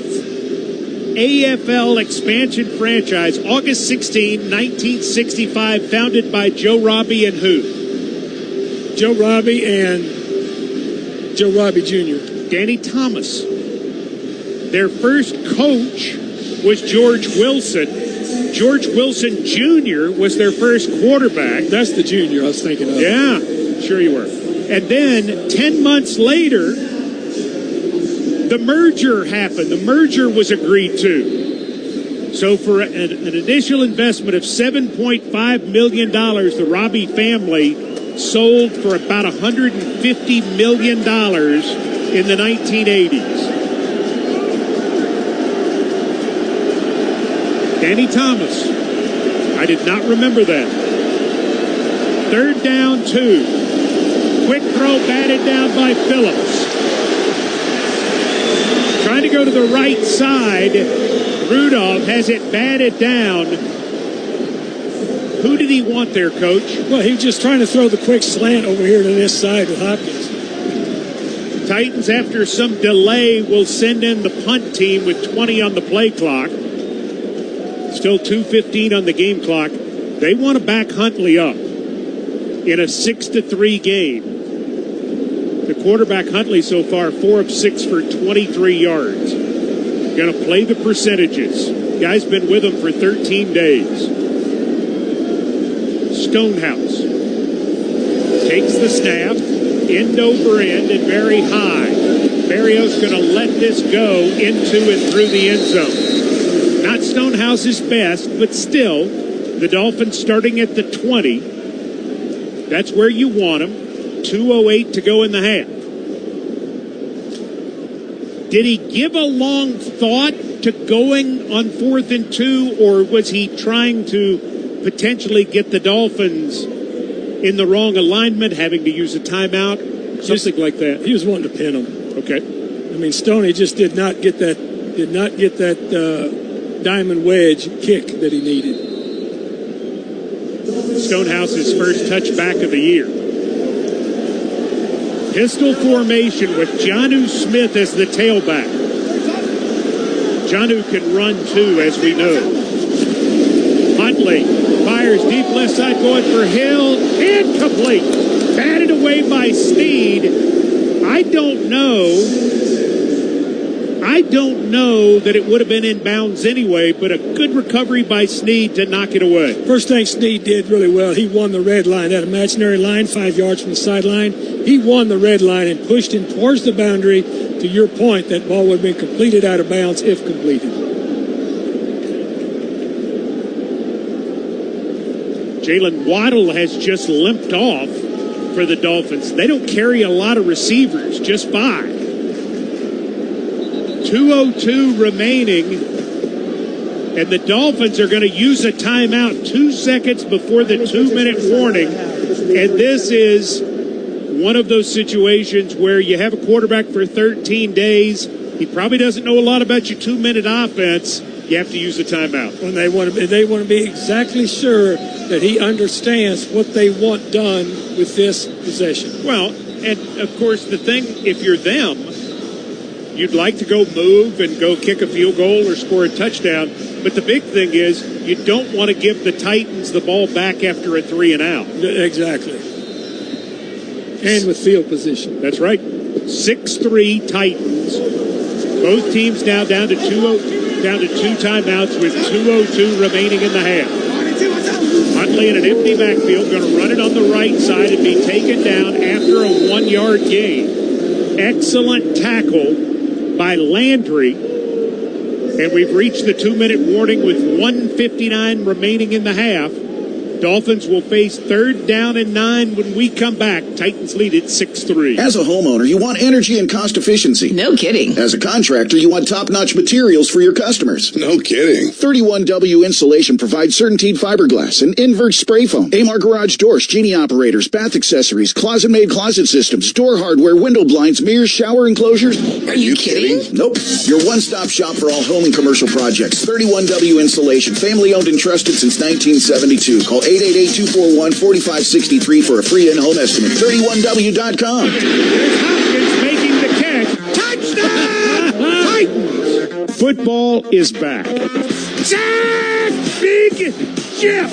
AFL expansion franchise, August 16, 1965, founded by Joe Robbie and who? Joe Robbie and Joe Robbie Jr. Danny Thomas. Their first coach was George Wilson. George Wilson Jr. was their first quarterback. That's the junior I was thinking of. Yeah, sure you were. And then 10 months later, the merger happened. The merger was agreed to. So for an initial investment of $7.5 million, the Robbie family sold for about $150 million in the 1980s. Danny Thomas. I did not remember that. 3rd down 2. Quick throw batted down by Phillips. Trying to go to the right side. Rudolph has it batted down. Who did he want there, Coach? Well, he was just trying to throw the quick slant over here to this side with Hopkins. Titans, after some delay, will send in the punt team with 20 on the play clock. Still 2:15 on the game clock. They want to back Huntley up in a 6-3 game. The quarterback Huntley so far 4 of 6 for 23 yards. Going to play the percentages. Guy's been with them for 13 days. Stonehouse. Takes the snap, end over end and very high. Berrios going to let this go into and through the end zone. Not Stonehouse's best, but still, the Dolphins starting at the 20. That's where you want them. 2:08 to go in the half. Did he give a long thought to going on 4th and 2, or was he trying to potentially get the Dolphins in the wrong alignment, having to use a timeout, something like that? He was wanting to pin them. Okay. I mean, Stoney just did not get that diamond wedge kick that he needed. Stonehouse's first touchback of the year. Pistol formation with Jonnu Smith as the tailback. Jonnu can run too, as we know. Huntley fires deep left side going for Hill. Incomplete. Batted away by Snead. I don't know that it would have been in bounds anyway, but a good recovery by Snead to knock it away. First thing Snead did really well, he won the red line, that imaginary line, 5 yards from the sideline. He won the red line and pushed him towards the boundary. To your point, that ball would have been completed out of bounds if completed. Jalen Waddle has just limped off for the Dolphins. They don't carry a lot of receivers, just 5. 2:02 remaining, and the Dolphins are going to use a timeout 2 seconds before the 2-minute warning. And this is one of those situations where you have a quarterback for 13 days. He probably doesn't know a lot about your 2-minute offense. You have to use a timeout. When they want to be exactly sure that he understands what they want done with this possession. Well, and of course the thing, if you're them, you'd like to go move and go kick a field goal or score a touchdown. But the big thing is you don't want to give the Titans the ball back after a 3 and out. Exactly. And with field position. That's right. 6-3 Titans. Both teams now down to 2 timeouts with 2:02 remaining in the half. Huntley in an empty backfield, going to run it on the right side and be taken down after a 1-yard gain. Excellent tackle by Landry. And we've reached the 2-minute warning with 1:59 remaining in the half. Dolphins will face 3rd down and 9 when we come back. Titans lead at 6-3. As a homeowner, you want energy and cost efficiency. No kidding. As a contractor, you want top-notch materials for your customers. No kidding. 31W Insulation provides CertainTeed fiberglass and invert spray foam, Amar garage doors, Genie operators, bath accessories, closet-made closet systems, door hardware, window blinds, mirrors, shower enclosures. Are you kidding? Nope. Your one-stop shop for all home and commercial projects. 31W Insulation, family-owned and trusted since 1972. Call 888-241-4563 for a free in-home estimate. 31W.com. There's Hopkins making the catch. Touchdown! Titans! Football is back. Jack! Big Jeff!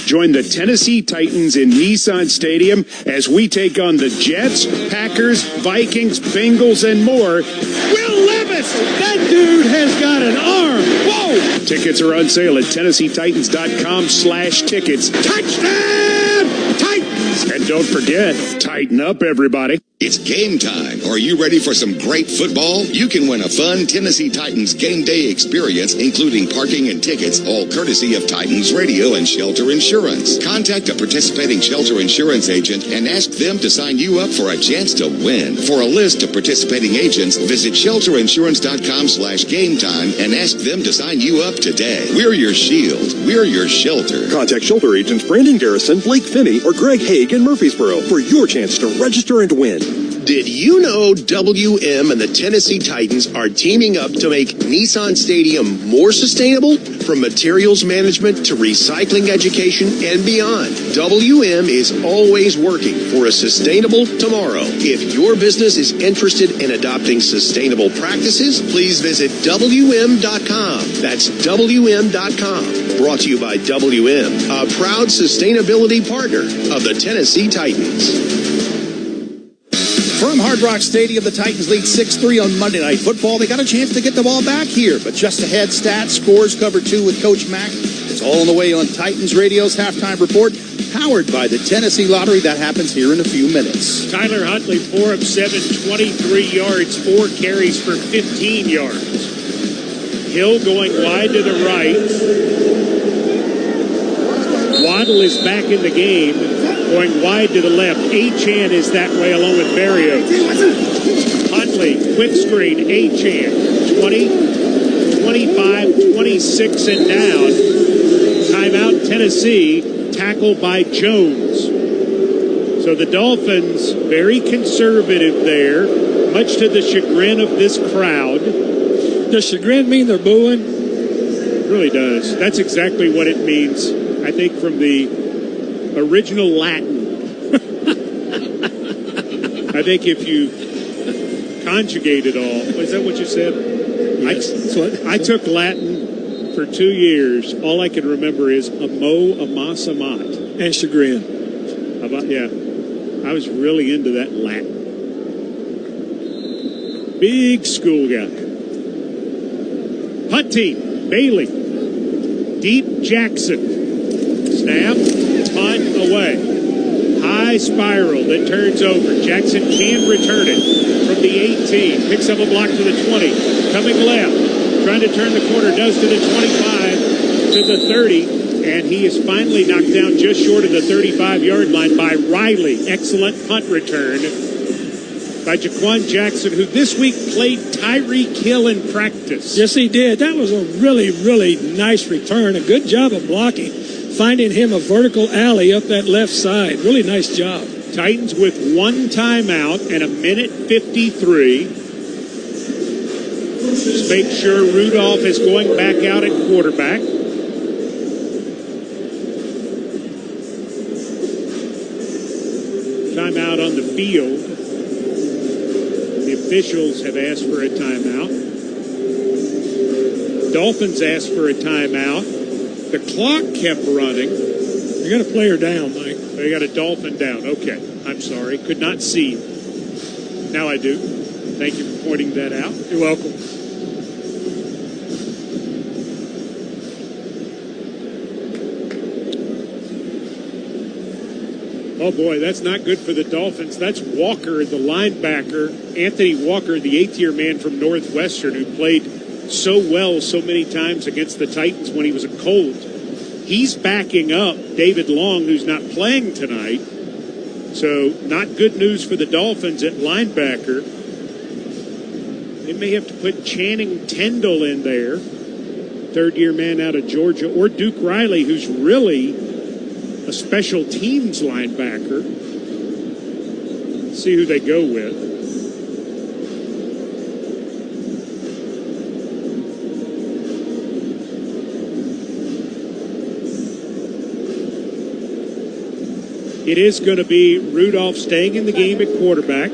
Join the Tennessee Titans in Nissan Stadium as we take on the Jets, Packers, Vikings, Bengals, and more. Will Levis! That dude has got an arm! Whoa! Tickets are on sale at TennesseeTitans.com/tickets. Touchdown! Titans! And don't forget, tighten up, everybody. It's game time. Are you ready for some great football? You can win a fun Tennessee Titans game day experience, including parking and tickets, all courtesy of Titans Radio and Shelter Insurance. Contact a participating Shelter Insurance agent and ask them to sign you up for a chance to win. For a list of participating agents, visit shelterinsurance.com/game time and ask them to sign you up today. We're your shield. We're your shelter. Contact Shelter agents Brandon Garrison, Blake Finney, or Greg Haig in Murfreesboro for your chance to register and win. Did you know WM and the Tennessee Titans are teaming up to make Nissan Stadium more sustainable? From materials management to recycling education and beyond, WM is always working for a sustainable tomorrow. If your business is interested in adopting sustainable practices, please visit WM.com. That's WM.com. Brought to you by WM, a proud sustainability partner of the Tennessee Titans. From Hard Rock Stadium, the Titans lead 6-3 on Monday Night Football. They got a chance to get the ball back here, but just ahead stats, scores, cover 2 with Coach Mack. It's all on the way on Titans Radio's Halftime Report. powered by the Tennessee Lottery. That happens here in a few minutes. Tyler Huntley, 4 of 7, 23 yards, 4 carries for 15 yards. Hill going wide to the right. Waddle is back in the game, going wide to the left. Achane is that way along with Berrios. Huntley, quick screen, Achane, 20, 25, 26 and down. Timeout Tennessee, tackled by Jones. So the Dolphins, very conservative there, much to the chagrin of this crowd. Does chagrin mean they're booing? It really does. That's exactly what it means, I think, from the original Latin. I think if you conjugate it all, is that what you said? Yes. I took Latin for 2 years. All I can remember is amo, amas, amat. And chagrin. Yeah. I was really into that Latin. Big school guy. Punt team, Bailey. Deep Jackson. Snap, punt away. High spiral that turns over. Jackson can return it from the 18. Picks up a block to the 20. Coming left. Trying to turn the corner. Does to the 25. To the 30. And he is finally knocked down just short of the 35-yard line by Riley. Excellent punt return by Jaquan Jackson, who this week played Tyreek Hill in practice. Yes, he did. That was a really, really nice return. A good job of blocking. Finding him a vertical alley up that left side. Really nice job. Titans with 1 timeout and 1:53. Just make sure Rudolph is going back out at quarterback. Timeout on the field. The officials have asked for a timeout. Dolphins asked for a timeout. The clock kept running. You got a player down, Mike. They got a Dolphin down. Okay. I'm sorry. Could not see. Now I do. Thank you for pointing that out. You're welcome. Oh, boy, that's not good for the Dolphins. That's Walker, the linebacker. Anthony Walker, the 8th-year man from Northwestern who played so well so many times against the Titans when he was a Colt. He's backing up David Long, who's not playing tonight. So not good news for the Dolphins at linebacker. They may have to put Channing Tindall in there, 3rd-year man out of Georgia, or Duke Riley, who's really a special teams linebacker. Let's see who they go with. It is going to be Rudolph staying in the game at quarterback.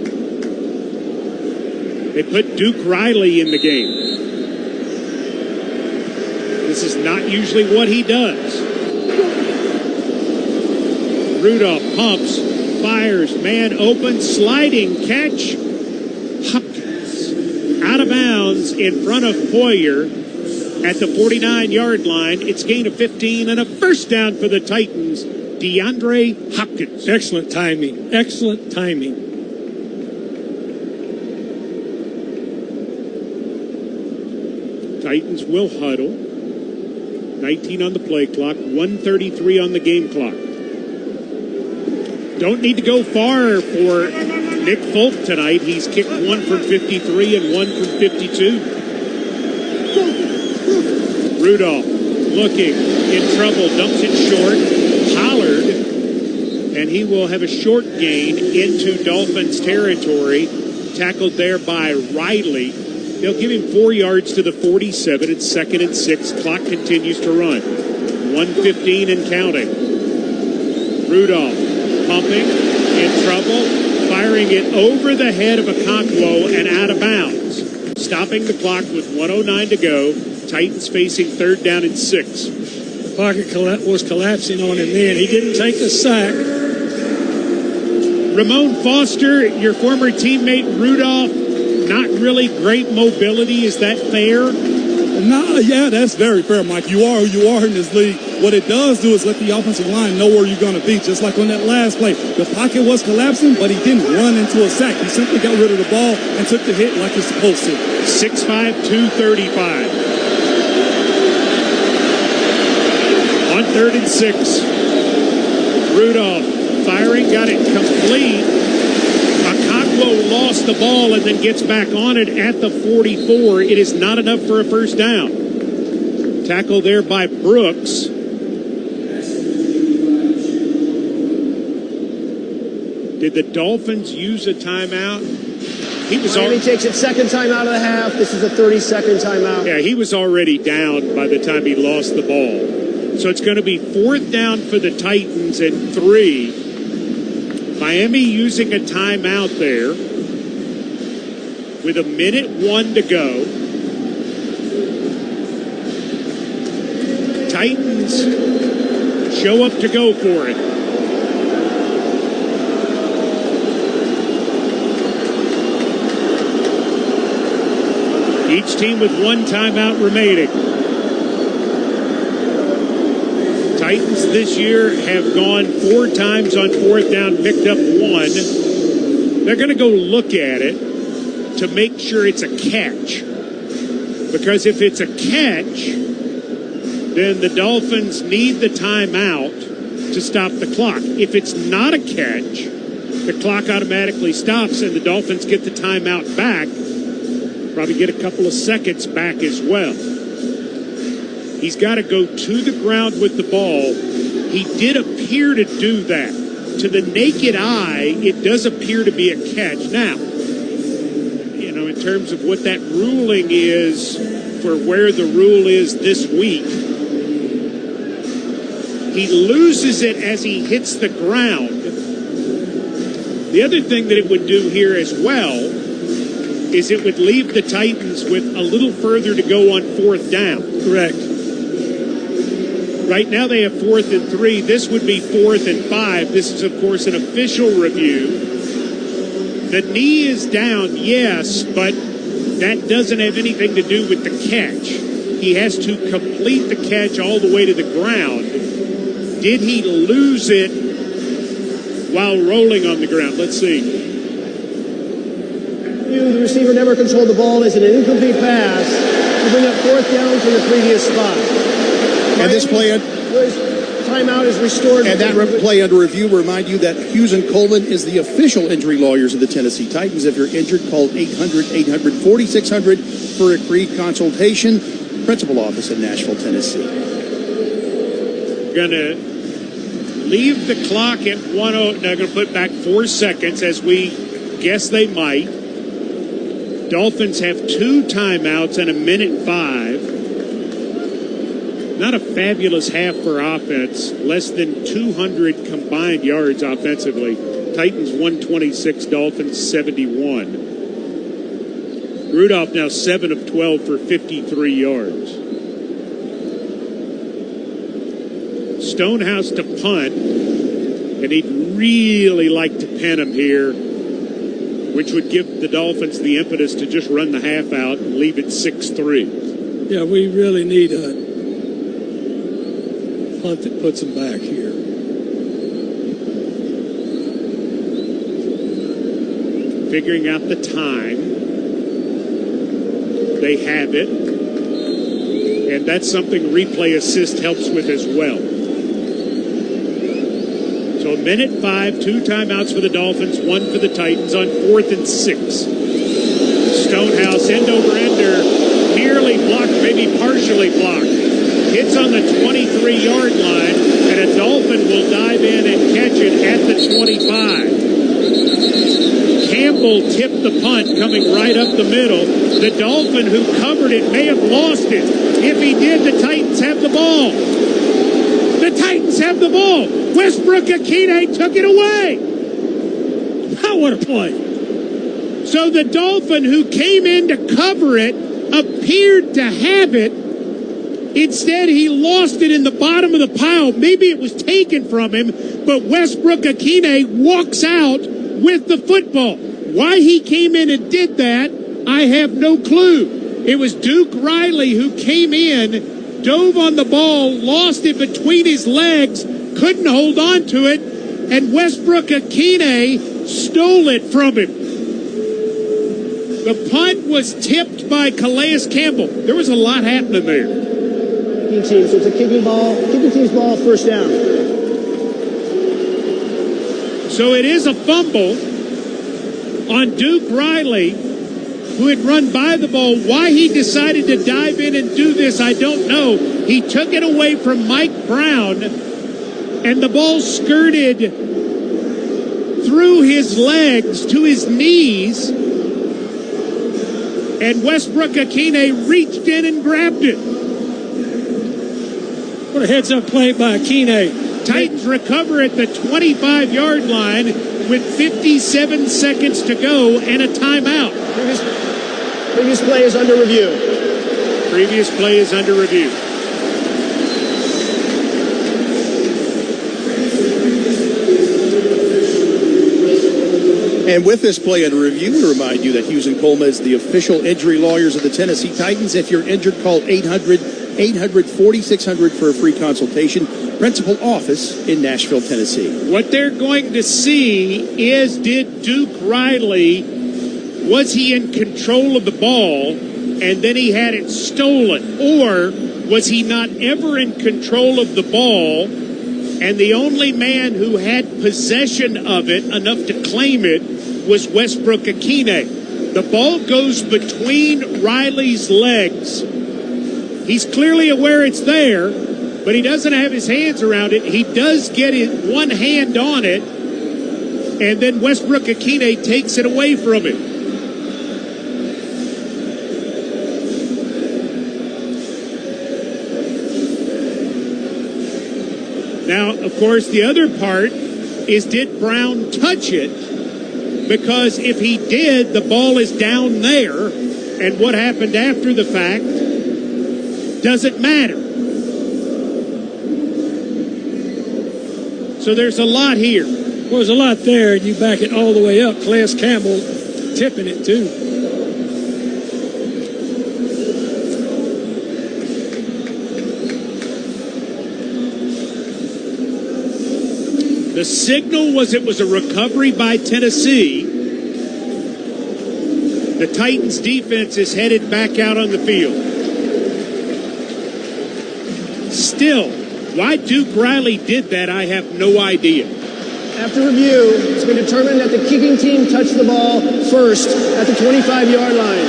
They put Duke Riley in the game. This is not usually what he does. Rudolph pumps, fires, man open, sliding catch. Hopkins out of bounds in front of Poyer at the 49-yard line. It's gain of 15 and a first down for the Titans. DeAndre Hopkins. Excellent timing. Excellent timing. Titans will huddle. 19 on the play clock, 1:33 on the game clock. Don't need to go far for Nick Folk tonight. He's kicked 1 from 53 and 1 from 52. Rudolph looking in trouble, dumps it short. Pollard, and he will have a short gain into Dolphins territory. Tackled there by Riley. They'll give him 4 yards to the 47. It's 2nd and 6. Clock continues to run. 1:15 and counting. Rudolph pumping, in trouble, firing it over the head of Okonkwo and out of bounds. Stopping the clock with 1:09 to go. Titans facing 3rd down and 6. The pocket was collapsing on him then. He didn't take the sack. Ramon Foster, your former teammate Rudolph, not really great mobility. Is that fair? Yeah, that's very fair, Mike. You are who you are in this league. What it does do is let the offensive line know where you're going to be, just like on that last play. The pocket was collapsing, but he didn't run into a sack. He simply got rid of the ball and took the hit like he's supposed to. 6'5", 235. On 3rd and 6. Rudolph firing, got it complete. Akagwo lost the ball and then gets back on it at the 44. It is not enough for a first down. Tackle there by Brooks. Did the Dolphins use a timeout? Miami takes its second timeout of the half. This is a 30-second timeout. Yeah, he was already down by the time he lost the ball. So it's going to be 4th down for the Titans and 3. Miami using a timeout there with 1:01 to go. Titans show up to go for it. Each team with 1 timeout remaining. Titans this year have gone 4 times on 4th down, picked up 1. They're going to go look at it to make sure it's a catch. Because if it's a catch, then the Dolphins need the timeout to stop the clock. If it's not a catch, the clock automatically stops and the Dolphins get the timeout back. Probably get a couple of seconds back as well. He's got to go to the ground with the ball. He did appear to do that. To the naked eye, it does appear to be a catch. Now, you know, in terms of what that ruling is for where the rule is this week, he loses it as he hits the ground. The other thing that it would do here as well is it would leave the Titans with a little further to go on 4th down. Correct. Right now they have 4th and 3. This would be 4th and 5. This is, of course, an official review. The knee is down, yes, but that doesn't have anything to do with the catch. He has to complete the catch all the way to the ground. Did he lose it while rolling on the ground? Let's see. The receiver never controlled the ball as an incomplete pass to bring up 4th down from the previous spot. And this play, timeout is restored. And that play under review, remind you that Hughes and Coleman is the official injury lawyers of the Tennessee Titans. If you're injured, call 800-800-4600 for a free consultation. Principal office in Nashville, Tennessee. Going to leave the clock at 1:0. They're going to put back 4 seconds, as we guess they might. Dolphins have 2 timeouts and 1:05. Not a fabulous half for offense. Less than 200 combined yards offensively. Titans 126, Dolphins 71. Rudolph now 7 of 12 for 53 yards. Stonehouse to punt, and he'd really like to pin him here, which would give the Dolphins the impetus to just run the half out and leave it 6-3. Yeah, we really need a punt that puts them back here. Figuring out the time. They have it. And that's something replay assist helps with as well. So 1:05, 2 timeouts for the Dolphins, 1 for the Titans on 4th and 6. Stonehouse end over ender, nearly blocked, maybe partially blocked. Hits on the 23-yard line, and a Dolphin will dive in and catch it at the 25. Campbell tipped the punt coming right up the middle. The Dolphin who covered it may have lost it. If he did, the Titans have the ball. The Titans have the ball. Westbrook Achane took it away. Oh, what a play. So the Dolphin who came in to cover it appeared to have it. Instead, he lost it in the bottom of the pile. Maybe it was taken from him, but Westbrook Achane walks out with the football. Why he came in and did that, I have no clue. It was Duke Riley who came in, dove on the ball, lost it between his legs, couldn't hold on to it, and Westbrook Achane stole it from him. The punt was tipped by Calais Campbell. There was a lot happening there. Kicking team, so it's a kicking team's ball, first down. So it is a fumble on Duke Riley, who had run by the ball. Why he decided to dive in and do this, I don't know. He took it away from Mike Brown, and the ball skirted through his legs to his knees, and Westbrook Achane reached in and grabbed it. What a heads-up play by Achane. Titans recover at the 25-yard line with 57 seconds to go and a timeout. Previous play is under review. Previous play is under review. And with this play under review, we remind you that Hughes and Colma is the official injury lawyers of the Tennessee Titans. If you're injured, call 800-800-4600 for a free consultation. Principal office in Nashville, Tennessee. What they're going to see is, did Duke Riley, was he in control of the ball and then he had it stolen? Or was he not ever in control of the ball and the only man who had possession of it enough to claim it was Westbrook Achane? The ball goes between Riley's legs. He's clearly aware it's there, but he doesn't have his hands around it. He does get one hand on it, and then Westbrook Achane takes it away from him. Now, of course, the other part is, did Brown touch it? Because if he did, the ball is down there, and what happened after the fact doesn't matter. So there's a lot here. Well, there's a lot there, and you back it all the way up. Calais Campbell tipping it, too. The signal was it was a recovery by Tennessee. The Titans defense is headed back out on the field. Still, why Duke Riley did that, I have no idea. After review, it's been determined that the kicking team touched the ball first at the 25-yard line.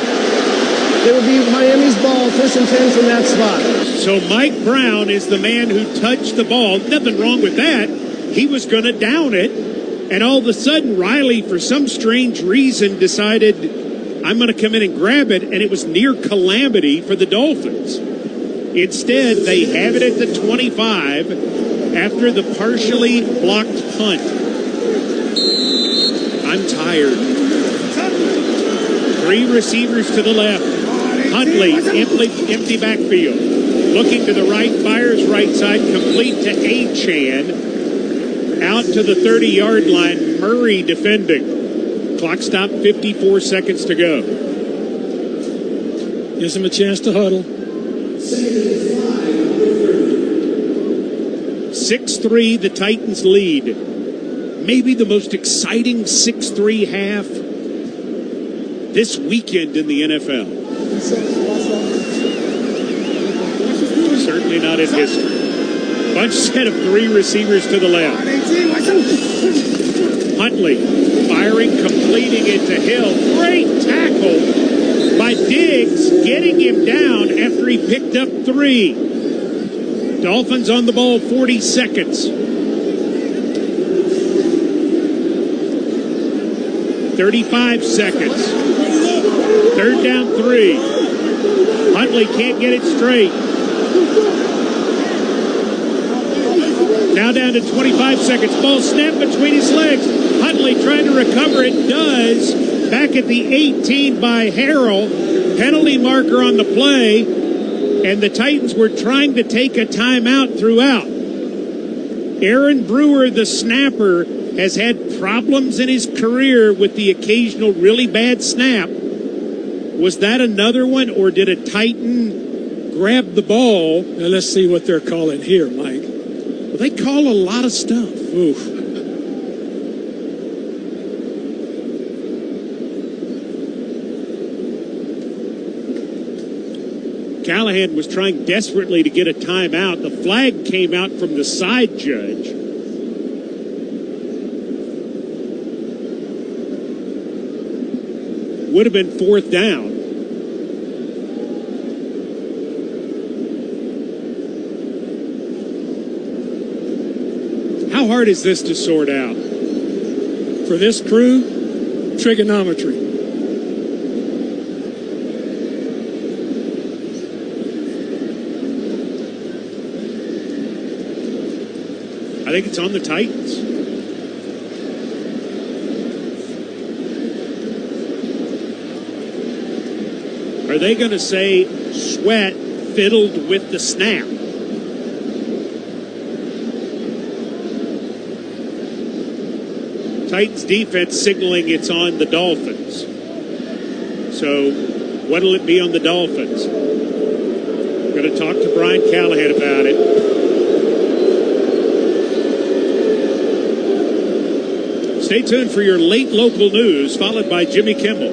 It will be Miami's ball, 1st and 10 from that spot. So Mike Brown is the man who touched the ball. Nothing wrong with that. He was going to down it, and all of a sudden Riley, for some strange reason, decided, I'm going to come in and grab it, and it was near calamity for the Dolphins. Instead, they have it at the 25 after the partially blocked punt. I'm tired. 3 receivers to the left. Huntley, empty backfield. Looking to the right, fires right side, complete to Achane. Out to the 30-yard line, Murray defending. Clock stop, 54 seconds to go. Gives him a chance to huddle. 6-3, the Titans lead. Maybe the most exciting 6-3 half this weekend in the NFL. Certainly not in history. Bunch set of 3 receivers to the left. Huntley firing, completing it to Hill. Great tackle by Diggs, getting him down after he picked up 3. Dolphins on the ball, 40 seconds. 35 seconds. 3rd down 3. Huntley can't get it straight. Now down to 25 seconds. Ball snapped between his legs. Huntley trying to recover it. Does. Back at the 18 by Harrell. Penalty marker on the play. And the Titans were trying to take a timeout throughout. Aaron Brewer, the snapper, has had problems in his career with the occasional really bad snap. Was that another one, or did a Titan grab the ball? Now let's see what they're calling here, Mike. Well, they call a lot of stuff. Oof. Callahan was trying desperately to get a timeout. The flag came out from the side judge. Would have been fourth down. How hard is this to sort out? For this crew, trigonometry. I think it's on the Titans. Are they going to say Sweat fiddled with the snap? Titans defense signaling it's on the Dolphins. So what'll it be on the Dolphins? Going to talk to Brian Callahan about it. Stay tuned for your late local news, followed by Jimmy Kimmel.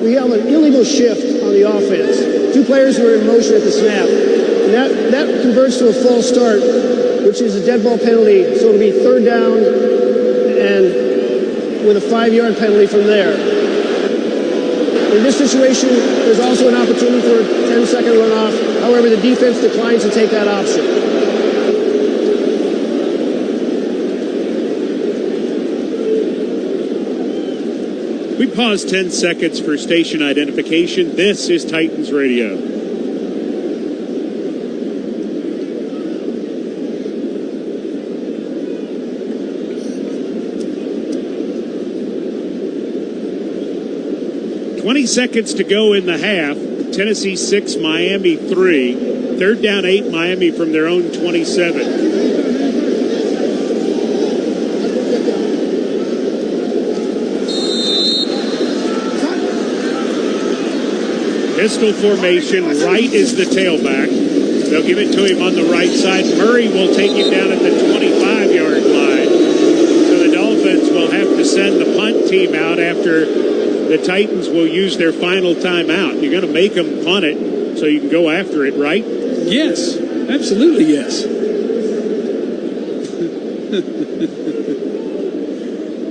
We have an illegal shift on the offense. Two players were in motion at the snap. And that converts to a false start, which is a dead ball penalty. So it'll be third down and with a 5-yard penalty from there. In this situation, there's also an opportunity for a 10-second runoff. However, the defense declines to take that option. We pause 10 seconds for station identification. This is Titans Radio. Seconds to go in the half. Tennessee 6, Miami 3. Third down 8, Miami from their own 27. Pistol formation. Wright is the tailback. They'll give it to him on the right side. Murray will take him down at the 25-yard line. So the Dolphins will have to send the punt team out after the Titans will use their final timeout. You're going to make them punt it so you can go after it, right? Yes, absolutely yes.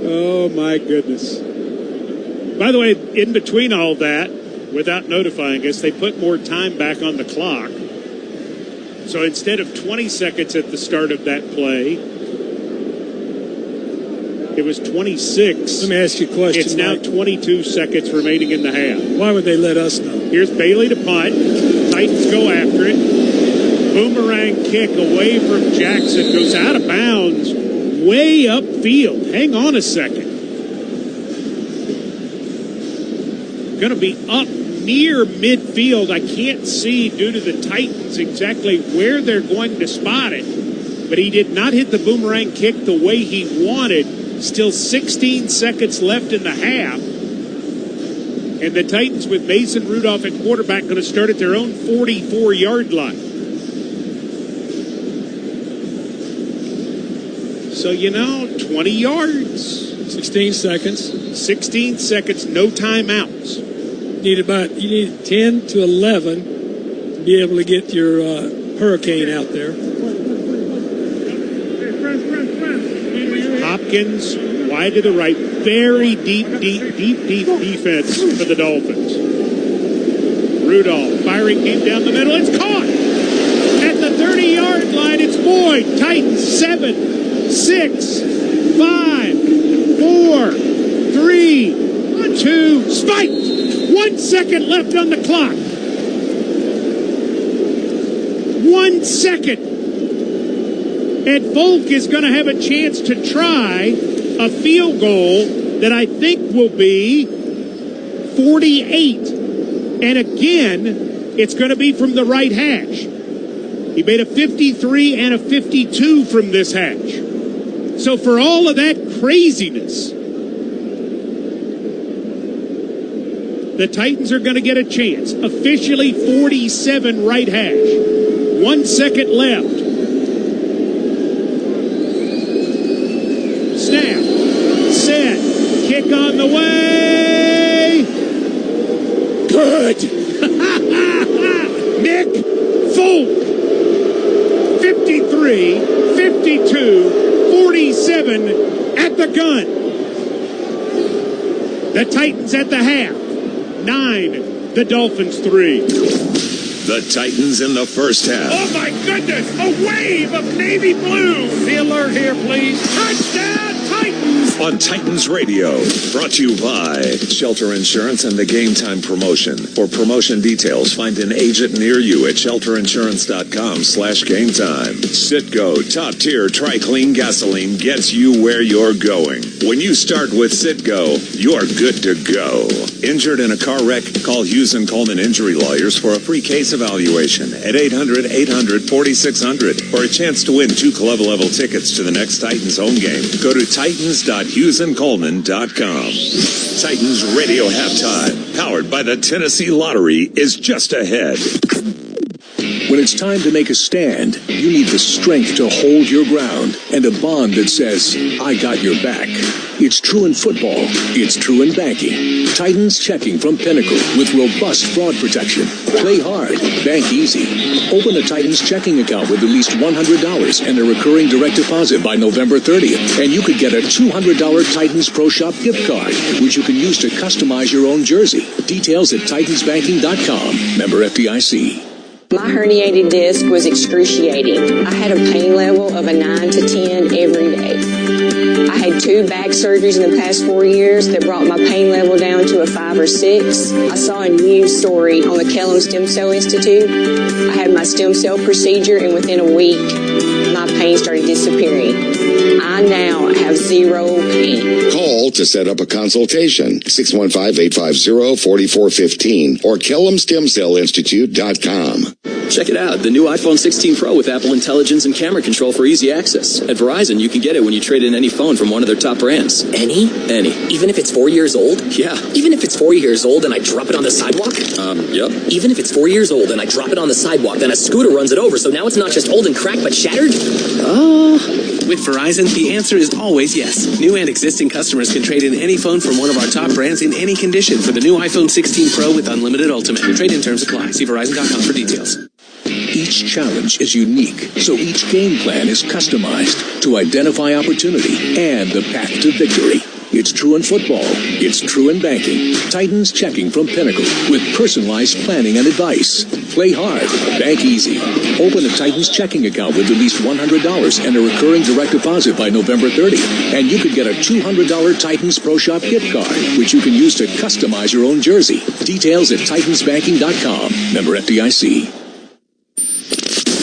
Oh, my goodness. By the way, in between all that, without notifying us, they put more time back on the clock. So instead of 20 seconds at the start of that play, it was 26. Let me ask you a question. It's now 22 seconds remaining in the half. Why would they let us know? Here's Bailey to punt. Titans go after it. Boomerang kick away from Jackson. Goes out of bounds. Way upfield. Hang on a second. Going to be up near midfield. I can't see due to the Titans exactly where they're going to spot it. But he did not hit the boomerang kick the way he wanted. Still 16 seconds left in the half. And the Titans with Mason Rudolph at quarterback going to start at their own 44-yard line. So, 20 yards. 16 seconds. 16 seconds, no timeouts. You need 10 to 11 to be able to get your hurricane out there. Hopkins wide to the right. Very deep defense for the Dolphins. Rudolph firing game down the middle. It's caught at the 30-yard line. It's Boyd. Titans 7, 6, 5, 4, 3, 2. Spiked. 1 second left on the clock. 1 second. And Volk is going to have a chance to try a field goal that I think will be 48. And again, it's going to be from the right hash. He made a 53 and a 52 from this hash. So for all of that craziness. The Titans are going to get a chance. Officially 47 right hash. 1 second left. Snap. Set. Kick on the way. Good. Nick Folk. 53, 52, 47 at the gun. The Titans at the half. 9, the Dolphins 3. The Titans in the first half. Oh my goodness, a wave of navy blue. The alert here, please. Touchdown, Titans. On Titans Radio, brought to you by Shelter Insurance and the Game Time Promotion. For promotion details, find an agent near you at shelterinsurance.com/gametime. Citgo top-tier tri-clean gasoline gets you where you're going. When you start with Citgo, you're good to go. Injured in a car wreck? Call Hughes & Coleman Injury Lawyers for a free case evaluation at 800-800-4600 for a chance to win 2 club-level tickets to the next Titans home game. Go to titans.hughesandcoleman.com. Titans Radio Halftime, powered by the Tennessee Lottery, is just ahead. When it's time to make a stand, you need the strength to hold your ground and a bond that says, I got your back. It's true in football. It's true in banking. Titans Checking from Pinnacle with robust fraud protection. Play hard. Bank easy. Open a Titans checking account with at least $100 and a recurring direct deposit by November 30th. And you could get a $200 Titans Pro Shop gift card, which you can use to customize your own jersey. Details at titansbanking.com. Member FDIC. My herniated disc was excruciating. I had a pain level of a 9 to 10 every day. I had 2 back surgeries in the past 4 years that brought my pain level down to a 5 or 6. I saw a news story on the Callahan Stem Cell Institute. I had my stem cell procedure, and within a week, my pain started disappearing. I now have 0 pain. Call to set up a consultation. 615-850-4415 or KellamStemCellInstitute.com. Check it out, the new iPhone 16 Pro with Apple Intelligence and camera control for easy access. At Verizon, you can get it when you trade in any phone from one of their top brands. Any? Any. Even if it's 4 years old? Yeah. Even if it's 4 years old and I drop it on the sidewalk? Yep. Even if it's 4 years old and I drop it on the sidewalk, then a scooter runs it over, so now it's not just old and cracked, but shattered? With Verizon, the answer is always yes. New and existing customers can trade in any phone from one of our top brands in any condition for the new iPhone 16 Pro with Unlimited Ultimate. Trade-in terms apply. See Verizon.com for details. Each challenge is unique, so each game plan is customized to identify opportunity and the path to victory. It's true in football. It's true in banking. Titans Checking from Pinnacle with personalized planning and advice. Play hard. Bank easy. Open a Titans checking account with at least $100 and a recurring direct deposit by November 30th. And you could get a $200 Titans Pro Shop gift card, which you can use to customize your own jersey. Details at titansbanking.com. Member FDIC.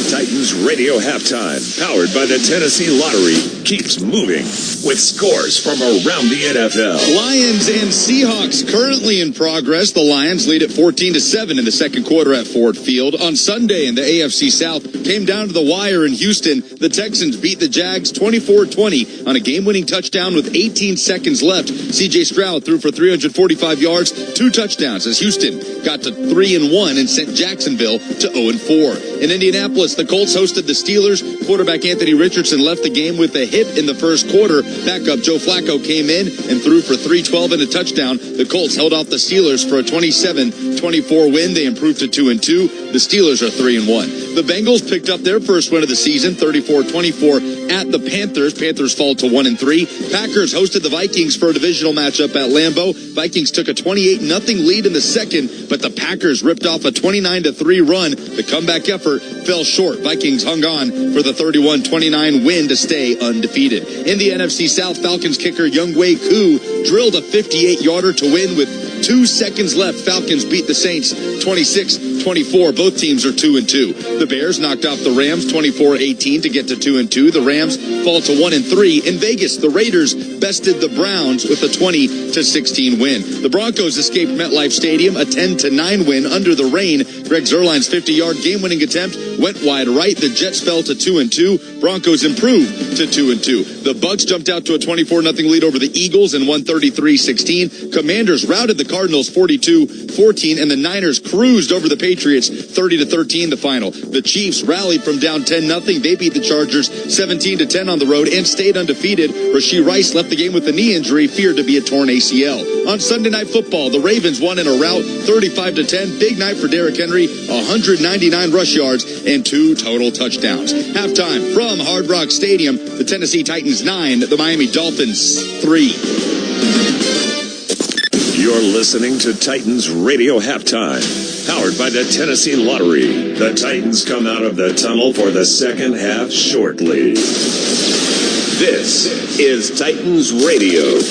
Titans Radio Halftime, powered by the Tennessee Lottery, keeps moving with scores from around the NFL. Lions and Seahawks currently in progress. The Lions lead at 14-7 in the second quarter at Ford Field. On Sunday in the AFC South, came down to the wire in Houston. The Texans beat the Jags 24-20 on a game-winning touchdown with 18 seconds left. C.J. Stroud threw for 345 yards, 2 touchdowns as Houston got to 3-1 and sent Jacksonville to 0-4. In Indianapolis, the Colts hosted the Steelers. Quarterback Anthony Richardson left the game with a hit in the first quarter. Backup Joe Flacco came in and threw for 312 and a touchdown. The Colts held off the Steelers for a 27-24 win. They improved to 2-2. The Steelers are 3-1. The Bengals picked up their first win of the season, 34-24 at the Panthers. Panthers fall to 1-3. Packers hosted the Vikings for a divisional matchup at Lambeau. Vikings took a 28-0 lead in the second, but the Packers ripped off a 29-3 run. The comeback effort fell short. Vikings hung on for the 31-29 win to stay undefeated. In the NFC South, Falcons kicker Younghoe Koo drilled a 58-yarder to win with 2 seconds left. Falcons beat the Saints 26-24. Both teams are 2-2. The Bears knocked off the Rams 24-18 to get to 2-2. The Rams fall to 1-3. In Vegas, the Raiders bested the Browns with a 20-16 win. The Broncos escaped MetLife Stadium, a 10-9 win under the rain. Greg Zuerlein's 50-yard game-winning attempt went wide right. The Jets fell to 2-2. Broncos improved to 2-2. The Bucs jumped out to a 24-0 lead over the Eagles and won 33-16. Commanders routed the Cardinals 42-14, and the Niners cruised over the Patriots 30-13 the final. The Chiefs rallied from down 10-0. They beat the Chargers 17-10 on the road and stayed undefeated. Rashee Rice left the game with a knee injury, feared to be a torn ACL. On Sunday Night Football, the Ravens won in a rout 35-10. Big night for Derrick Henry, 199 rush yards and 2 total touchdowns. Halftime from Hard Rock Stadium, the Tennessee Titans 9, the Miami Dolphins 3. You're listening to Titans Radio Halftime, powered by the Tennessee Lottery. The Titans come out of the tunnel for the second half shortly. This is Titans Radio.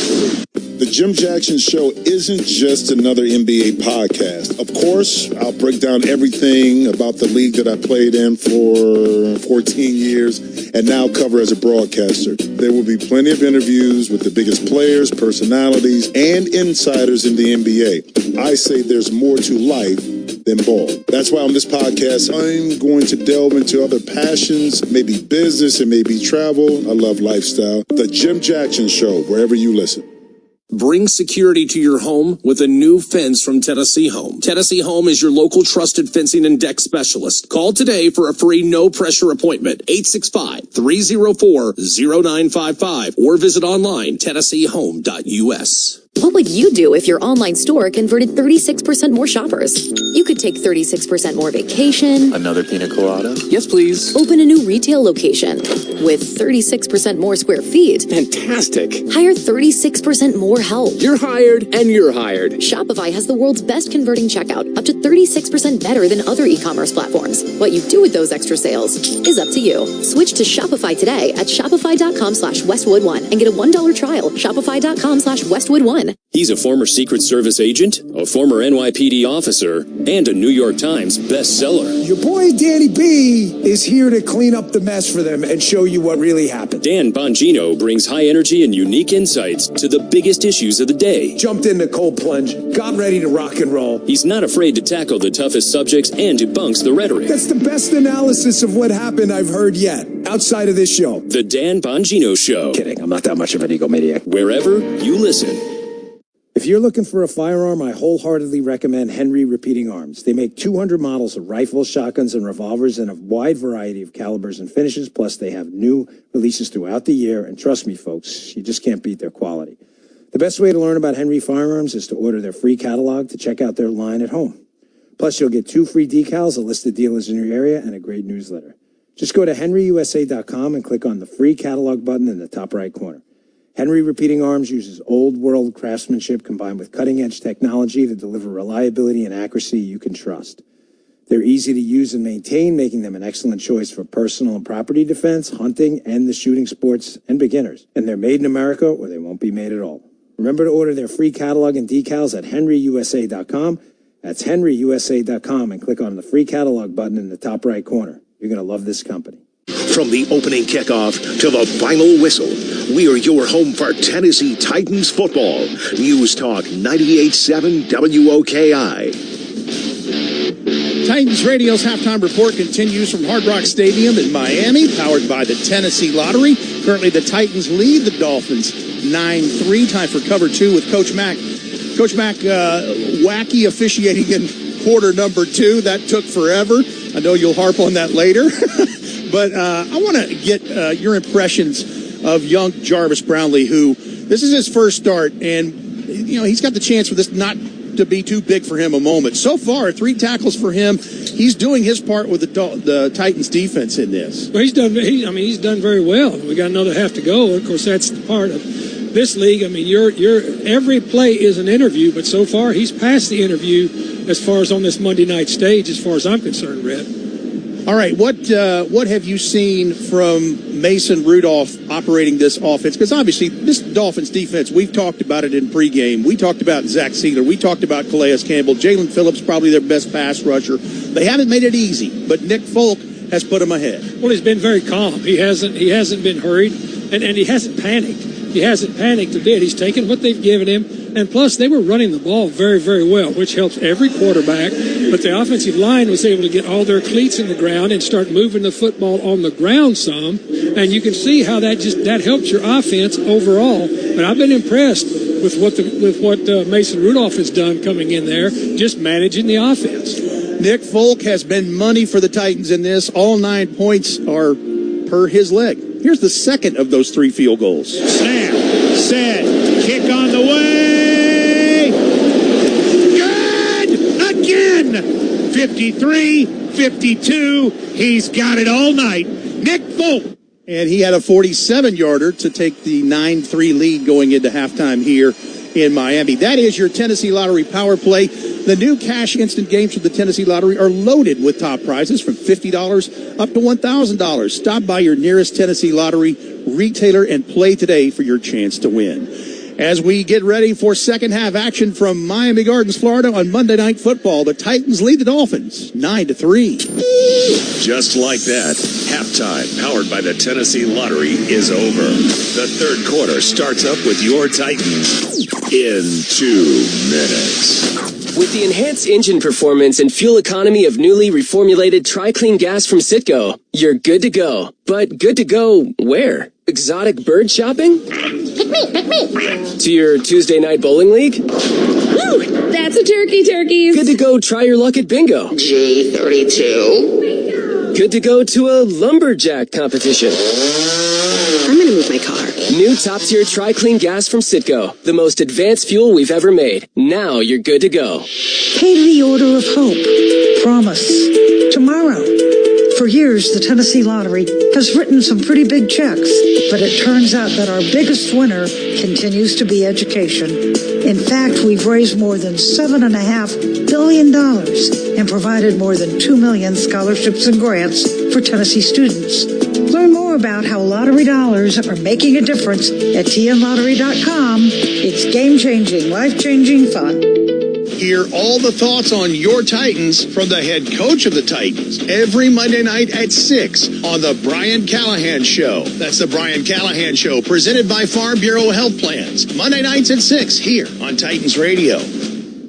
The Jim Jackson Show isn't just another NBA podcast. Of course, I'll break down everything about the league that I played in for 14 years and now cover as a broadcaster. There will be plenty of interviews with the biggest players, personalities, and insiders in the NBA. I say there's more to life than ball. That's why on this podcast, I'm going to delve into other passions, maybe business and maybe travel. I love lifestyle. The Jim Jackson Show, wherever you listen. Bring security to your home with a new fence from Tennessee Home. Tennessee Home is your local trusted fencing and deck specialist. Call today for a free no-pressure appointment, 865-304-0955, or visit online, tennesseehome.us. What would you do if your online store converted 36% more shoppers? You could take 36% more vacation. Another pina colada? Yes, please. Open a new retail location with 36% more square feet. Fantastic. Hire 36% more help. You're hired and you're hired. Shopify has the world's best converting checkout, up to 36% better than other e-commerce platforms. What you do with those extra sales is up to you. Switch to Shopify today at shopify.com/Westwood1 and get a $1 trial. Shopify.com/Westwood1. He's a former Secret Service agent, a former NYPD officer, and a New York Times bestseller. Your boy Danny B is here to clean up the mess for them and show you what really happened. Dan Bongino brings high energy and unique insights to the biggest issues of the day. Jumped into cold plunge, got ready to rock and roll. He's not afraid to tackle the toughest subjects and debunks the rhetoric. That's the best analysis of what happened I've heard yet, outside of this show. The Dan Bongino Show. Kidding, I'm not that much of an egomaniac. Wherever you listen. If you're looking for a firearm, I wholeheartedly recommend Henry Repeating Arms. They make 200 models of rifles, shotguns, and revolvers in a wide variety of calibers and finishes. Plus, they have new releases throughout the year. And trust me, folks, you just can't beat their quality. The best way to learn about Henry Firearms is to order their free catalog to check out their line at home. Plus, you'll get 2 free decals, a list of dealers in your area, and a great newsletter. Just go to henryusa.com and click on the free catalog button in the top right corner. Henry Repeating Arms uses old-world craftsmanship combined with cutting-edge technology to deliver reliability and accuracy you can trust. They're easy to use and maintain, making them an excellent choice for personal and property defense, hunting, and the shooting sports and beginners. And they're made in America, or they won't be made at all. Remember to order their free catalog and decals at henryusa.com. That's henryusa.com, and click on the free catalog button in the top right corner. You're going to love this company. From the opening kickoff to the final whistle, we are your home for Tennessee Titans football. News Talk 98.7 WOKI. Titans Radio's halftime report continues from Hard Rock Stadium in Miami, powered by the Tennessee Lottery. Currently, the Titans lead the Dolphins 9-3. Time for cover 2 with Coach Mack. Coach Mack, wacky officiating in quarter number 2. That took forever. I know you'll harp on that later. But I want to get your impressions of young Jarvis Brownlee, who this is his first start, and he's got the chance for this not to be too big for him a moment. So far, 3 tackles for him. He's doing his part with the Titans defense in this. Well, he's done very well. We got another half to go. Of course, that's the part of this league. I mean, your every play is an interview, but so far he's passed the interview as far as on this Monday night stage, as far as I'm concerned, Red. All right, what have you seen from Mason Rudolph operating this offense? Because obviously this Dolphins defense, we've talked about it in pregame. We talked about Zach Sealer. We talked about Calais Campbell. Jalen Phillips, probably their best pass rusher. They haven't made it easy, but Nick Folk has put them ahead. Well, he's been very calm. He hasn't been hurried, and he hasn't panicked. He hasn't panicked a bit. He's taken what they've given him. And plus, they were running the ball very, very well, which helps every quarterback. But the offensive line was able to get all their cleats in the ground and start moving the football on the ground some. And you can see how that helps your offense overall. But I've been impressed with what Mason Rudolph has done coming in there, just managing the offense. Nick Folk has been money for the Titans in this. All 9 points are per his leg. Here's the second of those 3 field goals. Snap, set, kick on the way. Good! Again! 53-52. He's got it all night. Nick Folk. And he had a 47-yarder to take the 9-3 lead going into halftime here in Miami. That is your Tennessee Lottery Power Play. The new cash instant games from the Tennessee Lottery are loaded with top prizes from $50 up to $1,000. Stop by your nearest Tennessee Lottery retailer and play today for your chance to win. As we get ready for second half action from Miami Gardens, Florida on Monday Night Football, the Titans lead the Dolphins 9-3. Just like that, halftime, powered by the Tennessee Lottery, is over. The third quarter starts up with your Titans in 2 minutes. With the enhanced engine performance and fuel economy of newly reformulated TriClean gas from Citgo, you're good to go. But good to go where? Exotic bird shopping? Pick me. To your Tuesday night bowling league? Woo! That's a turkeys. Good to go try your luck at bingo. G32. Good to go to a lumberjack competition. I'm gonna move my car. New top-tier TriClean gas from Citgo. The most advanced fuel we've ever made. Now you're good to go. Pay the Order of Hope. Promise. Tomorrow. For years, the Tennessee Lottery has written some pretty big checks, but it turns out that our biggest winner continues to be education. In fact, we've raised more than $7.5 billion and provided more than 2 million scholarships and grants for Tennessee students. Learn more about how lottery dollars are making a difference at tnlottery.com. It's game-changing, life-changing fun. Hear all the thoughts on your Titans from the head coach of the Titans every Monday night at 6 on the Brian Callahan Show. That's the Brian Callahan Show, presented by Farm Bureau Health Plans. Monday nights at 6 here on Titans Radio.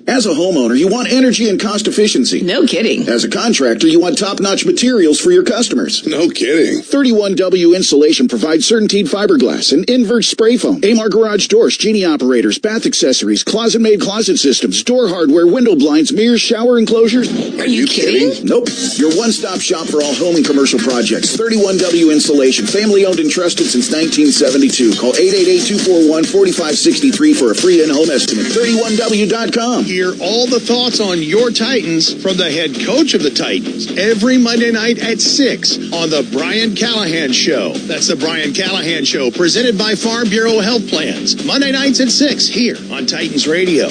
As a homeowner, you want energy and cost efficiency. No kidding. As a contractor, you want top-notch materials for your customers. No kidding. 31W Insulation provides CertainTeed fiberglass and invert spray foam, Amar garage doors, Genie operators, bath accessories, closet-made closet systems, door hardware, window blinds, mirrors, shower enclosures. Are you kidding? Nope. Your one-stop shop for all home and commercial projects. 31W Insulation, family-owned and trusted since 1972. Call 888-241-4563 for a free in-home estimate. 31W.com. Hear all the thoughts on your Titans from the head coach of the Titans every Monday night at 6 on the Brian Callahan Show. That's the Brian Callahan Show, presented by Farm Bureau Health Plans. Monday nights at 6 here on Titans Radio.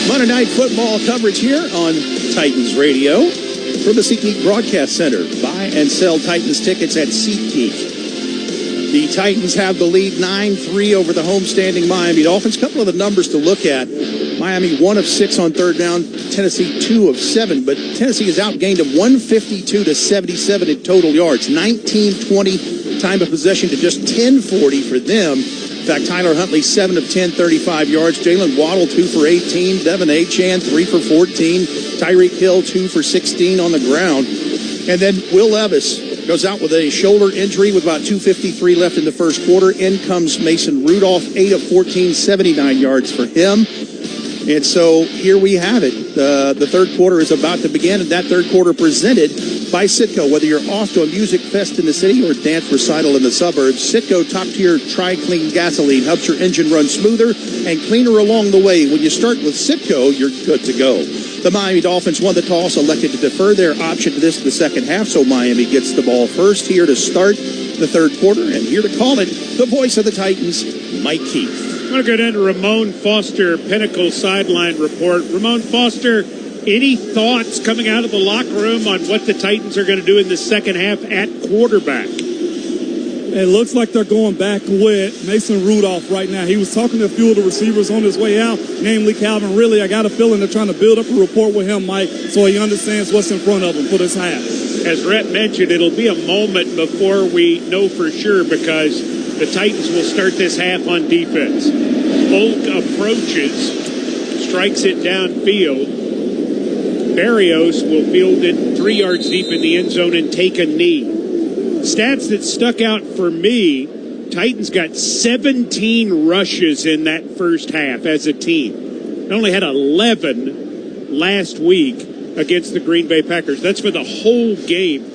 Monday Night Football coverage here on Titans Radio from the SeatGeek Broadcast Center. Buy and sell Titans tickets at SeatGeek. The Titans have the lead 9-3 over the homestanding Miami Dolphins. A couple of the numbers to look at. Miami 1 of 6 on third down, Tennessee 2 of 7, but Tennessee has outgained them 152-77 in total yards, 19-20 time of possession to just 10-40 for them. In fact, Tyler Huntley 7 of 10, 35 yards, Jalen Waddle 2 for 18, Devon Achane 3 for 14, Tyreek Hill 2 for 16 on the ground, and then Will Levis goes out with a shoulder injury with about 2:53 left in the first quarter. In comes Mason Rudolph, 8 of 14, 79 yards for him. And so here we have it. The third quarter is about to begin, and that third quarter presented by Citgo. Whether you're off to a music fest in the city or a dance recital in the suburbs, Citgo top-tier Tri-Clean gasoline helps your engine run smoother and cleaner along the way. When you start with Citgo, you're good to go. The Miami Dolphins won the toss, elected to defer their option to the second half, so Miami gets the ball first here to start the third quarter. And here to call it, the voice of the Titans, Mike Keith. I'm going to go down to Ramon Foster, Pinnacle sideline report. Ramon Foster, any thoughts coming out of the locker room on what the Titans are going to do in the second half at quarterback? It looks like they're going back with Mason Rudolph right now. He was talking to a few of the receivers on his way out, namely Calvin Ridley. I got a feeling they're trying to build up a rapport with him, Mike, so he understands what's in front of him for this half. As Rhett mentioned, it'll be a moment before we know for sure, because The Titans will start this half on defense. Folk approaches, strikes it downfield. Barrios will field it 3 yards deep in the end zone and take a knee. Stats that stuck out for me, Titans got 17 rushes in that first half as a team. They only had 11 last week against the Green Bay Packers. That's for the whole game.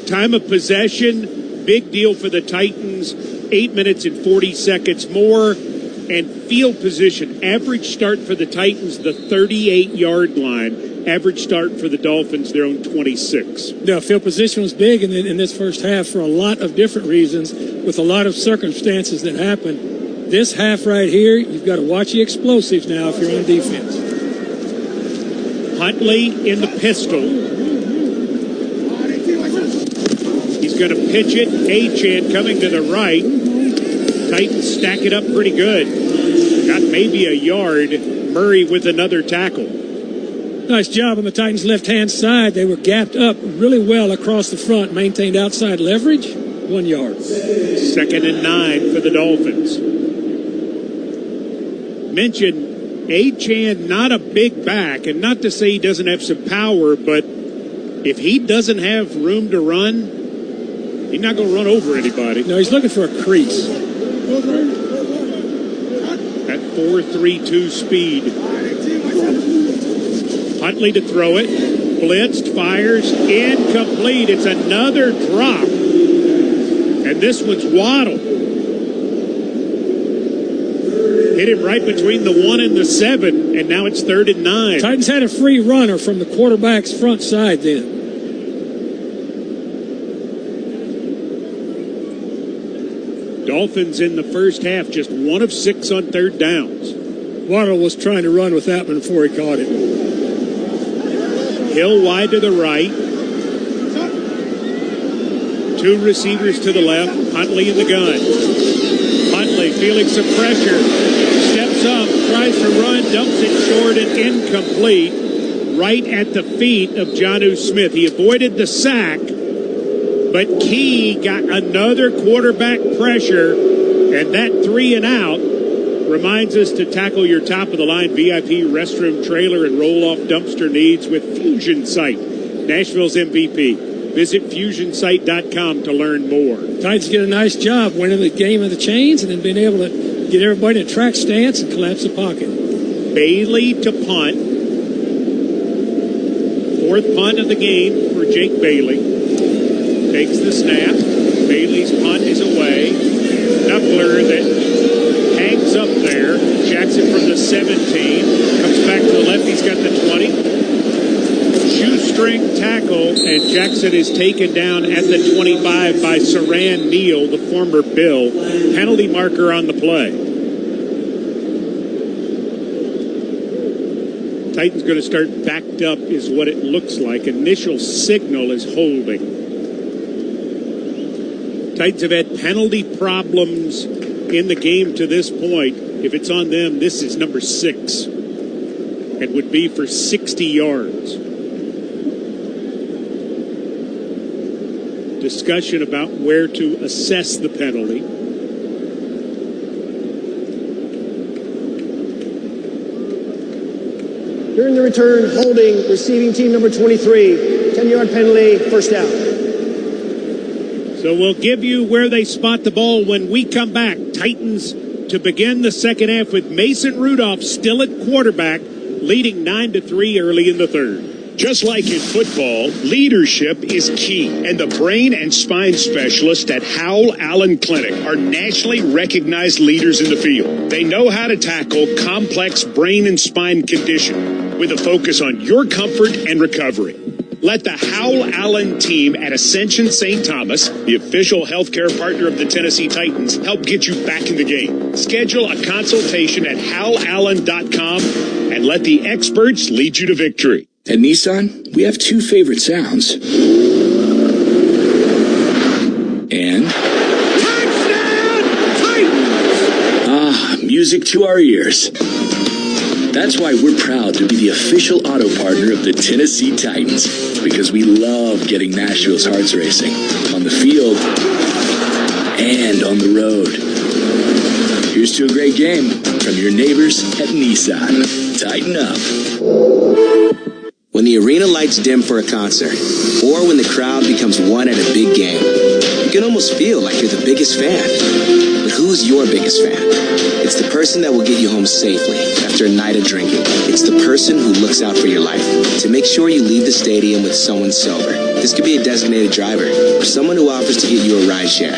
Time of possession, big deal for the Titans. 8 minutes and 40 seconds more. And field position, average start for the Titans, the 38-yard line. Average start for the Dolphins, their own 26. Yeah, field position was big in this first half for a lot of different reasons, with a lot of circumstances that happened. This half right here, you've got to watch the explosives now if you're on defense. Huntley in the pistol. He's going to pitch it. Achane coming to the right. Titans stack it up pretty good. Got maybe a yard. Murray with another tackle. Nice job on the Titans' left-hand side. They were gapped up really well across the front, maintained outside leverage. 1 yard. 2nd and 9 for the Dolphins. Mentioned Achane, not a big back, and not to say he doesn't have some power, but if he doesn't have room to run, he's not going to run over anybody. No, he's looking for a crease. At 4.32 speed. Huntley to throw it. Blitzed, fires, incomplete. It's another drop. And this one's Waddle. Hit him right between the 1 and the 7, and now it's 3rd and 9. Titans had a free runner from the quarterback's front side then. Dolphins in the first half, just 1 of 6 on 3rd downs. Waddle was trying to run with that one before he caught it. Hill wide to the right. 2 receivers to the left. Huntley in the gun. Huntley feeling some pressure. Steps up, tries to run, dumps it short and incomplete. Right at the feet of Jonnu Smith. He avoided the sack, but Key got another quarterback pressure, and that 3 and out reminds us to tackle your top-of-the-line VIP restroom, trailer, and roll-off dumpster needs with Fusion Site, Nashville's MVP. Visit FusionSite.com to learn more. Titans get a nice job winning the game of the chains and then being able to get everybody in a track stance and collapse the pocket. Bailey to punt. 4th punt of the game for Jake Bailey. Takes the snap. Bailey's punt is away. Knuckler that hangs up there. Jackson from the 17. Comes back to the left. He's got the 20. Shoestring tackle, and Jackson is taken down at the 25 by Saran Neal, the former Bill. Penalty marker on the play. Titans going to start backed up is what it looks like. Initial signal is holding. Titans have had penalty problems in the game to this point. If it's on them, this is number 6. It would be for 60 yards. Discussion about where to assess the penalty. During the return, holding, receiving team number 23. 10-yard penalty, 1st down. So we'll give you where they spot the ball when we come back. Titans to begin the second half with Mason Rudolph still at quarterback, leading 9-3 early in the 3rd. Just like in football, leadership is key, and the brain and spine specialists at Howell Allen Clinic are nationally recognized leaders in the field. They know how to tackle complex brain and spine conditions with a focus on your comfort and recovery. Let the Howell Allen team at Ascension St. Thomas, the official healthcare partner of the Tennessee Titans, help get you back in the game. Schedule a consultation at howlallen.com and let the experts lead you to victory. At Nissan, we have 2 favorite sounds. And Touchdown, Titans! Ah, music to our ears. That's why we're proud to be the official auto partner of the Tennessee Titans, because we love getting Nashville's hearts racing on the field and on the road. Here's to a great game from your neighbors at Nissan. Tighten up. When the arena lights dim for a concert, or when the crowd becomes one at a big game, you can almost feel like you're the biggest fan. But who's your biggest fan? It's the person that will get you home safely after a night of drinking. It's the person who looks out for your life to make sure you leave the stadium with someone sober. This could be a designated driver or someone who offers to get you a ride share.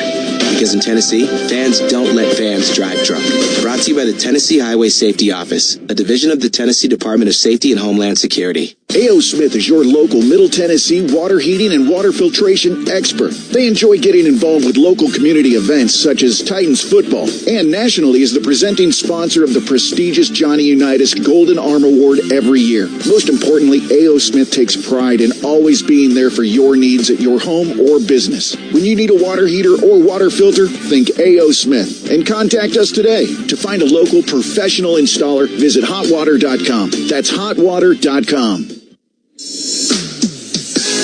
Because in Tennessee, fans don't let fans drive drunk. Brought to you by the Tennessee Highway Safety Office, a division of the Tennessee Department of Safety and Homeland Security. A.O. Smith is your local Middle Tennessee water heating and water filtration expert. They enjoy getting involved with local community events such as Titans football, and nationally is the presenting sponsor of the prestigious Johnny Unitas Golden Arm Award every year. Most importantly, A.O. Smith takes pride in always being there for your needs at your home or business. When you need a water heater or water filter, think A.O. Smith and contact us today. To find a local professional installer, visit hotwater.com. That's hotwater.com.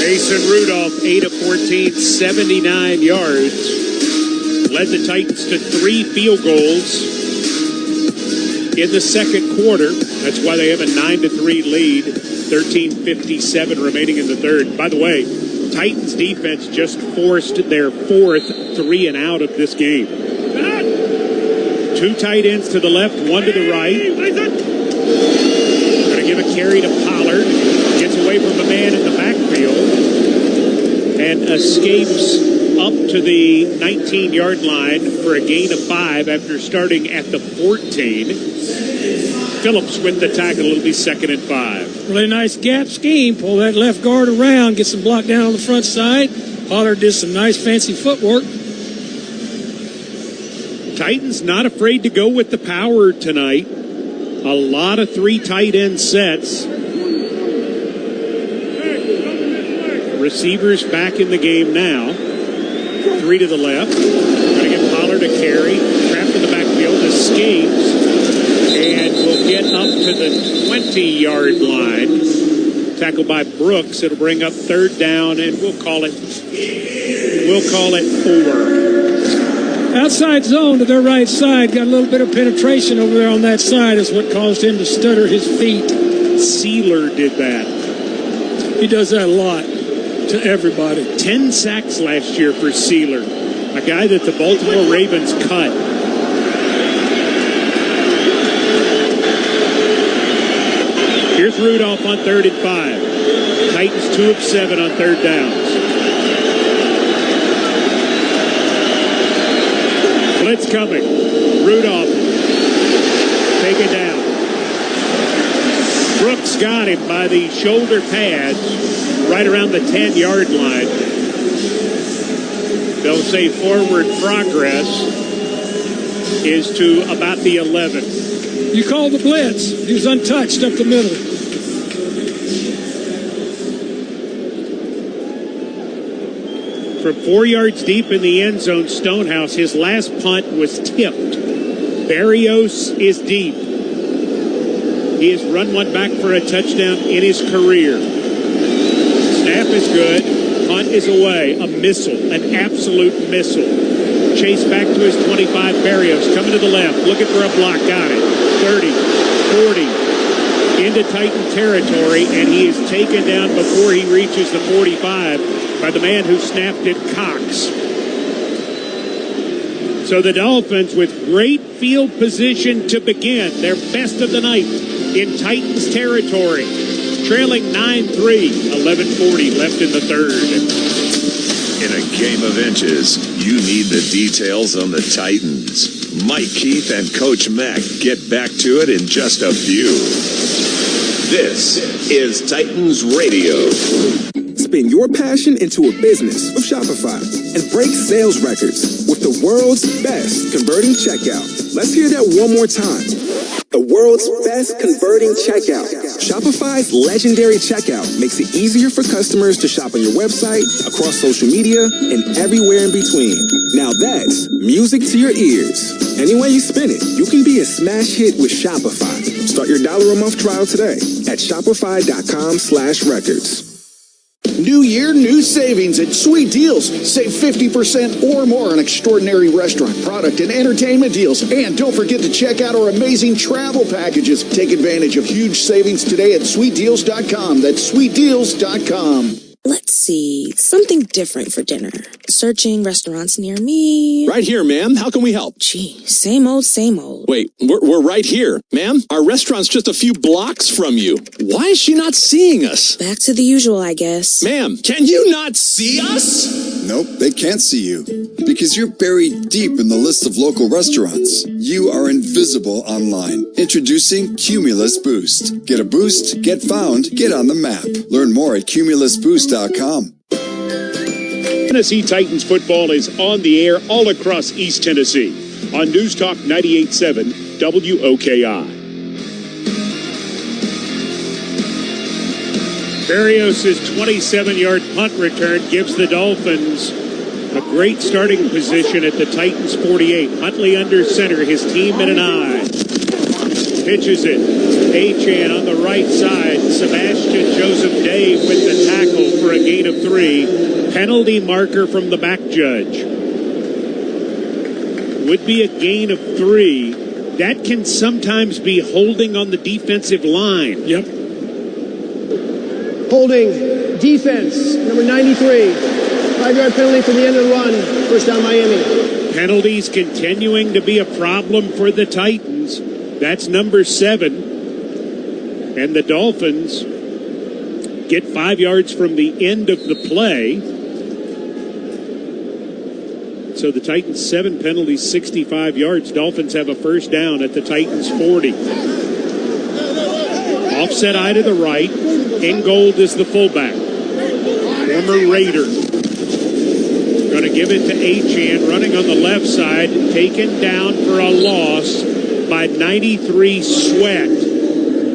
Mason Rudolph, 8 of 14, 79 yards. Led the Titans to 3 field goals in the second quarter. That's why they have a 9-3 lead. 13:57 remaining in the third. By the way, Titans defense just forced their 4th 3 and out of this game. 2 tight ends to the left, 1 to the right. Going to give a carry to Pollard. Gets away from a man in the backfield and escapes up to the 19-yard line for a gain of 5 after starting at the 14. Phillips with the tackle. It'll be 2nd and 5. Really nice gap scheme. Pull that left guard around, get some block down on the front side. Pollard did some nice fancy footwork. Titans not afraid to go with the power tonight. A lot of 3 tight end sets. Receivers back in the game now. 3 to the left. Going to give Pollard a carry. Trapped in the backfield. Escapes. And will get up to the 20-yard line. Tackled by Brooks. It'll bring up 3rd down, and we'll call it 4. Outside zone to their right side. Got a little bit of penetration over there on that side is what caused him to stutter his feet. Sealer did that. He does that a lot to everybody. 10 sacks last year for Sealer, a guy that the Baltimore Ravens cut. Here's Rudolph on 3rd and 5. Titans 2 of 7 on 3rd downs. Blitz coming. Rudolph taken down. Brooks got him by the shoulder pads right around the 10-yard line. They'll say forward progress is to about the 11. You called the blitz. He was untouched up the middle. From 4 yards deep in the end zone, Stonehouse, his last punt was tipped. Barrios is deep. He has run one back for a touchdown in his career. Snap is good. Punt is away. A missile, an absolute missile. Chase back to his 25. Barrios coming to the left, looking for a block. Got it. 30, 40, into Titan territory, and he is taken down before he reaches the 45 by the man who snapped it, Cox. So the Dolphins with great field position to begin their best of the night in Titans territory, trailing 9-3, 11:40 left in the third. In a game of inches, you need the details on the Titans. Mike Keith and Coach Mack get back to it in just a few. This is Titans Radio. Spin your passion into a business with Shopify and break sales records with the world's best converting checkout. Let's hear that one more time. The world's best converting checkout. Shopify's legendary checkout makes it easier for customers to shop on your website, across social media, and everywhere in between. Now that's music to your ears. Any way you spin it, you can be a smash hit with Shopify. Start your $1 a month trial today at shopify.com/records. New year, new savings at Sweet Deals. Save 50% or more on extraordinary restaurant, product, and entertainment deals. And don't forget to check out our amazing travel packages. Take advantage of huge savings today at sweetdeals.com. That's sweetdeals.com. Let's see, something different for dinner. Searching restaurants near me. Right here, ma'am. How can we help? Gee, same old, same old. Wait, we're right here. Ma'am, our restaurant's just a few blocks from you. Why is she not seeing us? Back to the usual, I guess. Ma'am, can you not see us? Nope, they can't see you. Because you're buried deep in the list of local restaurants. You are invisible online. Introducing Cumulus Boost. Get a boost, get found, get on the map. Learn more at cumulusboost.com. Tennessee Titans football is on the air all across East Tennessee on News Talk 98.7 WOKI. Berrios' 27-yard punt return gives the Dolphins a great starting position at the Titans 48. Huntley under center, his team in an eye. Pitches it. Achane on the right side. Sebastian Joseph Day with the tackle for a gain of 3. Penalty marker from the back judge. Would be a gain of 3. That can sometimes be holding on the defensive line. Yep. Holding defense, number 93. 5-yard penalty for the end of the run. First down, Miami. Penalties continuing to be a problem for the Titans. That's number 7. And the Dolphins get 5 yards from the end of the play. So the Titans 7 penalties, 65 yards. Dolphins have a first down at the Titans 40. Offset eye to the right. Ingold is the fullback. Former Raider. Going to give it to Achane, running on the left side, taken down for a loss by 93 Sweat.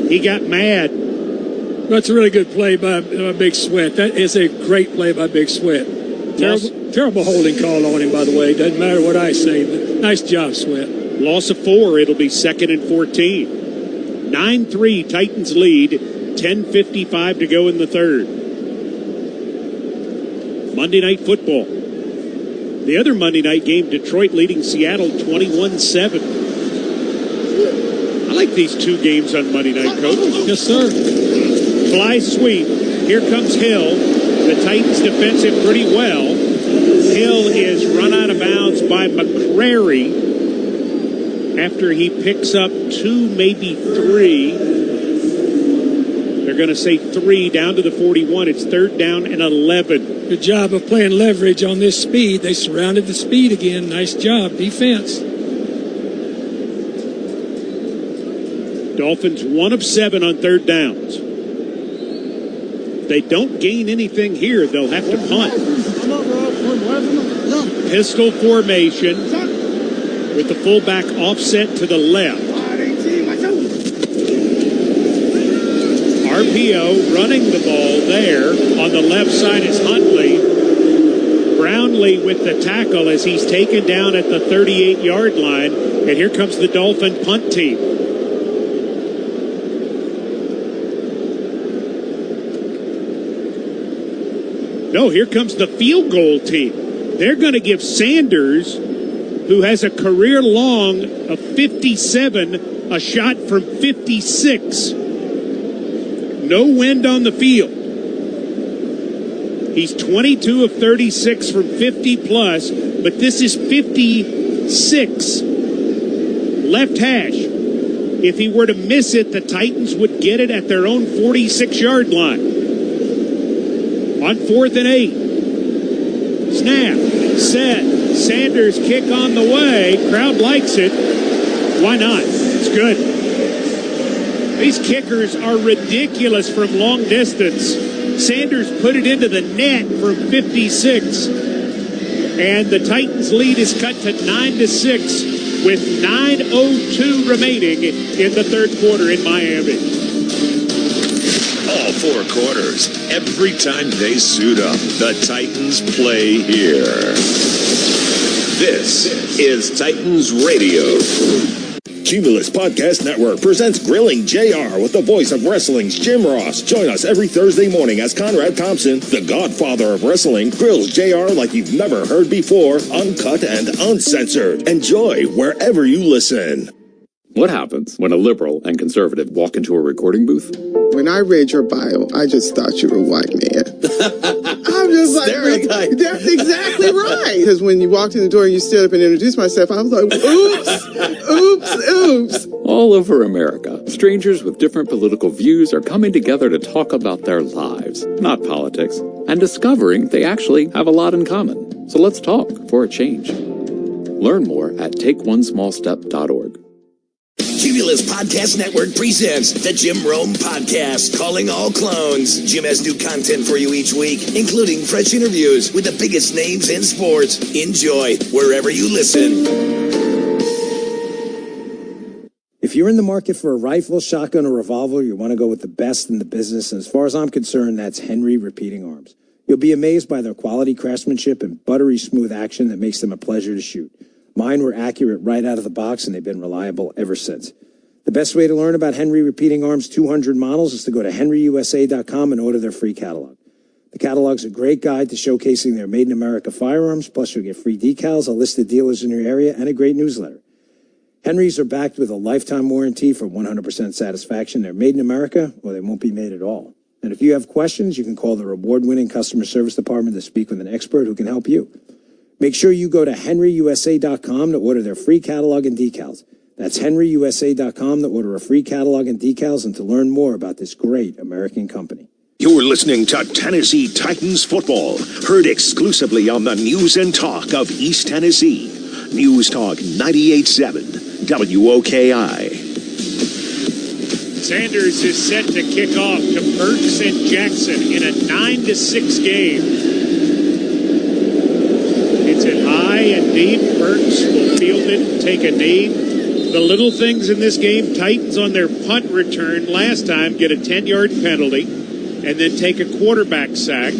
He got mad. That's a really good play by Big Sweat. That is a great play by Big Sweat. Terrible holding call on him, by the way. Doesn't matter what I say, but nice job, Sweat. Loss of 4. It'll be 2nd and 14. 9-3 Titans lead. 10:55 to go in the third. Monday Night Football. The other Monday night game, Detroit leading Seattle 21-7. I like these two games on Monday night, Coach. Yes, sir. Fly sweep. Here comes Hill. The Titans defense it pretty well. Hill is run out of bounds by McCrary after he picks up 2, maybe 3. They're going to say 3 down to the 41. It's 3rd down and 11. Good job of playing leverage on this speed. They surrounded the speed again. Nice job, defense. Dolphins 1 of 7 on 3rd downs. If they don't gain anything here, they'll have to punt. Pistol formation with the fullback offset to the left. RPO running the ball there. On the left side is Huntley. Brownlee with the tackle as he's taken down at the 38-yard line. And here comes the Dolphin punt team. No, here comes the field goal team. They're going to give Sanders, who has a career long of 57, a shot from 56. No wind on the field. He's 22 of 36 from 50 plus, but this is 56. Left hash. If he were to miss it, the Titans would get it at their own 46-yard line. On 4th and 8. Snap. Set. Sanders kick on the way. Crowd likes it. Why not? It's good. These kickers are ridiculous from long distance. Sanders put it into the net from 56. And the Titans lead is cut to 9-6 with 9:02 remaining in the third quarter in Miami. All 4 quarters, every time they suit up, the Titans play here. This is Titans Radio. Cumulus Podcast Network presents Grilling JR with the voice of wrestling's Jim Ross. Join us every Thursday morning as Conrad Thompson, the godfather of wrestling, grills JR like you've never heard before, uncut and uncensored. Enjoy wherever you listen. What happens when a liberal and conservative walk into a recording booth? When I read your bio, I just thought you were a white man. I'm just like, Stereotype. That's exactly right. Because when you walked in the door and you stood up and introduced myself, I was like, oops. All over America, strangers with different political views are coming together to talk about their lives, not politics, and discovering they actually have a lot in common. So let's talk for a change. Learn more at takeonesmallstep.org. Cumulus Podcast Network presents the Jim Rome Podcast, calling all clones. Jim has new content for you each week, including fresh interviews with the biggest names in sports. Enjoy wherever you listen. If you're in the market for a rifle, shotgun, or revolver, you want to go with the best in the business. And as far as I'm concerned, that's Henry Repeating Arms. You'll be amazed by their quality craftsmanship and buttery smooth action that makes them a pleasure to shoot. Mine were accurate right out of the box, and they've been reliable ever since. The best way to learn about Henry Repeating Arms 200 models is to go to henryusa.com and order their free catalog. The catalog's a great guide to showcasing their made-in-America firearms, plus you'll get free decals, a list of dealers in your area, and a great newsletter. Henrys are backed with a lifetime warranty for 100% satisfaction. They're made in America, or they won't be made at all. And if you have questions, you can call the award-winning customer service department to speak with an expert who can help you. Make sure you go to henryusa.com to order their free catalog and decals. That's henryusa.com to order a free catalog and decals and to learn more about this great American company. You're listening to Tennessee Titans football, heard exclusively on the News and Talk of East Tennessee. News Talk 98.7 WOKI. Sanders is set to kick off to Burks and Jackson in a 9-6 game. It's it high and deep. Burks will field it and take a knee. The little things in this game, Titans on their punt return last time get a 10-yard penalty and then take a quarterback sack,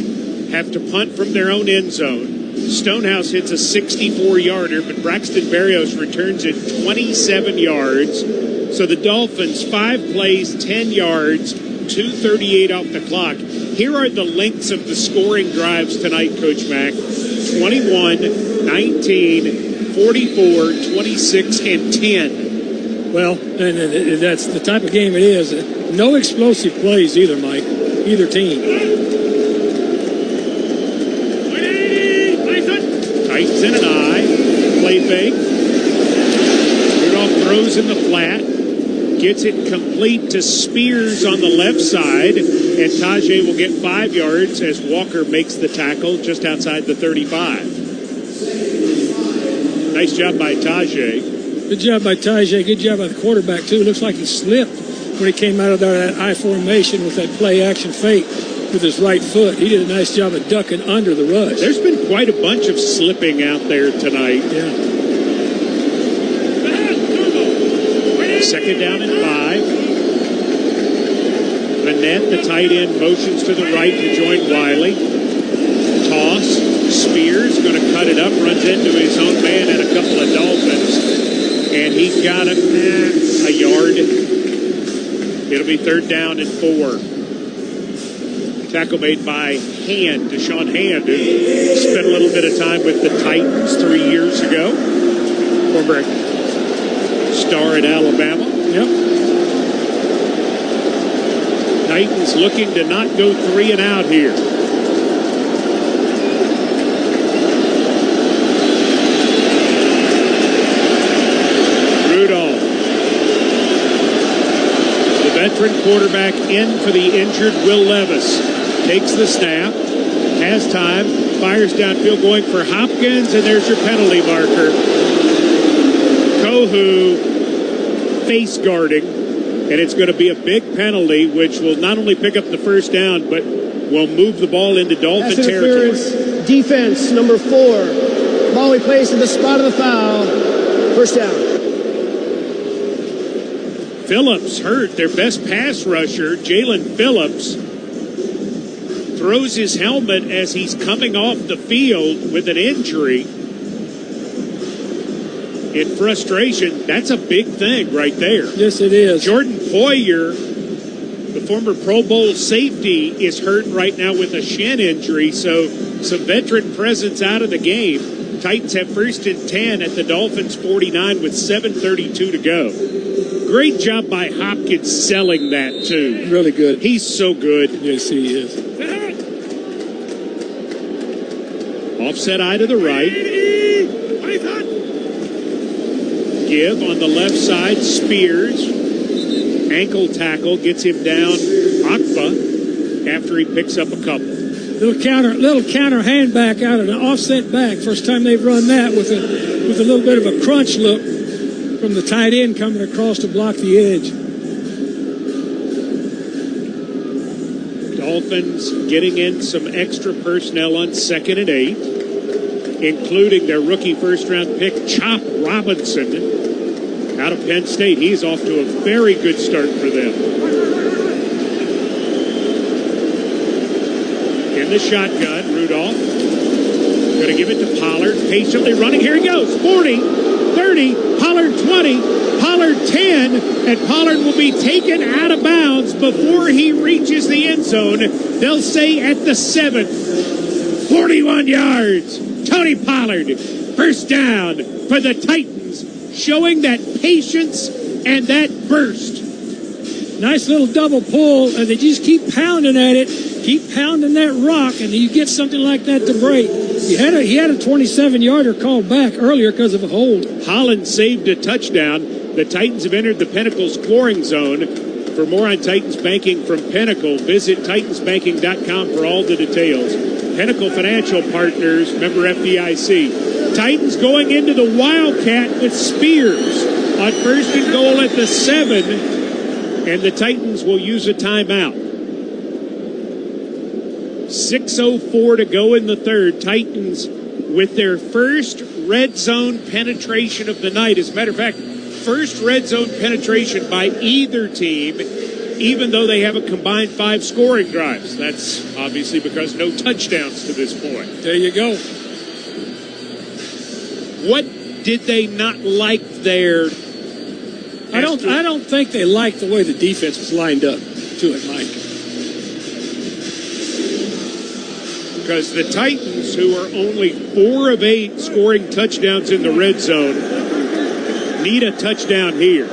have to punt from their own end zone. Stonehouse hits a 64-yarder, but Braxton Berrios returns it 27 yards. So the Dolphins, 5 plays, 10 yards, 2:38 off the clock. Here are the lengths of the scoring drives tonight, Coach Mack. 21, 19, 44, 26, and 10. Well, and that's the type of game it is. No explosive plays either, Mike, either team. Titans in an eye. Play fake. Rudolph throws in the flat. Gets it complete to Spears on the left side. And Tajay will get 5 yards as Walker makes the tackle just outside the 35. Nice job by Tajay. Good job by Tajay. Good job by the quarterback, too. Looks like he slipped when he came out of that I formation with that play-action fake with his right foot. He did a nice job of ducking under the rush. There's been quite a bunch of slipping out there tonight. Yeah. Second down and 5. Vanette, the tight end, motions to the right to join Wiley. Toss. Spears going to cut it up, runs into his own man and a couple of Dolphins. And he got it a yard. It'll be 3rd down and 4. Tackle made by Hand, Deshaun Hand, who spent a little bit of time with the Titans 3 years ago. Former star at Alabama. Yep. Titans looking to not go 3 and out here. Rudolph. The veteran quarterback in for the injured Will Levis. Takes the snap. Has time. Fires downfield going for Hopkins. And there's your penalty marker. Kohu face guarding, and it's going to be a big penalty, which will not only pick up the 1st down, but will move the ball into Dolphin territory. Defense, number 4. Ball we placed at the spot of the foul. 1st down. Phillips hurt, their best pass rusher, Jalen Phillips, throws his helmet as he's coming off the field with an injury. In frustration, that's a big thing right there. Yes, it is. Jordan Poyer, the former Pro Bowl safety, is hurt right now with a shin injury, so some veteran presence out of the game. Titans have 1st and 10 at the Dolphins 49 with 7:32 to go. Great job by Hopkins selling that, too. Really good. He's so good. Yes, he is. Offset eye to the right. Give on the left side. Spears. Ankle tackle gets him down. Akpa after he picks up a couple. Little counter hand back out of an offset back. First time they've run that with a little bit of a crunch look from the tight end coming across to block the edge. Dolphins getting in some extra personnel on 2nd and 8, including their rookie first-round pick, Chop Robinson, out of Penn State. He's off to a very good start for them. In the shotgun, Rudolph. Going to give it to Pollard. Patiently running. Here he goes. 40, 30, Pollard 20, Pollard 10, and Pollard will be taken out of bounds before he reaches the end zone. They'll say at the 7. 41 yards. Tony Pollard, first down for the Titans, showing that patience and that burst. Nice little double pull, and they just keep pounding at it, keep pounding that rock, and you get something like that to break. He had a 27-yarder called back earlier because of a hold. Holland saved a touchdown. The Titans have entered the Pinnacle scoring zone. For more on Titans banking from Pinnacle, visit titansbanking.com for all the details. Pinnacle Financial Partners, member FDIC. Titans going into the Wildcat with Spears on 1st and goal at the 7, and the Titans will use a timeout. 6:04 to go in the third. Titans with their first red zone penetration of the night. As a matter of fact, first red zone penetration by either team, even though they have a combined 5 scoring drives. That's obviously because no touchdowns to this point. There you go. What did they not like there? I don't think they liked the way the defense was lined up to it, Mike. Because the Titans, who are only 4 of 8 scoring touchdowns in the red zone, need a touchdown here.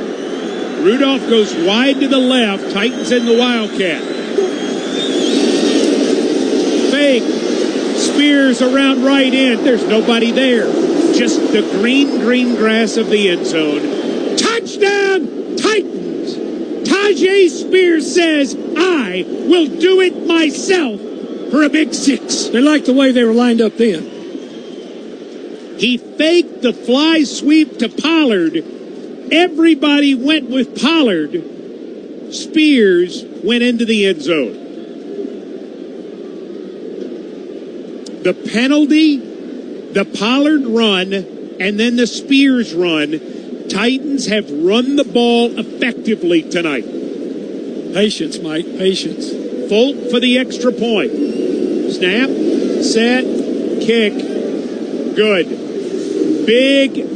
Rudolph goes wide to the left. Titans in the Wildcat. Fake. Spears around right end. There's nobody there. Just the green grass of the end zone. Touchdown, Titans. Tajay Spears says, I will do it myself for a big 6. They liked the way they were lined up then. He faked the fly sweep to Pollard. Everybody went with Pollard. Spears went into the end zone. The penalty, the Pollard run, and then the Spears run. Titans have run the ball effectively tonight. Patience, Mike, patience. Folk for the extra point. Snap, set, kick. Good. Big.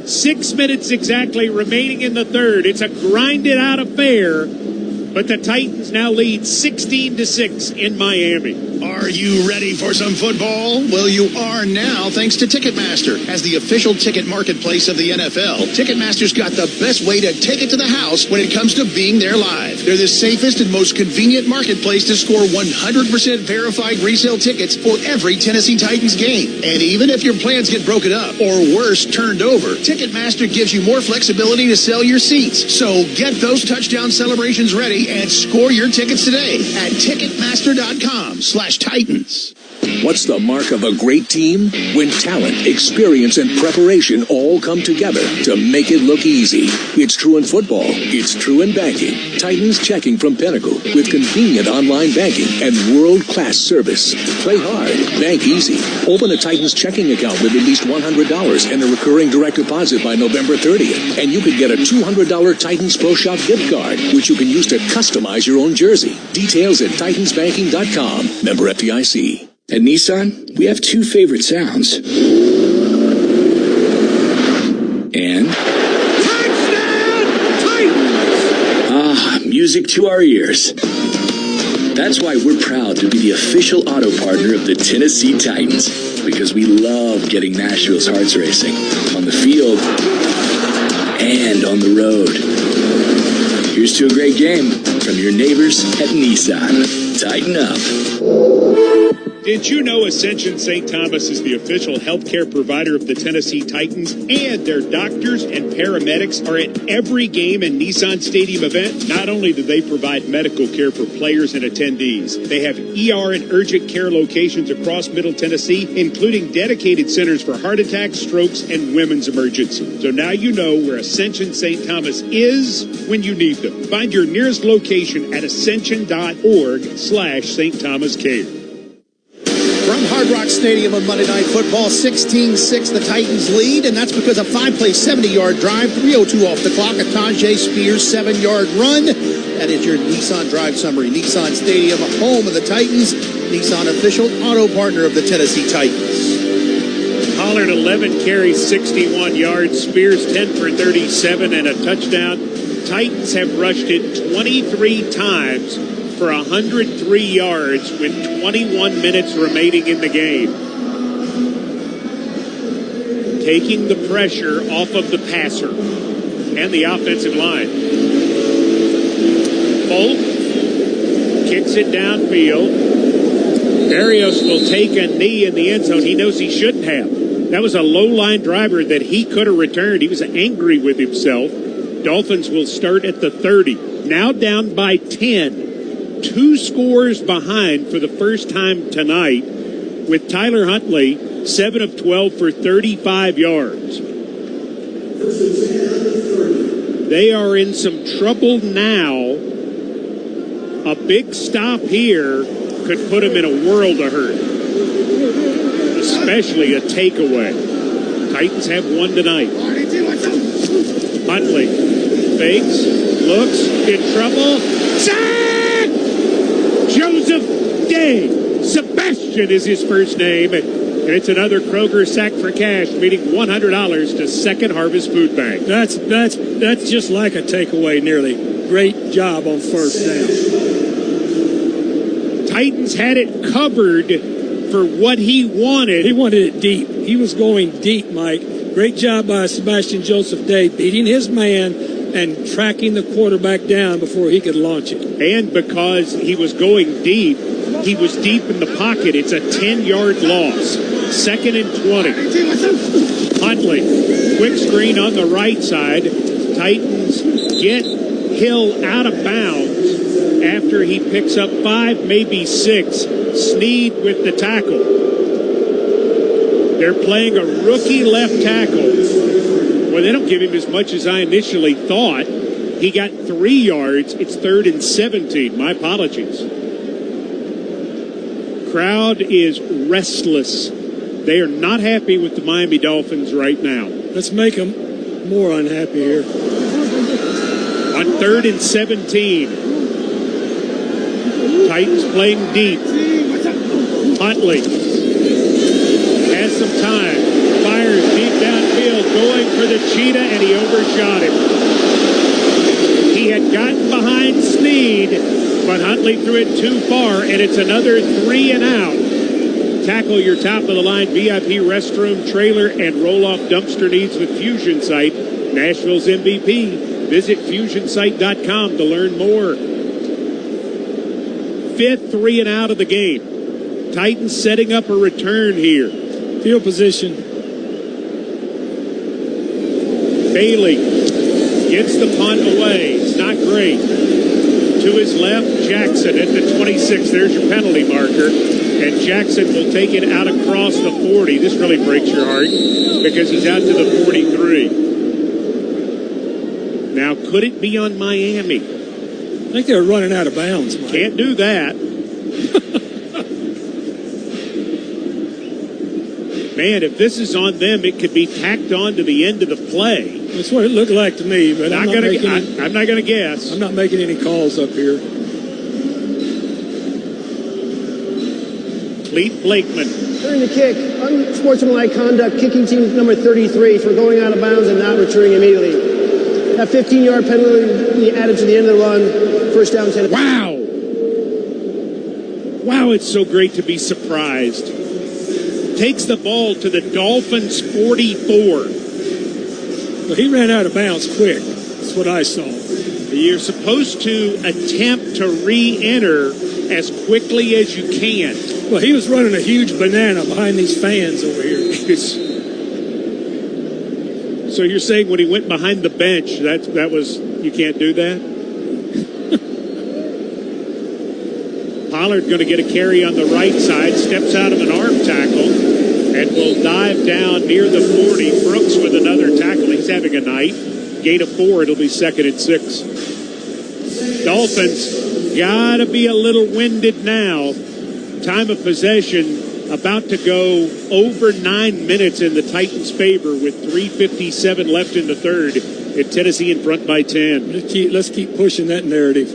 6 minutes exactly remaining in the third. It's a grinded out affair, but the Titans now lead 16-6 in Miami. Are you ready for some football? Well, you are now, thanks to Ticketmaster. As the official ticket marketplace of the NFL, Ticketmaster's got the best way to take it to the house when it comes to being there live. They're the safest and most convenient marketplace to score 100% verified resale tickets for every Tennessee Titans game. And even if your plans get broken up, or worse, turned over, Ticketmaster gives you more flexibility to sell your seats. So get those touchdown celebrations ready and score your tickets today at Ticketmaster.com/Titans. What's the mark of a great team? When talent, experience, and preparation all come together to make it look easy. It's true in football. It's true in banking. Titans Checking from Pinnacle with convenient online banking and world-class service. Play hard. Bank easy. Open a Titans checking account with at least $100 and a recurring direct deposit by November 30th. And you could get a $200 Titans Pro Shop gift card, which you can use to customize your own jersey. Details at titansbanking.com. Member FDIC. At Nissan, we have 2 favorite sounds. And Touchdown, Titans! music to our ears. That's why we're proud to be the official auto partner of the Tennessee Titans, because we love getting Nashville's hearts racing on the field and on the road. Here's to a great game from your neighbors at Nissan. Tighten up. Did you know Ascension St. Thomas is the official healthcare provider of the Tennessee Titans, and their doctors and paramedics are at every game and Nissan Stadium event? Not only do they provide medical care for players and attendees, they have ER and urgent care locations across Middle Tennessee, including dedicated centers for heart attacks, strokes, and women's emergency. So now you know where Ascension St. Thomas is when you need them. Find your nearest location at ascension.org/St. Thomas Care. From Hard Rock Stadium on Monday Night Football, 16-6 the Titans lead, and that's because a 5-play 70-yard drive, 3:02 off the clock, a Tajay Spears 7-yard run. That is your Nissan Drive Summary. Nissan Stadium, home of the Titans, Nissan official auto partner of the Tennessee Titans. Pollard 11 carries, 61 yards. Spears 10 for 37 and a touchdown. Titans have rushed it 23 times for 103 yards with 21 minutes remaining in the game. Taking the pressure off of the passer and the offensive line. Bolt kicks it downfield. Arias will take a knee in the end zone. He knows he shouldn't have. That was a low-line driver that he could have returned. He was angry with himself. Dolphins will start at the 30. Now down by 10. 2 scores behind for the first time tonight, with Tyler Huntley 7 of 12 for 35 yards. They are in some trouble now. A big stop here could put them in a world of hurt, especially a takeaway. Titans have one tonight. Huntley fakes, looks, in trouble. Sack! Joseph Day. Sebastian is his first name. And it's another Kroger sack for cash, meaning $100 to Second Harvest Food Bank. That's just like a takeaway nearly. Great job on first down. Titans had it covered for what he wanted. He wanted it deep. He was going deep, Mike. Great job by Sebastian Joseph Day, beating his man and tracking the quarterback down before he could launch it. And because he was going deep, he was deep in the pocket. It's a 10-yard loss. 2nd and 20. Huntley, quick screen on the right side. Titans get Hill out of bounds after he picks up 5, maybe 6. Snead with the tackle. They're playing a rookie left tackle. Well, they don't give him as much as I initially thought. He got 3 yards. It's 3rd and 17. My apologies. Crowd is restless. They are not happy with the Miami Dolphins right now. Let's make them more unhappy here. On 3rd and 17. Titans playing deep. Huntley has some time. Fires deep downfield, going for the cheetah, and he overshot him. He had gotten behind Snead, but Huntley threw it too far, and it's another 3 and out. Tackle your top-of-the-line VIP restroom, trailer, and roll-off dumpster needs with Fusion Site, Nashville's MVP. Visit FusionSite.com to learn more. 5th 3 and out of the game. Titans setting up a return here. Field position. Bailey gets the punt away. It's not great. To his left, Jackson at the 26. There's your penalty marker. And Jackson will take it out across the 40. This really breaks your heart because he's out to the 43. Now, could it be on Miami? I think they're running out of bounds, Mike. Can't do that. Man, if this is on them, it could be tacked on to the end of the play. That's what it looked like to me, but I'm not going to guess. I'm not making any calls up here. Incomplete. Blakeman. During the kick, unsportsmanlike conduct, kicking team number 33 for going out of bounds and not returning immediately. That 15-yard penalty added to the end of the run. First down, 10. Wow. Wow, it's so great to be surprised. Takes the ball to the Dolphins' 44. Well, he ran out of bounds quick. That's what I saw. You're supposed to attempt to re-enter as quickly as you can. Well, he was running a huge banana behind these fans over here. So you're saying when he went behind the bench, that was, you can't do that? Pollard going to get a carry on the right side, steps out of an arm tackle, and will dive down near the 40. Brooks with another tackle. He's having a night. Gain of 4. It'll be 2nd and 6. Dolphins got to be a little winded now. Time of possession about to go over 9 minutes in the Titans' favor with 3:57 left in the third. And Tennessee in front by 10. Let's keep pushing that narrative.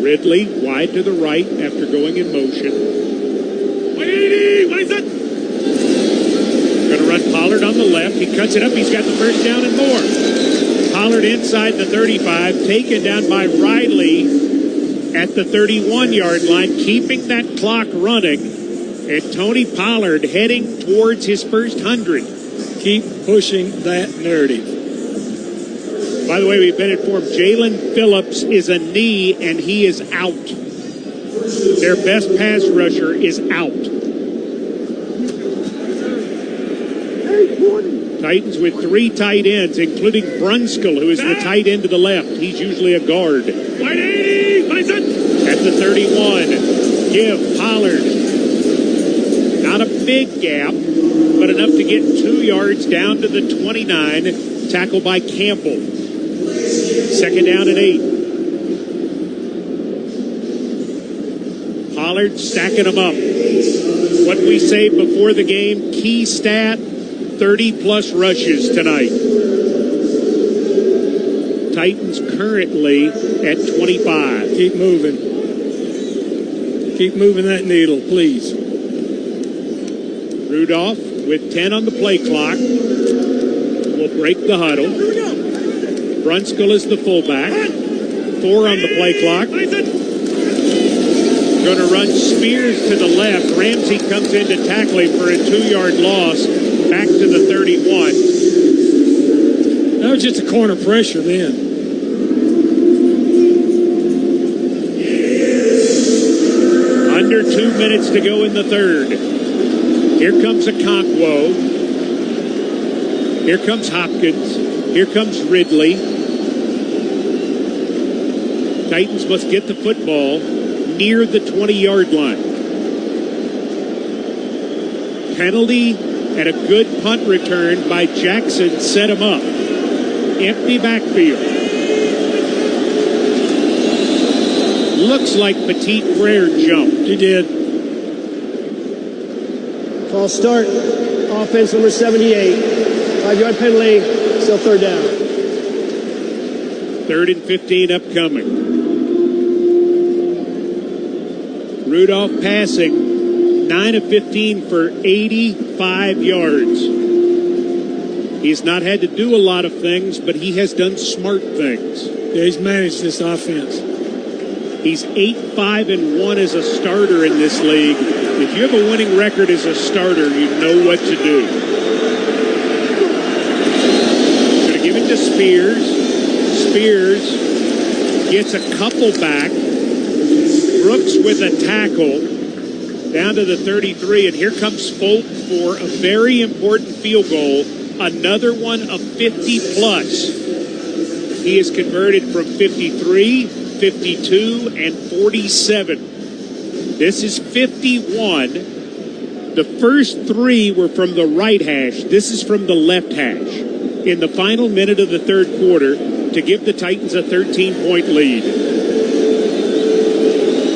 Ridley wide to the right after going in motion. Going to run Pollard on the left. He cuts it up. He's got the first down and more. Pollard inside the 35, taken down by Riley at the 31-yard line, keeping that clock running. And Tony Pollard heading towards his first 100. Keep pushing that narrative. By the way, we've been informed Jalen Phillips is a knee and he is out. Their best pass rusher is out. Titans with 3 tight ends, including Brunskill, who is the tight end to the left. He's usually a guard. At the 31, give Pollard. Not a big gap, but enough to get 2 yards down to the 29. Tackle by Campbell. 2nd down and 8. Pollard stacking them up. What we say before the game, key stat, 30-plus rushes tonight. Titans currently at 25. Keep moving. Keep moving that needle, please. Rudolph with 10 on the play clock will break the huddle. Brunskill is the fullback. 4 on the play clock. Going to run Spears to the left. Ramsey comes in to tackle him for a 2-yard loss. Back to the 31. That was just a corner pressure then. Under 2 minutes to go in the third. Here comes Okonkwo. Here comes Hopkins. Here comes Ridley. Titans must get the football near the 20-yard line. Penalty and a good punt return by Jackson set him up. Empty backfield. Looks like Petit Frere jumped. He did. False start. Offense number 78. 5-yard penalty. Still 3rd down. 3rd and 15 upcoming. Rudolph passing. 9 of 15 for 85 yards. He's not had to do a lot of things, but he has done smart things. Yeah, he's managed this offense. He's 8-5-1 as a starter in this league. If you have a winning record as a starter, you know what to do. Going to give it to Spears. Spears gets a couple back. Brooks with a tackle. Down to the 33, and here comes Folk for a very important field goal. Another one of 50-plus. He is converted from 53, 52, and 47. This is 51. The first 3 were from the right hash. This is from the left hash. In the final minute of the third quarter to give the Titans a 13-point lead.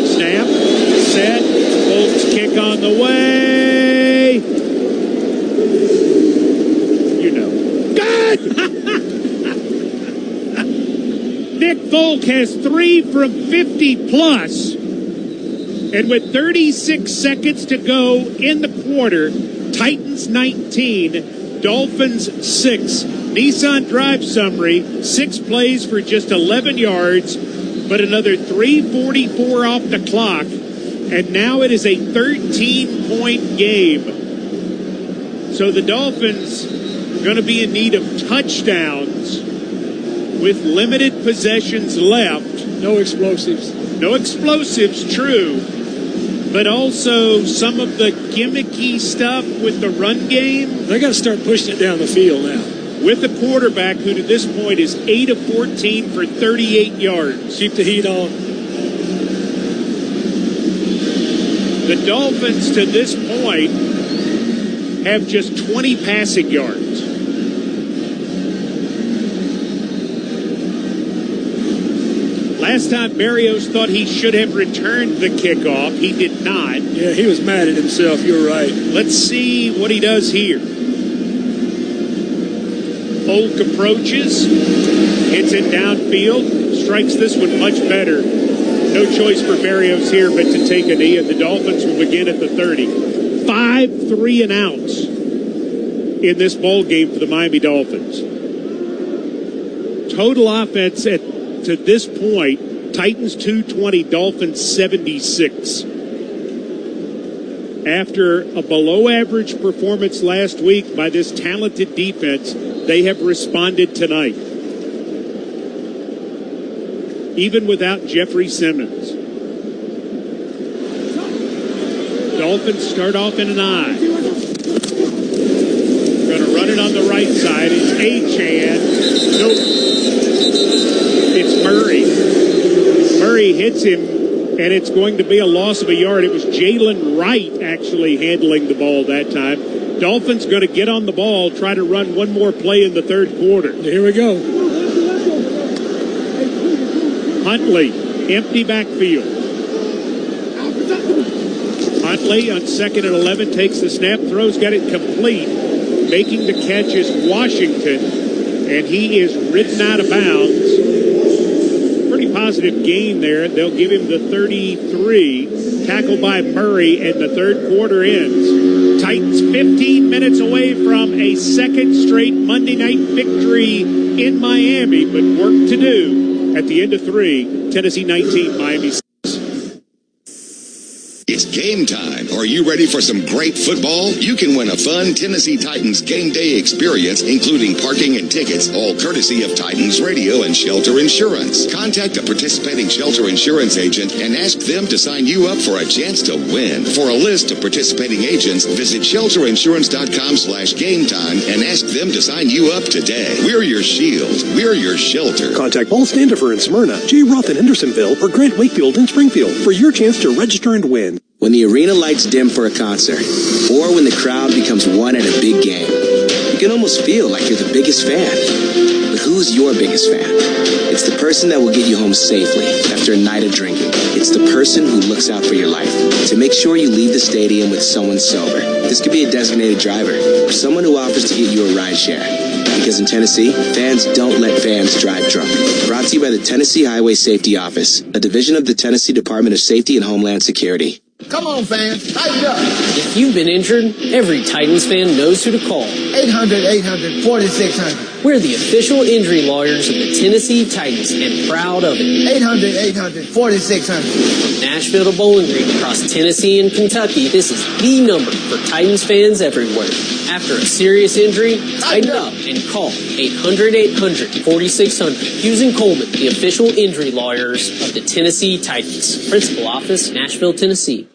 Snap, set. Folks kick on the way. You know. Good! Nick Folk has 3 from 50 plus. And with 36 seconds to go in the quarter, Titans 19, Dolphins 6. Nissan drive summary, 6 plays for just 11 yards, but another 3:44 off the clock. And now it is a 13-point game. So the Dolphins are going to be in need of touchdowns with limited possessions left. No explosives. No explosives, true. But also some of the gimmicky stuff with the run game. They got to start pushing it down the field now. With the quarterback, who to this point is 8 of 14 for 38 yards. Keep the heat on. The Dolphins, to this point, have just 20 passing yards. Last time Berrios thought he should have returned the kickoff. He did not. Yeah, he was mad at himself. You're right. Let's see what he does here. Folk approaches, hits it downfield, strikes this one much better. No choice for Berrios here but to take a knee, and the Dolphins will begin at the 30. 5 3-and-outs in this ball game for the Miami Dolphins. Total offense to this point, Titans 220, Dolphins 76. After a below-average performance last week by this talented defense, they have responded tonight. Even without Jeffrey Simmons. Dolphins start off in an I. Going to run it on the right side. It's achane. Nope. It's Murray. Murray hits him, and it's going to be a loss of a yard. It was Jalen Wright actually handling the ball that time. Dolphins going to get on the ball, try to run one more play in the third quarter. Here we go. Huntley, empty backfield. Huntley on 2nd and 11 takes the snap, throws, got it complete. Making the catch is Washington, and he is ridden out of bounds. Pretty positive gain there. They'll give him the 33. Tackled by Murray, and the third quarter ends. Titans 15 minutes away from a second straight Monday night victory in Miami, but work to do. At the end of 3, Tennessee 19, Miami 6. It's game time. Are you ready for some great football? You can win a fun Tennessee Titans game day experience, including parking and tickets, all courtesy of Titans Radio and Shelter Insurance. Contact a participating Shelter Insurance agent and ask them to sign you up for a chance to win. For a list of participating agents, visit shelterinsurance.com/gametime and ask them to sign you up today. We're your shield. We're your shelter. Contact Paul Standifer in Smyrna, Jay Roth in Hendersonville, or Grant Wakefield in Springfield for your chance to register and win. When the arena lights dim for a concert, or when the crowd becomes one at a big game, you can almost feel like you're the biggest fan. But who's your biggest fan? It's the person that will get you home safely after a night of drinking. It's the person who looks out for your life to make sure you leave the stadium with someone sober. This could be a designated driver or someone who offers to get you a ride share. Because in Tennessee, fans don't let fans drive drunk. Brought to you by the Tennessee Highway Safety Office, a division of the Tennessee Department of Safety and Homeland Security. Come on, fans. Tighten up. If you've been injured, every Titans fan knows who to call. 800-800-4600. We're the official injury lawyers of the Tennessee Titans and proud of it. 800-800-4600. From Nashville to Bowling Green, across Tennessee and Kentucky, this is the number for Titans fans everywhere. After a serious injury, tighten up and call 800-800-4600. Hughes and Coleman, the official injury lawyers of the Tennessee Titans. Principal office, Nashville, Tennessee.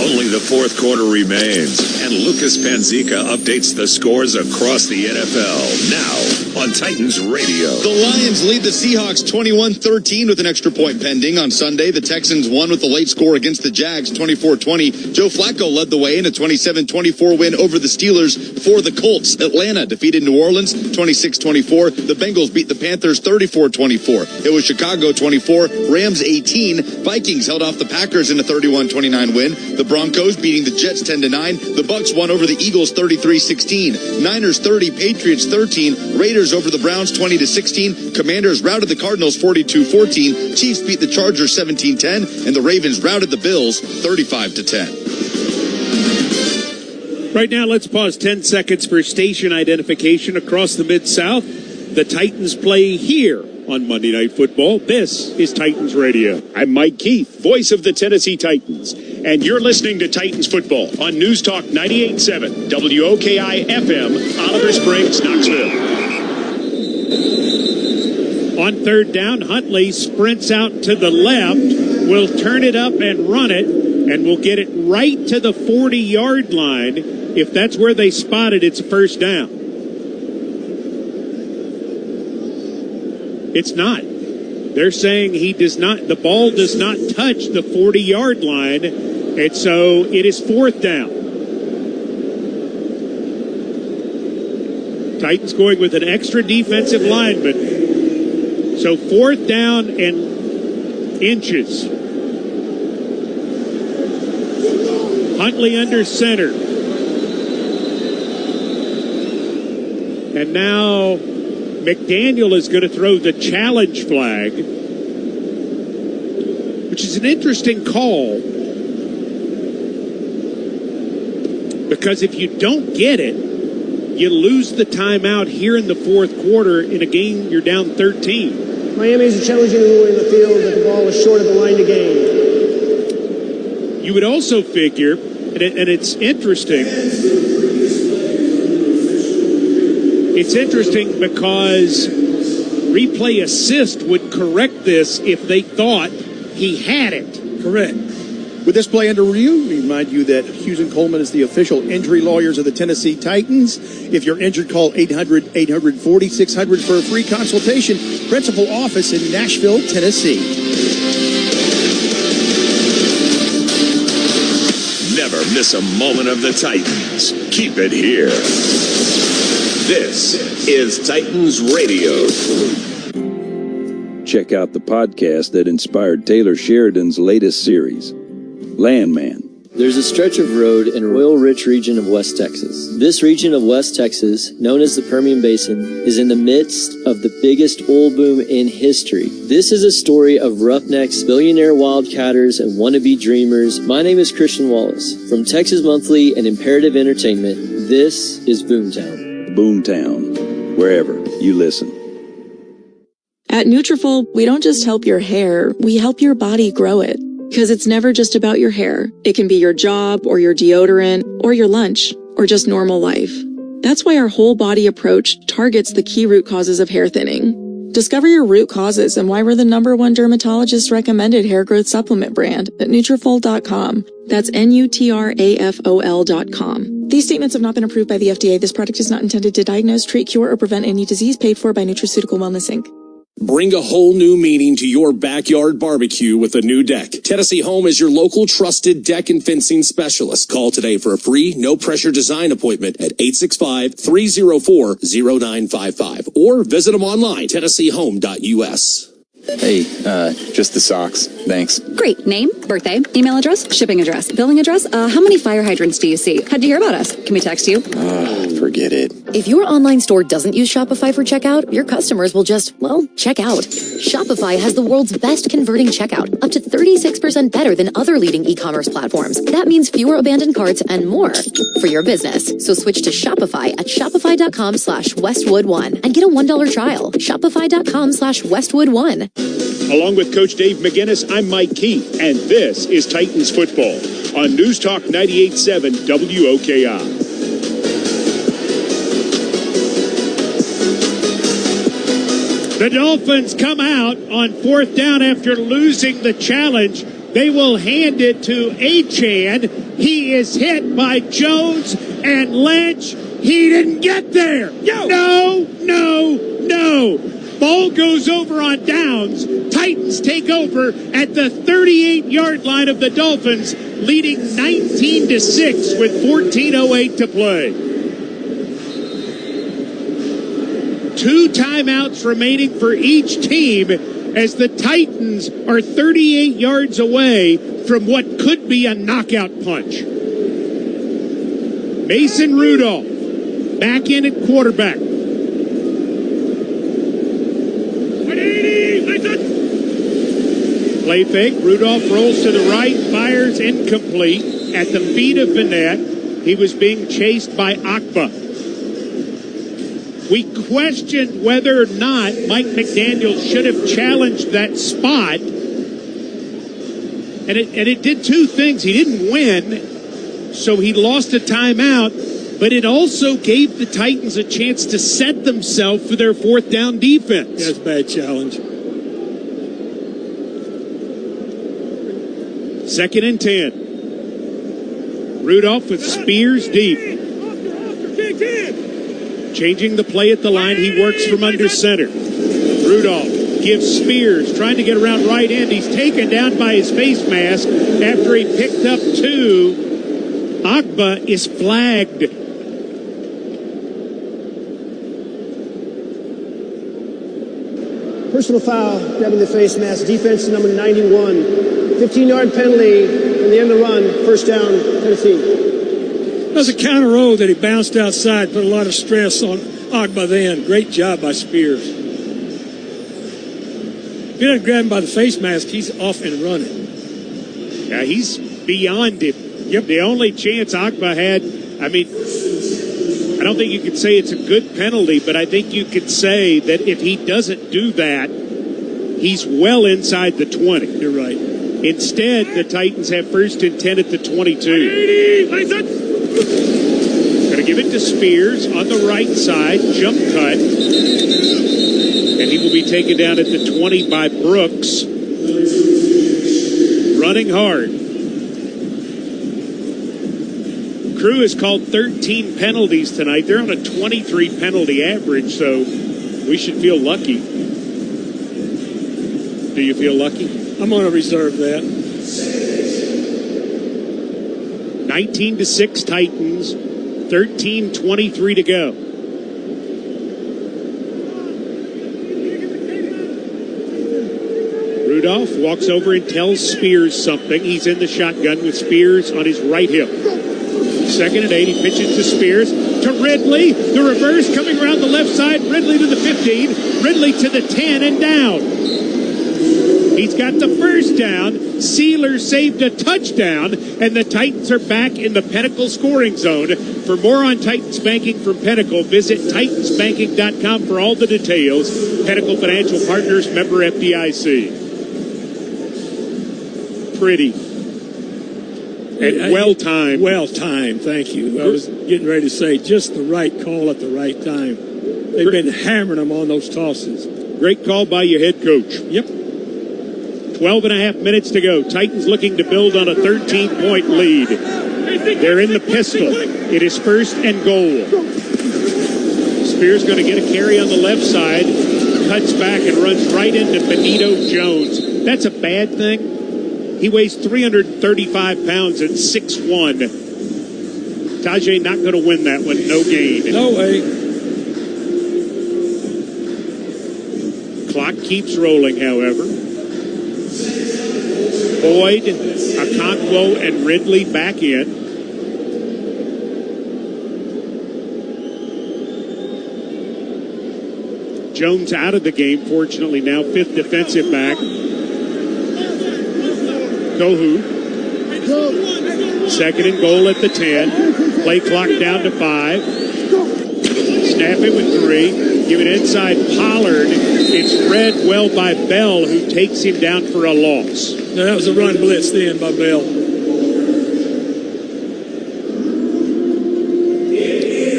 Only the fourth quarter remains, and Lucas Panzica updates the scores across the NFL now on Titans Radio. The Lions lead the Seahawks 21-13 with an extra point pending. On Sunday, the Texans won with a late score against the Jags 24-20. Joe Flacco led the way in a 27-24 win over the Steelers for the Colts. Atlanta defeated New Orleans 26-24. The Bengals beat the Panthers 34-24. It was Chicago 24, Rams 18. Vikings held off the Packers in a 31-29 win. The Broncos beating the Jets 10-9. The Bucks won over the Eagles 33-16. Niners 30, Patriots 13. Raiders over the Browns 20-16. Commanders routed the Cardinals 42-14. Chiefs beat the Chargers 17-10. And the Ravens routed the Bills 35-10. Right now, let's pause 10 seconds for station identification across the Mid-South. The Titans play here on Monday Night Football. This is Titans Radio. I'm Mike Keith, voice of the Tennessee Titans, and you're listening to Titans Football on News Talk 98.7 WOKI FM, Oliver Springs, Knoxville. On third down, Huntley sprints out to the left, will turn it up and run it, and will get it right to the 40-yard line. If that's where they spot it, it's a first down. It's not. They're saying he does not, the ball does not touch the 40-yard line, and so it is fourth down. Titans going with an extra defensive lineman. So fourth down and inches. Huntley under center. And now McDaniel is going to throw the challenge flag, which is an interesting call, because if you don't get it, you lose the timeout here in the fourth quarter in a game you're down 13. Miami is challenging the rule in the field that the ball is short of the line to gain. You would also figure, and it's interesting. It's interesting because replay assist would correct this if they thought he had it. Correct. With this play under review, we remind you that Hughes and Coleman is the official injury lawyers of the Tennessee Titans. If you're injured, call 800-840-600 for a free consultation. Principal office in Nashville, Tennessee. Never miss a moment of the Titans. Keep it here. This is Titans Radio. Check out the podcast that inspired Taylor Sheridan's latest series, Landman. There's a stretch of road in an oil-rich region of West Texas. This region of West Texas, known as the Permian Basin, is in the midst of the biggest oil boom in history. This is a story of roughnecks, billionaire wildcatters, and wannabe dreamers. My name is Christian Wallace. From Texas Monthly and Imperative Entertainment, this is Boomtown. Boomtown, wherever you listen. At Nutrafol, we don't just help your hair, we help your body grow it. Because it's never just about your hair. It can be your job, or your deodorant, or your lunch, or just normal life. That's why our whole body approach targets the key root causes of hair thinning. Discover your root causes and why we're the #1 dermatologist recommended hair growth supplement brand at Nutrafol.com. That's Nutrafol.com. These statements have not been approved by the FDA. This product is not intended to diagnose, treat, cure, or prevent any disease. Paid for by Nutraceutical Wellness Inc. Bring a whole new meaning to your backyard barbecue with a new deck. Tennessee Home is your local trusted deck and fencing specialist. Call today for a free, no-pressure design appointment at 865-304-0955 or visit them online, TennesseeHome.us. Hey, just the socks. Thanks. Great. Name, birthday, email address, shipping address, billing address. How many fire hydrants do you see? How'd you hear about us? Can we text you? Forget it. If your online store doesn't use Shopify for checkout, your customers will just, check out. Shopify has the world's best converting checkout, up to 36% better than other leading e-commerce platforms. That means fewer abandoned carts and more for your business. So switch to Shopify at shopify.com/Westwood1 and get a $1 trial. Shopify.com/Westwood1. Along with Coach Dave McGinnis, I'm Mike Keith, and this is Titans Football on News Talk 98.7 WOKI. The Dolphins come out on fourth down after losing the challenge. They will hand it to Achane. He is hit by Jones and Lynch. He didn't get there. No. Ball goes over on downs. Titans take over at the 38-yard line of the Dolphins, leading 19-6 with 14:08 to play. 2 timeouts remaining for each team as the Titans are 38 yards away from what could be a knockout punch. Mason Rudolph back in at quarterback. Play fake. Rudolph rolls to the right, fires incomplete at the feet of Vanette. He was being chased by Akba. We questioned whether or not Mike McDaniel should have challenged that spot. And it did two things. He didn't win, so he lost a timeout, but it also gave the Titans a chance to set themselves for their fourth down defense. That's a bad challenge. 2nd and 10. Rudolph with Spears deep. Changing the play at the line. He works from under center. Rudolph gives Spears, trying to get around right end. He's taken down by his face mask after he picked up 2. Agba is flagged. Personal foul, grabbing the face mask. Defense number 91. 15-yard penalty in the end of the run. First down, Tennessee. That was a counter roll that he bounced outside, put a lot of stress on Agba then. Great job by Spears. If he doesn't grab him by the face mask, he's off and running. Yeah, he's beyond it. Yep. The only chance Agba had, I mean, I don't think you could say it's a good penalty, but I think you could say that if he doesn't do that, he's well inside the 20. You're right. Instead, the Titans have 1st and 10 at the 22. Going to give it to Spears on the right side, jump cut. And he will be taken down at the 20 by Brooks. Running hard. Crew has called 13 penalties tonight. They're on a 23 penalty average, so we should feel lucky. Do you feel lucky? I'm going to reserve that. 19-6 Titans, 13:23 to go. Rudolph walks over and tells Spears something. He's in the shotgun with Spears on his right hip. 2nd and 8, he pitches to Spears, to Ridley, the reverse coming around the left side, Ridley to the 15, Ridley to the 10 and down. He's got the first down. Sealer saved a touchdown, and the Titans are back in the Pinnacle scoring zone. For more on Titans banking from Pinnacle, visit titansbanking.com for all the details. Pinnacle Financial Partners, member FDIC. Pretty. And well-timed. Well-timed, thank you. I was getting ready to say just the right call at the right time. They've been hammering them on those tosses. Great call by your head coach. Yep. 12 and a half minutes to go. Titans looking to build on a 13-point lead. They're in the pistol. It is 1st and goal. Spears going to get a carry on the left side, cuts back and runs right into Benito Jones. That's a bad thing. He weighs 335 pounds at 6'1". Tajay not going to win that one. No gain. No way. Clock keeps rolling, however. Boyd, Okonkwo, and Ridley back in. Jones out of the game, fortunately now 5th defensive back. Gohu. 2nd and goal at the 10. Play clock down to 5. Snap it with 3. Give it inside Pollard. It's read well by Bell, who takes him down for a loss. No, that was a run blitz then by Bell.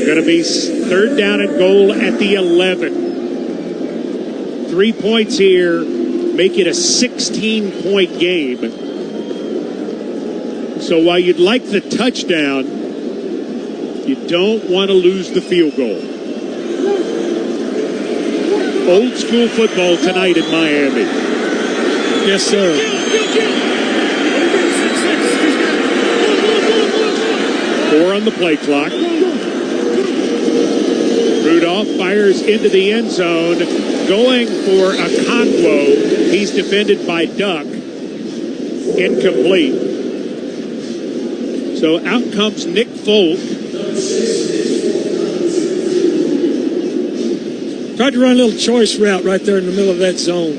Going to be 3rd down and goal at the 11. 3 points here, make it a 16-point game. So while you'd like the touchdown, you don't want to lose the field goal. Old school football tonight in Miami. Yes, sir. Four on the play clock. Rudolph fires into the end zone, going for Okonkwo. He's defended by Duck. Incomplete. So out comes Nick Folk. Tried to run a little choice route right there in the middle of that zone.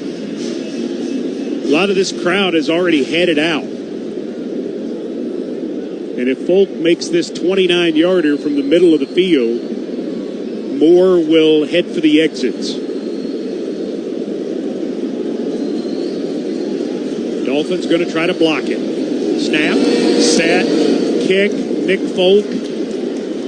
A lot of this crowd has already headed out. And if Folk makes this 29-yarder from the middle of the field, Moore will head for the exits. Dolphins going to try to block it. Snap, set, kick, Nick Folk.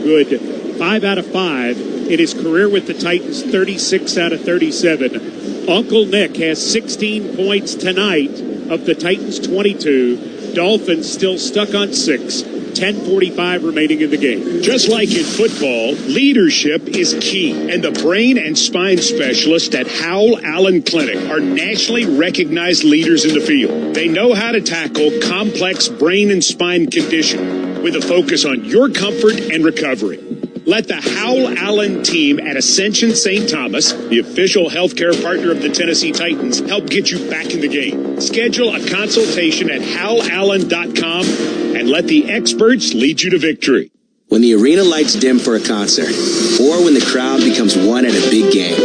Good. 5 out of 5 in his career with the Titans, 36 out of 37. Uncle Nick has 16 points tonight of the Titans' 22. Dolphins still stuck on 6. 10:45 remaining in the game. Just like in football, leadership is key. And the brain and spine specialists at Howell Allen Clinic are nationally recognized leaders in the field. They know how to tackle complex brain and spine conditions with a focus on your comfort and recovery. Let the Howell Allen team at Ascension St. Thomas, the official healthcare partner of the Tennessee Titans, help get you back in the game. Schedule a consultation at howlallen.com and let the experts lead you to victory. When the arena lights dim for a concert, or when the crowd becomes one at a big game,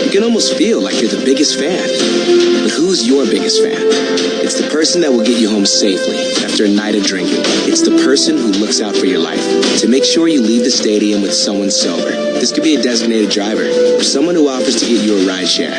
you can almost feel like you're the biggest fan. But who's your biggest fan? It's the person that will get you home safely after a night of drinking. It's the person who looks out for your life to make sure you leave the stadium with someone sober. This could be a designated driver or someone who offers to get you a ride share.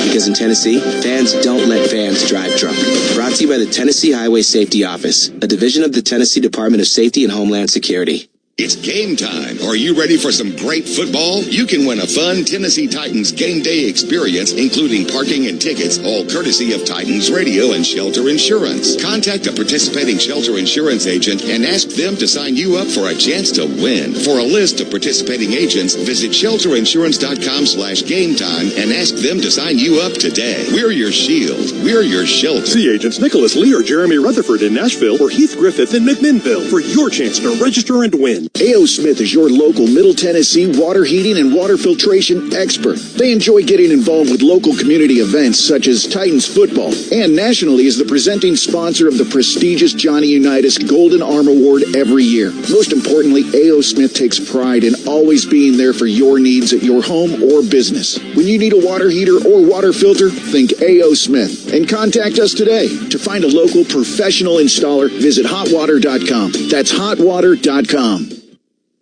Because in Tennessee, fans don't let fans drive drunk. Brought to you by the Tennessee Highway Safety Office, a division of the Tennessee Department of Safety and Homeland Security. It's game time. Are you ready for some great football? You can win a fun Tennessee Titans game day experience, including parking and tickets, all courtesy of Titans Radio and Shelter Insurance. Contact a participating Shelter Insurance agent and ask them to sign you up for a chance to win. For a list of participating agents, visit shelterinsurance.com/gametime and ask them to sign you up today. We're your shield. We're your shelter. See agents Nicholas Lee or Jeremy Rutherford in Nashville or Heath Griffith in McMinnville for your chance to register and win. A.O. Smith is your local Middle Tennessee water heating and water filtration expert. They enjoy getting involved with local community events such as Titans football, and nationally is the presenting sponsor of the prestigious Johnny Unitas Golden Arm Award every year. Most importantly, A.O. Smith takes pride in always being there for your needs at your home or business. When you need a water heater or water filter, think A.O. Smith and contact us today. To find a local professional installer, visit hotwater.com. That's hotwater.com.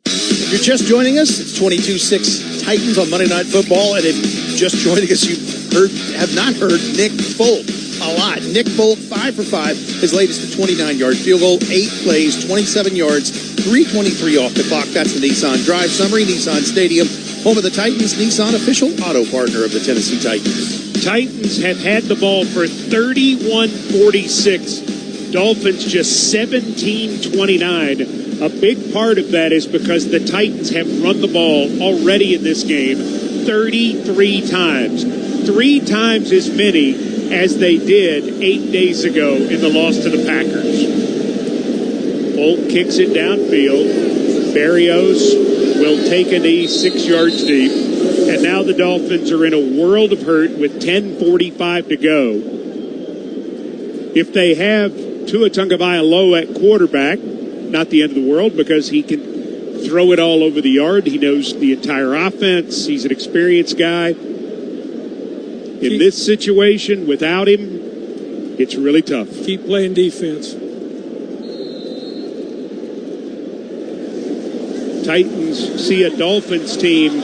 If you're just joining us, it's 22-6 Titans on Monday Night Football, and if just joining us, you have not heard Nick Folk a lot. Nick Folk, 5 for 5, his latest 29-yard field goal, 8 plays, 27 yards, 3:23 off the clock. That's the Nissan Drive Summary, Nissan Stadium, home of the Titans, Nissan official auto partner of the Tennessee Titans. Titans have had the ball for 31-46. Dolphins just 17-29. A big part of that is because the Titans have run the ball already in this game 33 times. 3 times as many as they did 8 days ago in the loss to the Packers. Folk kicks it downfield. Berrios will take a knee 6 yards deep. And now the Dolphins are in a world of hurt with 10:45 to go. If they have Tua Tagovailoa at quarterback, not the end of the world because he can throw it all over the yard. He knows the entire offense. He's an experienced guy. In this situation, without him, it's really tough. Keep playing defense. Titans see a Dolphins team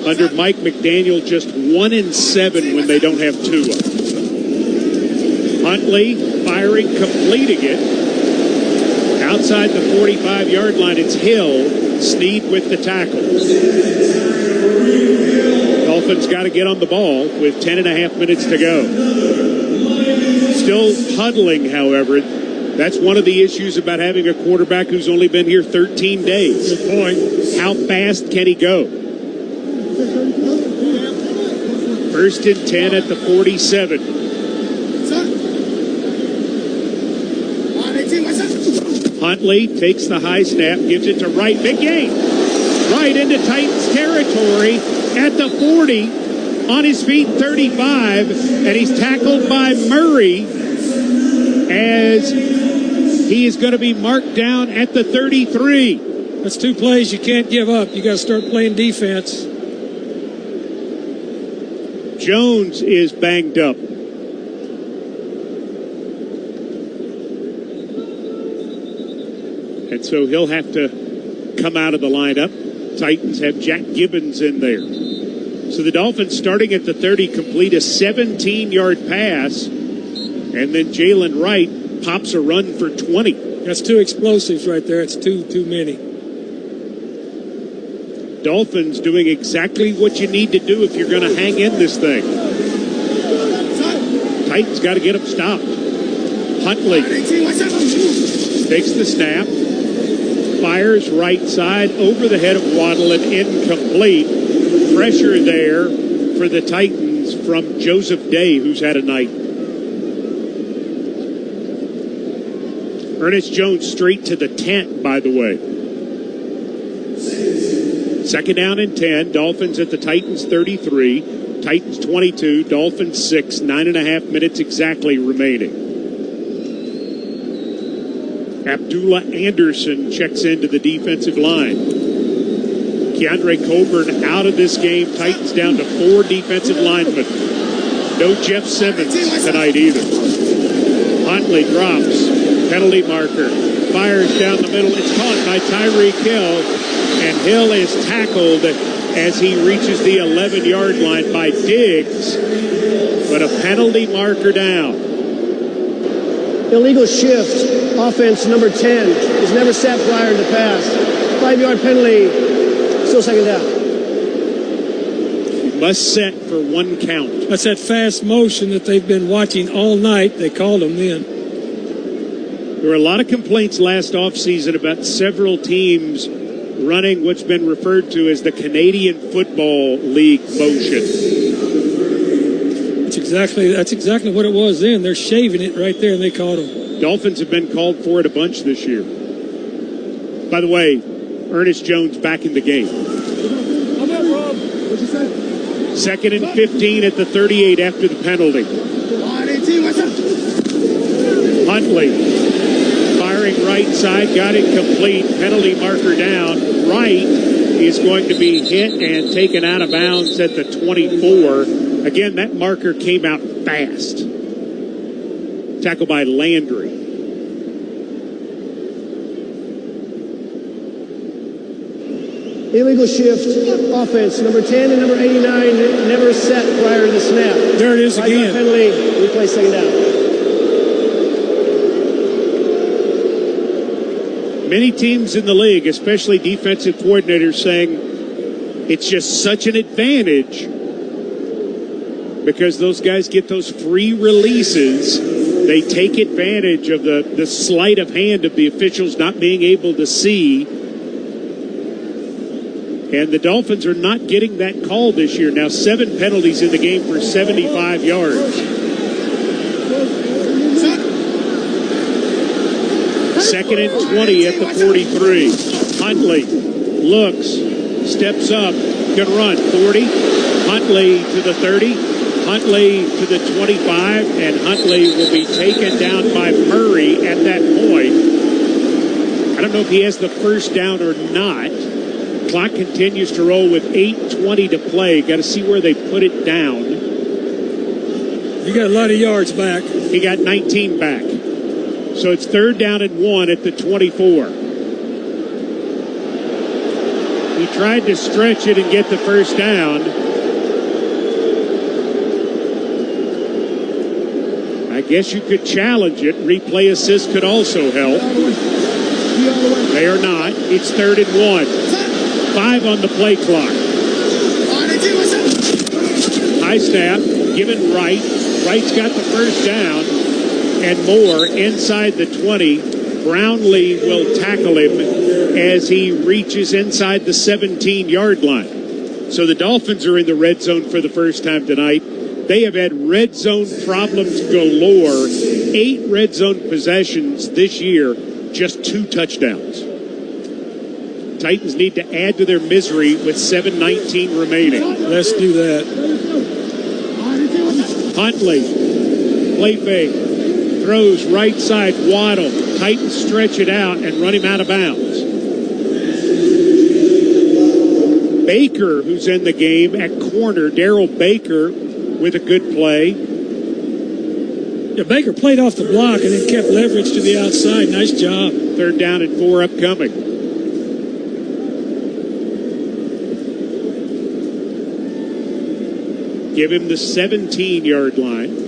under Mike McDaniel just 1-7 when they don't have Tua. Huntley firing, completing it. Outside the 45-yard line, it's Hill. Snead with the tackle. Dolphins got to get on the ball with 10.5 minutes to go. Still huddling, however. That's one of the issues about having a quarterback who's only been here 13 days. Good point. How fast can he go? 1st and 10 at the 47. Huntley takes the high snap, gives it to Wright. Big gain. Right into Titans territory at the 40. On his feet, 35. And he's tackled by Murray as he is going to be marked down at the 33. That's 2 plays you can't give up. You got to start playing defense. Jones is banged up. And so he'll have to come out of the lineup. Titans have Jack Gibbons in there. So the Dolphins, starting at the 30, complete a 17-yard pass. And then Jalen Wright pops a run for 20. That's 2 explosives right there. It's too many. Dolphins doing exactly what you need to do if you're going to hang in this thing. Titans got to get them stopped. Huntley takes the snap, fires right side over the head of Waddle and incomplete. Pressure there for the Titans from Joseph Day, who's had a night. Ernest Jones straight to the tent, by the way. Second down and 10. Dolphins at the Titans 33. Titans 22. Dolphins 6. 9.5 minutes exactly remaining. Abdullah Anderson checks into the defensive line. Keandre Coburn out of this game. Titans down to 4 defensive linemen. No Jeff Simmons tonight either. Huntley drops. Penalty marker. Fires down the middle. It's caught by Tyreek Hill. And Hill is tackled as he reaches the 11-yard line by Diggs. But a penalty marker down. Illegal shift. Offense number 10 is never set prior to pass. 5-yard penalty. Still second down. He must set for 1 count. That's that fast motion that they've been watching all night. They called him then. There were a lot of complaints last offseason about several teams running what's been referred to as the Canadian Football League motion. That's exactly what it was then. They're shaving it right there, and they caught him. Dolphins have been called for it a bunch this year. By the way, Ernest Jones back in the game. Second and 15 at the 38 after the penalty. Huntley firing right side, got it complete. Penalty marker down. Wright is going to be hit and taken out of bounds at the 24. Again, that marker came out fast. Tackled by Landry. Illegal shift. Offense number 10 and number 89 never set prior to the snap. There it is again. Penalty. Replay second down. Many teams in the league, especially defensive coordinators, saying it's just such an advantage because those guys get those free releases. They take advantage of the sleight of hand of the officials not being able to see. And the Dolphins are not getting that call this year. Now 7 penalties in the game for 75 yards. Second and 20 at the 43. Huntley looks, steps up, can run. 40. Huntley to the 30. Huntley to the 25. And Huntley will be taken down by Murray at that point. I don't know if he has the first down or not. Clock continues to roll with 8:20 to play. Got to see where they put it down. You got a lot of yards back. He got 19 back. So it's 3rd down and 1 at the 24. He tried to stretch it and get the first down. I guess you could challenge it. Replay assist could also help. They are not. It's 3rd and 1. 5 on the play clock. High snap, given Wright. Wright's got the first down. And more inside the 20. Brownlee will tackle him as he reaches inside the 17-yard line. So the Dolphins are in the red zone for the first time tonight. They have had red zone problems galore. 8 red zone possessions this year, just 2 touchdowns. Titans need to add to their misery with 7:19 remaining. Let's do that. Huntley, play fake. Throws right side, Waddle. Titans stretch it out and run him out of bounds. Baker, who's in the game at corner. Darrell Baker with a good play. Yeah, Baker played off the block and then kept leverage to the outside. Nice job. 3rd down and 4 upcoming. Give him the 17-yard line.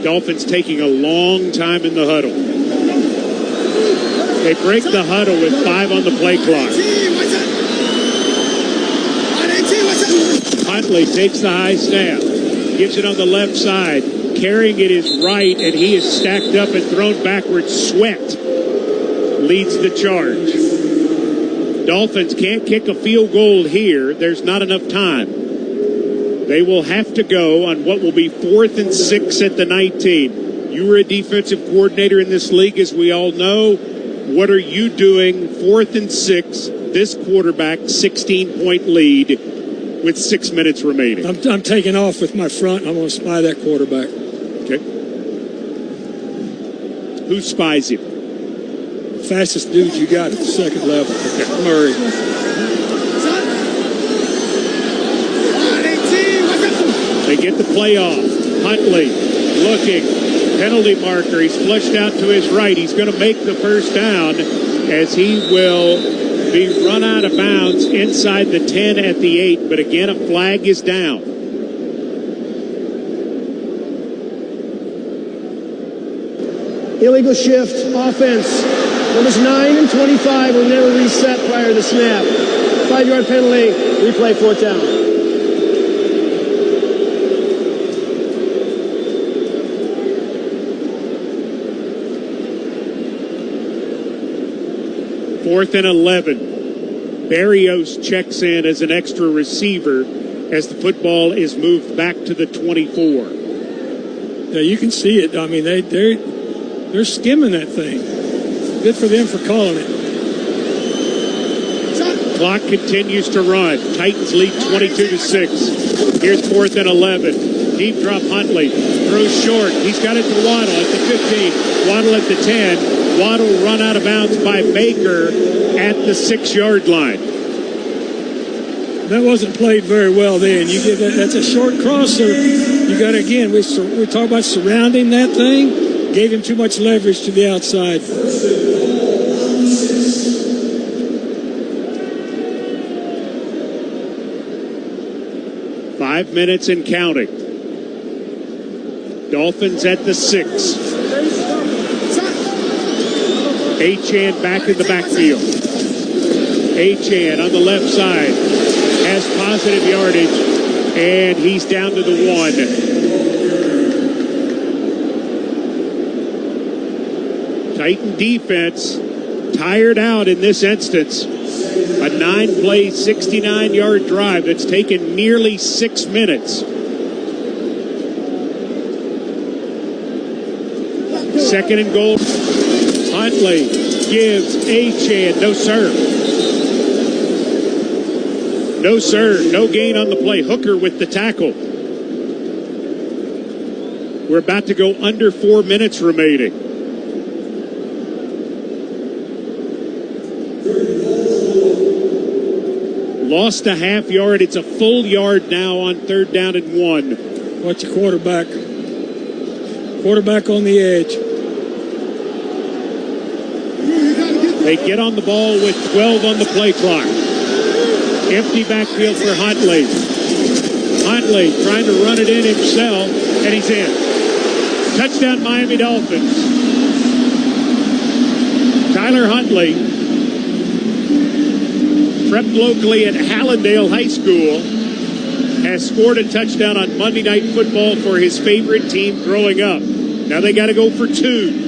Dolphins taking a long time in the huddle. They break the huddle with 5 on the play clock. Huntley takes the high snap, gives it on the left side. Carrying it is right, and he is stacked up and thrown backwards. Sweat leads the charge. Dolphins can't kick a field goal here. There's not enough time. They will have to go on what will be 4th and 6 at the 19. You were a defensive coordinator in this league, as we all know. What are you doing? 4th and 6, this quarterback, 16-point lead with 6 minutes remaining. I'm taking off with my front. I'm going to spy that quarterback. Okay. Who spies him? Fastest dude you got at the second level. Okay. Murray. They get the play off. Huntley looking. Penalty marker. He's flushed out to his right. He's going to make the first down as he will be run out of bounds inside the 10 at the 8. But again, a flag is down. Illegal shift, offense. Numbers 9 and 25 will never reset prior to the snap. 5-yard penalty, replay, 4th down. Fourth and 11. Barrios checks in as an extra receiver as the football is moved back to the 24. Yeah, you can see it. I mean, they're skimming that thing. Good for them for calling it. Clock continues to run. Titans lead 22-6. Here's 4th and 11. Deep drop Huntley. Throws short. He's got it to Waddle at the 15. Waddle at the 10. Waddle run out of bounds by Baker at the 6-yard line. That wasn't played very well then. You get that's a short crosser. You got to, again, we talk about surrounding that thing. Gave him too much leverage to the outside. 5 minutes and counting. Dolphins at the 6. Achane back in the backfield. Achane on the left side has positive yardage, and he's down to the 1. Titan defense tired out in this instance. A 9-play, 69-yard drive that's taken nearly 6 minutes. Second and goal. Huntley gives Achane. No, sir. No, sir. No gain on the play. Hooker with the tackle. We're about to go under 4 minutes remaining. Lost a half yard. It's a full yard now on 3rd down and 1. Watch the quarterback. Quarterback on the edge. They get on the ball with 12 on the play clock. Empty backfield for Huntley. Huntley trying to run it in himself, and he's in. Touchdown Miami Dolphins. Tyler Huntley, prepped locally at Hallandale High School, has scored a touchdown on Monday Night Football for his favorite team growing up. Now they got to go for 2.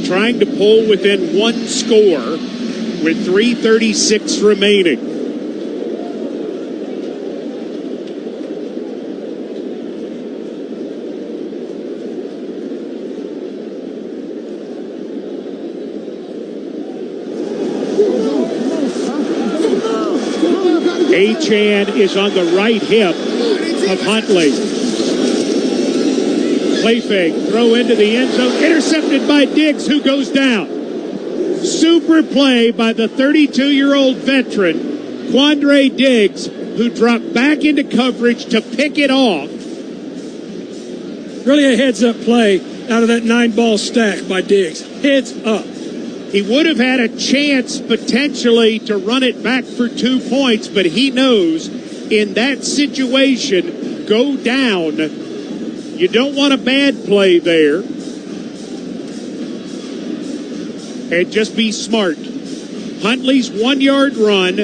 Trying to pull within 1 score with 3:36 remaining. Achane is on the right hip of Huntley. Play fake, throw into the end zone, intercepted by Diggs, who goes down. Super play by the 32-year-old veteran, Quandre Diggs, who dropped back into coverage to pick it off. Really a heads-up play out of that 9-ball stack by Diggs. Heads up. He would have had a chance potentially to run it back for 2 points, but he knows in that situation, go down. You don't want a bad play there. And just be smart. Huntley's 1-yard run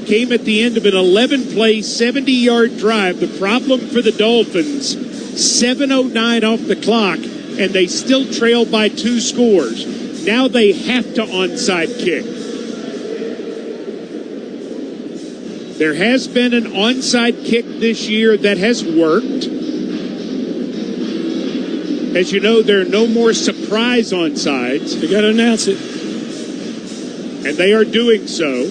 came at the end of an 11-play, 70-yard drive. The problem for the Dolphins, 7:09 off the clock, and they still trail by 2 scores. Now they have to onside kick. There has been an onside kick this year that has worked. As you know, there are no more surprise onsides. They got to announce it. And they are doing so.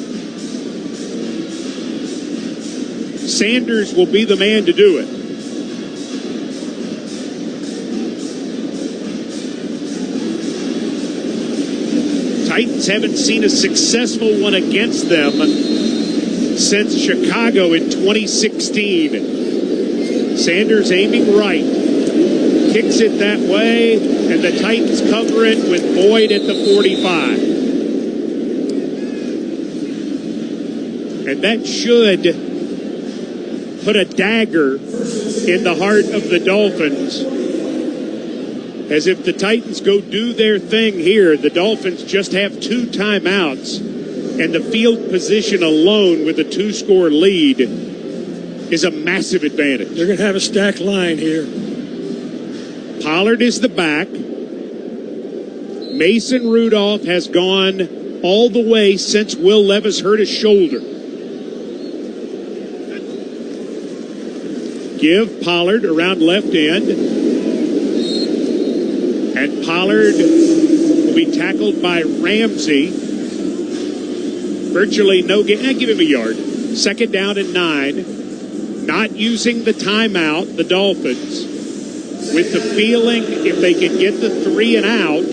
Sanders will be the man to do it. Titans haven't seen a successful one against them since Chicago in 2016. Sanders aiming right. Kicks it that way, and the Titans cover it with Boyd at the 45. And that should put a dagger in the heart of the Dolphins. As if the Titans go do their thing here, the Dolphins just have 2 timeouts, and the field position alone with a 2-score lead is a massive advantage. They're going to have a stacked line here. Pollard is the back. Mason Rudolph has gone all the way since Will Levis hurt his shoulder. Give Pollard around left end. And Pollard will be tackled by Ramsey. Virtually no gain. Give him a yard. 2nd down and 9. Not using the timeout, the Dolphins, with the feeling if they can get the 3 and out,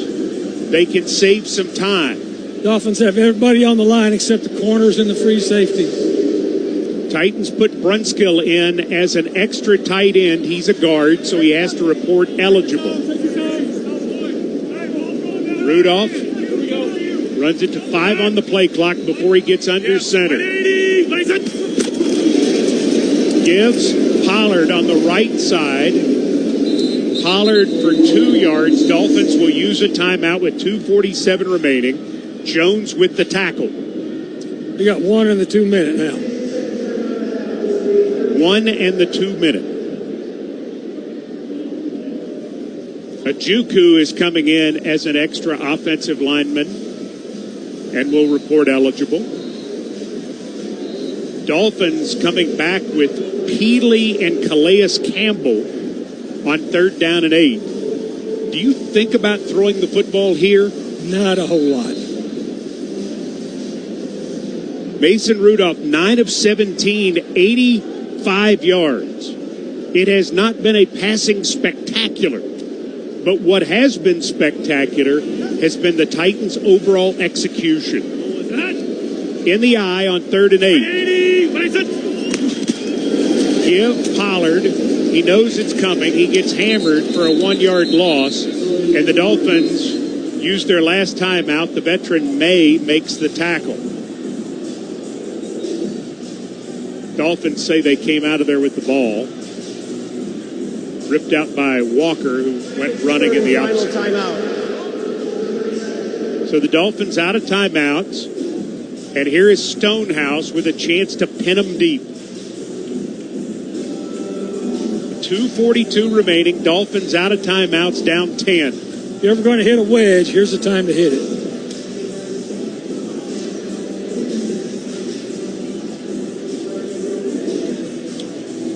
they can save some time. Dolphins have everybody on the line except the corners and the free safeties. Titans put Brunskill in as an extra tight end. He's a guard, so he has to report eligible. Rudolph runs it to 5 on the play clock before he gets under center. Gives Pollard on the right side. Pollard for 2 yards. Dolphins will use a timeout with 2:47 remaining. Jones with the tackle. You got 1 in the 2 minute now. 1 and the 2 minute. Ojukwu is coming in as an extra offensive lineman and will report eligible. Dolphins coming back with Peely and Calais Campbell on 3rd down and 8. Do you think about throwing the football here? Not a whole lot. Mason Rudolph, 9 of 17, 85 yards. It has not been a passing spectacular. But what has been spectacular has been the Titans' overall execution. In the eye on 3rd and 8. Give Pollard. He knows it's coming. He gets hammered for a 1-yard loss. And the Dolphins use their last timeout. The veteran May makes the tackle. Dolphins say they came out of there with the ball. Ripped out by Walker, who went running in the opposite. So the Dolphins out of timeouts. And here is Stonehouse with a chance to pin them deep. 2:42 remaining. Dolphins out of timeouts, down 10. If you're ever going to hit a wedge, here's the time to hit it.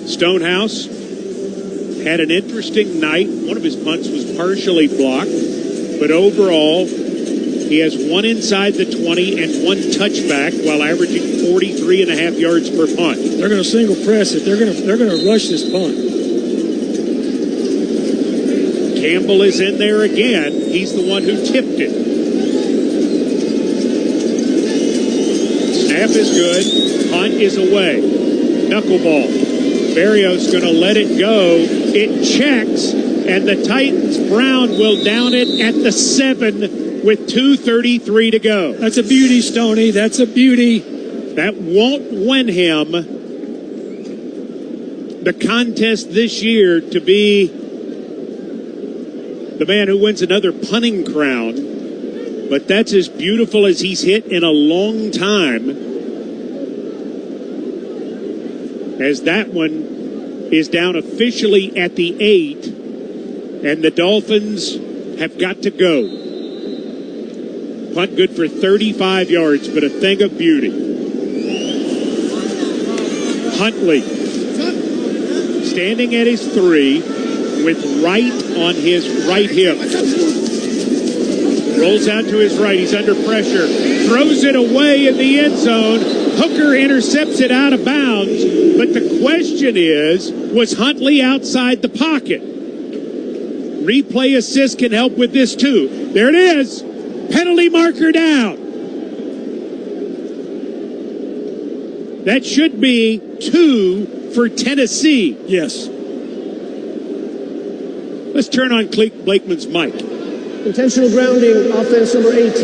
Stonehouse had an interesting night. One of his punts was partially blocked, but overall, he has 1 inside the 20 and 1 touchback while averaging 43.5 yards per punt. They're going to single press it. They're going to rush this punt. Campbell is in there again. He's the one who tipped it. Snap is good. Hunt is away. Knuckleball. Berrios going to let it go. It checks, and the Titans. Brown will down it at the 7 with 2:33 to go. That's a beauty, Stoney. That's a beauty. That won't win him the contest this year to be the man who wins another punting crown, but that's as beautiful as he's hit in a long time, as that one is down officially at the 8, and the Dolphins have got to go. Punt good for 35 yards, but a thing of beauty. Huntley standing at his 3 with right on his right hip. Rolls out to his right. He's under pressure. Throws it away in the end zone. Hooker intercepts it out of bounds. But the question is, was Huntley outside the pocket? Replay assist can help with this too. There it is. Penalty marker down. That should be 2 for Tennessee. Yes. Let's turn on Blakeman's mic. Intentional grounding, offense number 18.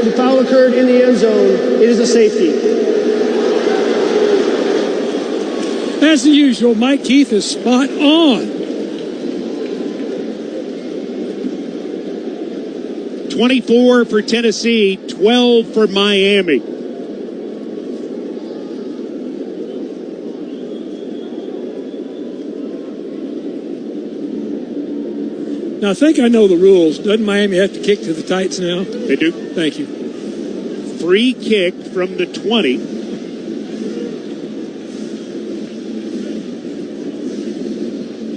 The foul occurred in the end zone. It is a safety. As usual, Mike Keith is spot on. 24 for Tennessee, 12 for Miami. Now, I think I know the rules. Doesn't Miami have to kick to the Titans now? They do. Thank you. Free kick from the 20.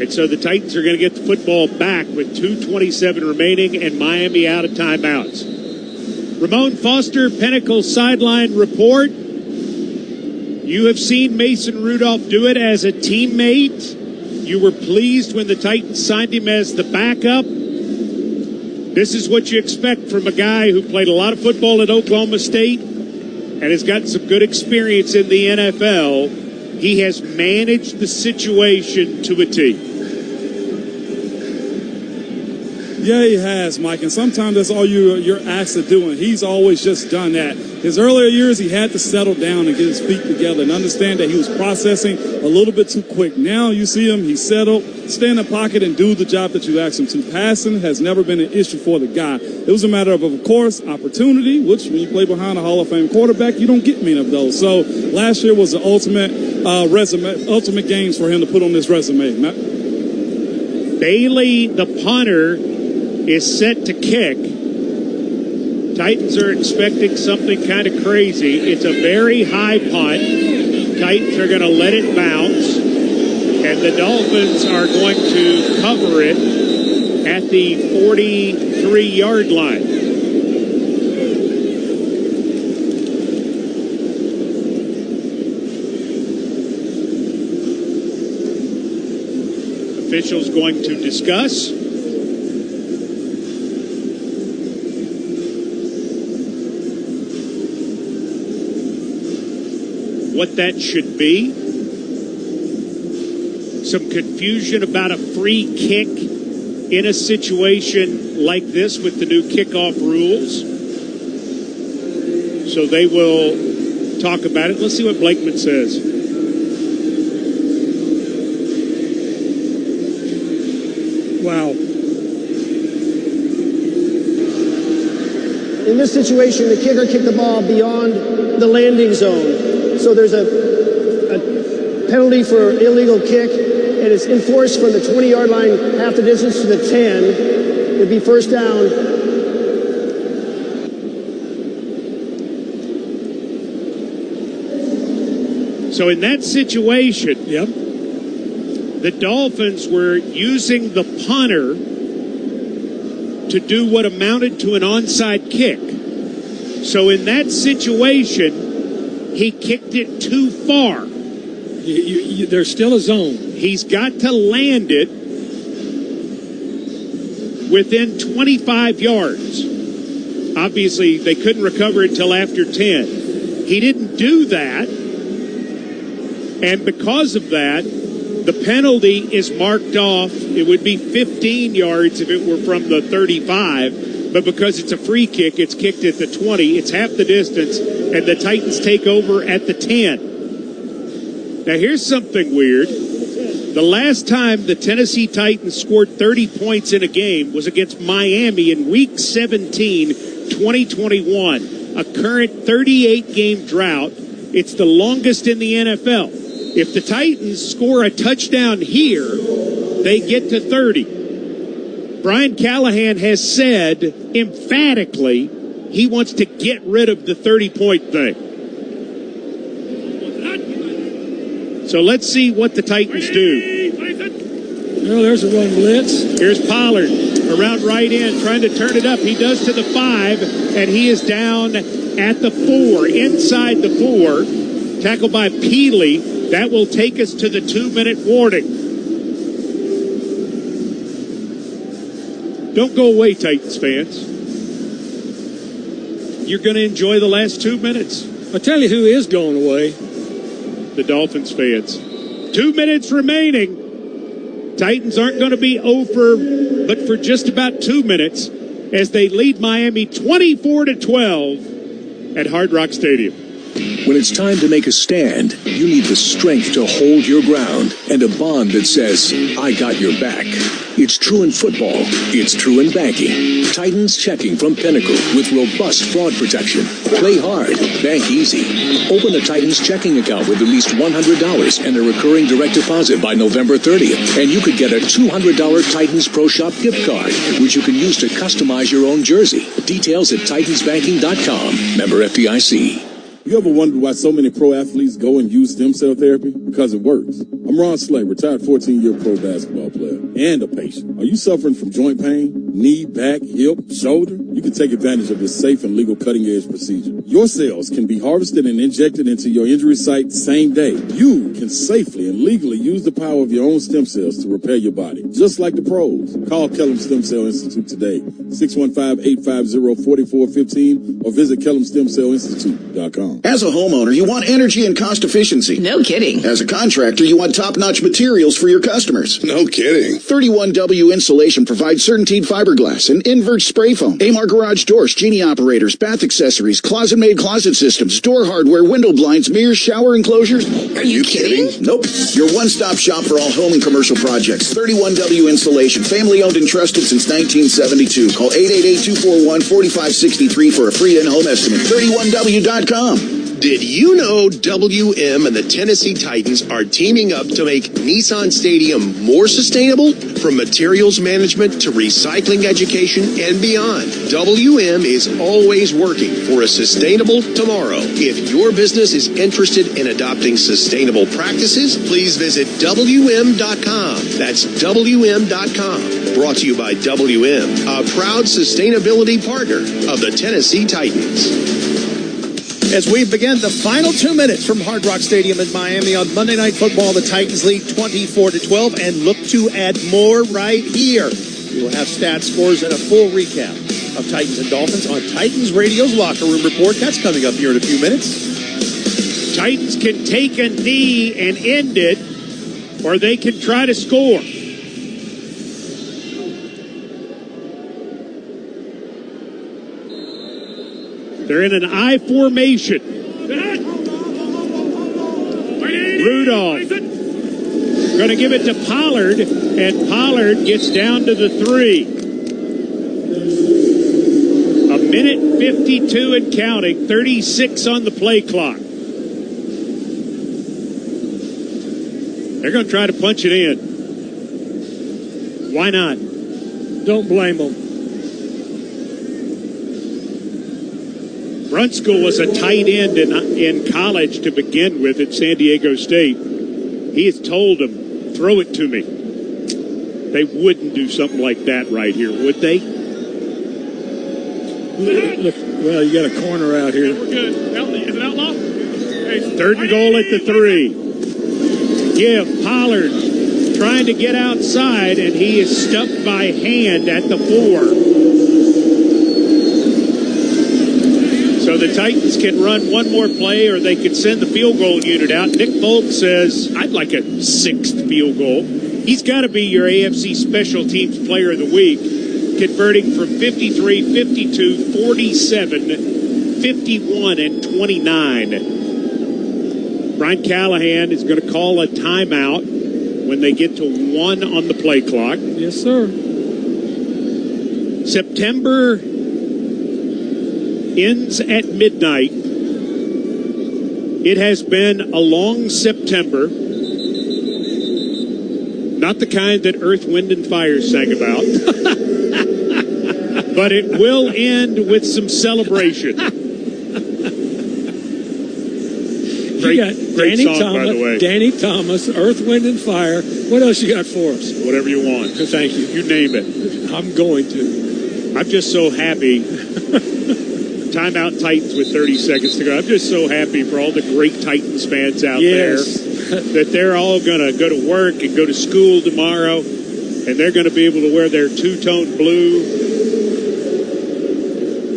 And so the Titans are going to get the football back with 2:27 remaining and Miami out of timeouts. Ramon Foster, Pinnacle Sideline Report. You have seen Mason Rudolph do it as a teammate. You were pleased when the Titans signed him as the backup. This is what you expect from a guy who played a lot of football at Oklahoma State and has got some good experience in the NFL. He has managed the situation to a T. Yeah, he has, Mike, and sometimes that's all you're asked to do, and he's always just done that. His earlier years, he had to settle down and get his feet together and understand that he was processing a little bit too quick. Now you see him, he's settled, stay in the pocket and do the job that you asked him to. Passing has never been an issue for the guy. It was a matter of course, opportunity, which when you play behind a Hall of Fame quarterback, you don't get many of those. So last year was the ultimate games for him to put on this resume. Bailey, the punter, is set to kick. Titans are expecting something kind of crazy. It's a very high punt. Titans are going to let it bounce, and the Dolphins are going to cover it at the 43-yard line. Officials going to discuss. What that should be. Some confusion about a free kick in a situation like this with the new kickoff rules. So they will talk about it. Let's see what Blakeman says. Wow. In this situation, the kicker kicked the ball beyond the landing zone. So there's a penalty for illegal kick, and it's enforced from the 20-yard line, half the distance to the 10. It'd be first down. So in that situation, the Dolphins were using the punter to do what amounted to an onside kick. So in that situation, he kicked it too far. There's still a zone. He's got to land it within 25 yards. Obviously, they couldn't recover it until after 10. He didn't do that, and because of that, the penalty is marked off. It would be 15 yards if it were from the 35, but because it's a free kick, it's kicked at the 20. It's half the distance, and the Titans take over at the 10. Now, here's something weird. The last time the Tennessee Titans scored 30 points in a game was against Miami in Week 17, 2021, a current 38-game drought. It's the longest in the NFL. If the Titans score a touchdown here, they get to 30. Brian Callahan has said emphatically he wants to get rid of the 30-point thing. So let's see what the Titans do. Well, there's a run blitz. Here's Pollard around right end, trying to turn it up. He does to the 5, and he is down at the 4, inside the 4. Tackled by Peely. That will take us to the 2-minute warning. Don't go away, Titans fans. You're going to enjoy the last 2 minutes. I'll tell you who is going away. The Dolphins fans. 2 minutes remaining. Titans aren't going to be over, but for just about 2 minutes, as they lead Miami 24-12 at Hard Rock Stadium. When it's time to make a stand, you need the strength to hold your ground and a bond that says, I got your back. It's true in football. It's true in banking. Titans Checking from Pinnacle with robust fraud protection. Play hard. Bank easy. Open a Titans checking account with at least $100 and a recurring direct deposit by November 30th. And you could get a $200 Titans Pro Shop gift card, which you can use to customize your own jersey. Details at TitansBanking.com. Member FDIC. You ever wondered why so many pro athletes go and use stem cell therapy? Because it works. I'm Ron Slay, retired 14-year pro basketball player and a patient. Are you suffering from joint pain, knee, back, hip, shoulder? You can take advantage of this safe and legal cutting-edge procedure. Your cells can be harvested and injected into your injury site same day. You can safely and legally use the power of your own stem cells to repair your body, just like the pros. Call Kellum Stem Cell Institute today, 615-850-4415, or visit KellumStemCellInstitute.com. As a homeowner, you want energy and cost efficiency. No kidding. As a contractor, you want top-notch materials for your customers. No kidding. 31W Insulation provides CertainTeed fiberglass and invert spray foam, Amar garage doors, Genie operators, bath accessories, closet-made closet systems, door hardware, window blinds, mirrors, shower enclosures. Are you kidding? Nope. Your one-stop shop for all home and commercial projects. 31W Insulation, family-owned and trusted since 1972. Call 888-241-4563 for a free in-home estimate. 31W.com. Did you know WM and the Tennessee Titans are teaming up to make Nissan Stadium more sustainable? From materials management to recycling education and beyond, WM is always working for a sustainable tomorrow. If your business is interested in adopting sustainable practices, please visit WM.com. That's WM.com. Brought to you by WM, a proud sustainability partner of the Tennessee Titans. As we begin the final 2 minutes from Hard Rock Stadium in Miami on Monday Night Football, the Titans lead 24-12 and look to add more right here. We will have stats, scores, and a full recap of Titans and Dolphins on Titans Radio's Locker Room Report. That's coming up here in a few minutes. Titans can take a knee and end it, or they can try to score. They're in an I formation. Rudolph going to give it to Pollard, and Pollard gets down to the 3. A minute 52 and counting, 36 on the play clock. They're going to try to punch it in. Why not? Don't blame them. Brunskill was a tight end in college to begin with at San Diego State. He has told them, throw it to me. They wouldn't do something like that right here, would they? Look, well, you got a corner out here. We're good. Is it outlaw? Hey, 3rd and goal at the 3. Give Pollard trying to get outside, and he is stuck by hand at the 4. So the Titans can run one more play, or they could send the field goal unit out. Nick Folk says, I'd like a 6th field goal. He's got to be your AFC Special Teams Player of the Week, converting from 53, 52, 47, 51, and 29. Brian Callahan is going to call a timeout when they get to 1 on the play clock. Yes, sir. September ends at midnight. It has been a long September. Not the kind that Earth, Wind, and Fire sang about. But it will end with some celebration. Great song, Thomas, by the way. Danny Thomas, Earth, Wind, and Fire. What else you got for us? Whatever you want. Thank you. You name it. I'm going to. I'm just so happy. Timeout Titans with 30 seconds to go. I'm just so happy for all the great Titans fans out there that they're all going to go to work and go to school tomorrow, and they're going to be able to wear their two-tone blue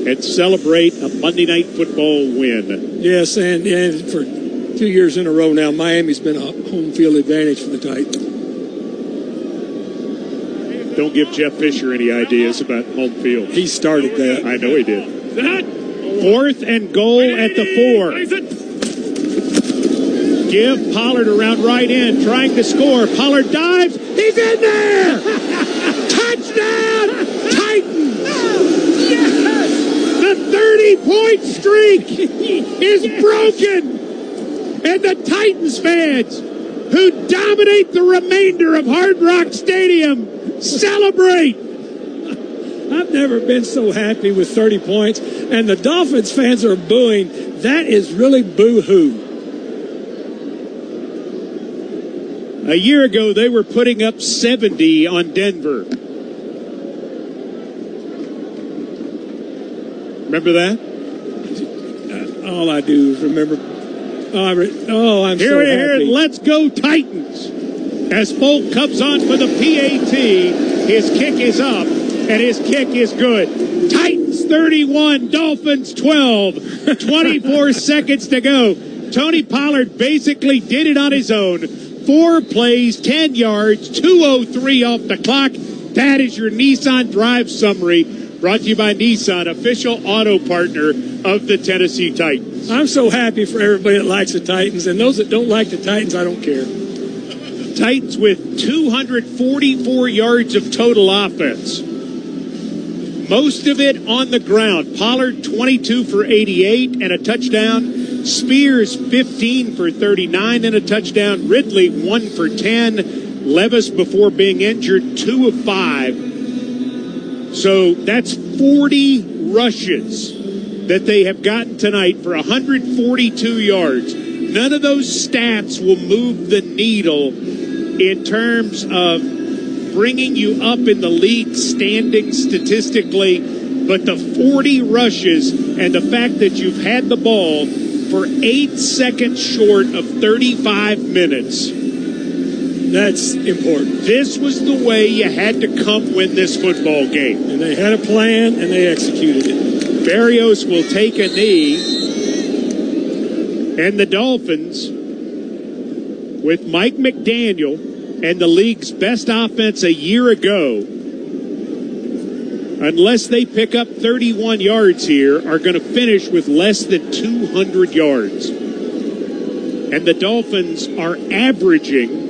and celebrate a Monday Night Football win. Yes, and for 2 years in a row now, Miami's been a home field advantage for the Titans. Don't give Jeff Fisher any ideas about home field. He started that. I know he did. 4th and goal at the 4. Give Pollard around right end, trying to score. Pollard dives. He's in there! Touchdown, Titans! The 30-point streak is broken! And the Titans fans, who dominate the remainder of Hard Rock Stadium, celebrate! I've never been so happy with 30 points, and the Dolphins fans are booing. That is really boo-hoo. A year ago, they were putting up 70 on Denver. Remember that? All I do is remember. I'm so happy. Let's go Titans. As Folk comes on for the PAT, his kick is up, and his kick is good. Titans 31, Dolphins 12, 24 seconds to go. Tony Pollard basically did it on his own. 4 plays, 10 yards, 2:03 off the clock. That is your Nissan Drive Summary, brought to you by Nissan, official auto partner of the Tennessee Titans. I'm so happy for everybody that likes the Titans, and those that don't like the Titans, I don't care. Titans with 244 yards of total offense. Most of it on the ground. Pollard 22 for 88 and a touchdown. Spears 15 for 39 and a touchdown. Ridley 1 for 10. Levis, before being injured, 2 of 5. So that's 40 rushes that they have gotten tonight for 142 yards. None of those stats will move the needle in terms of bringing you up in the league standing statistically, but the 40 rushes and the fact that you've had the ball for 8 seconds short of 35 minutes. That's important. This was the way you had to come win this football game. And they had a plan, and they executed it. Barrios will take a knee. And the Dolphins, with Mike McDaniel and the league's best offense a year ago, unless they pick up 31 yards here, are going to finish with less than 200 yards. And the Dolphins are averaging,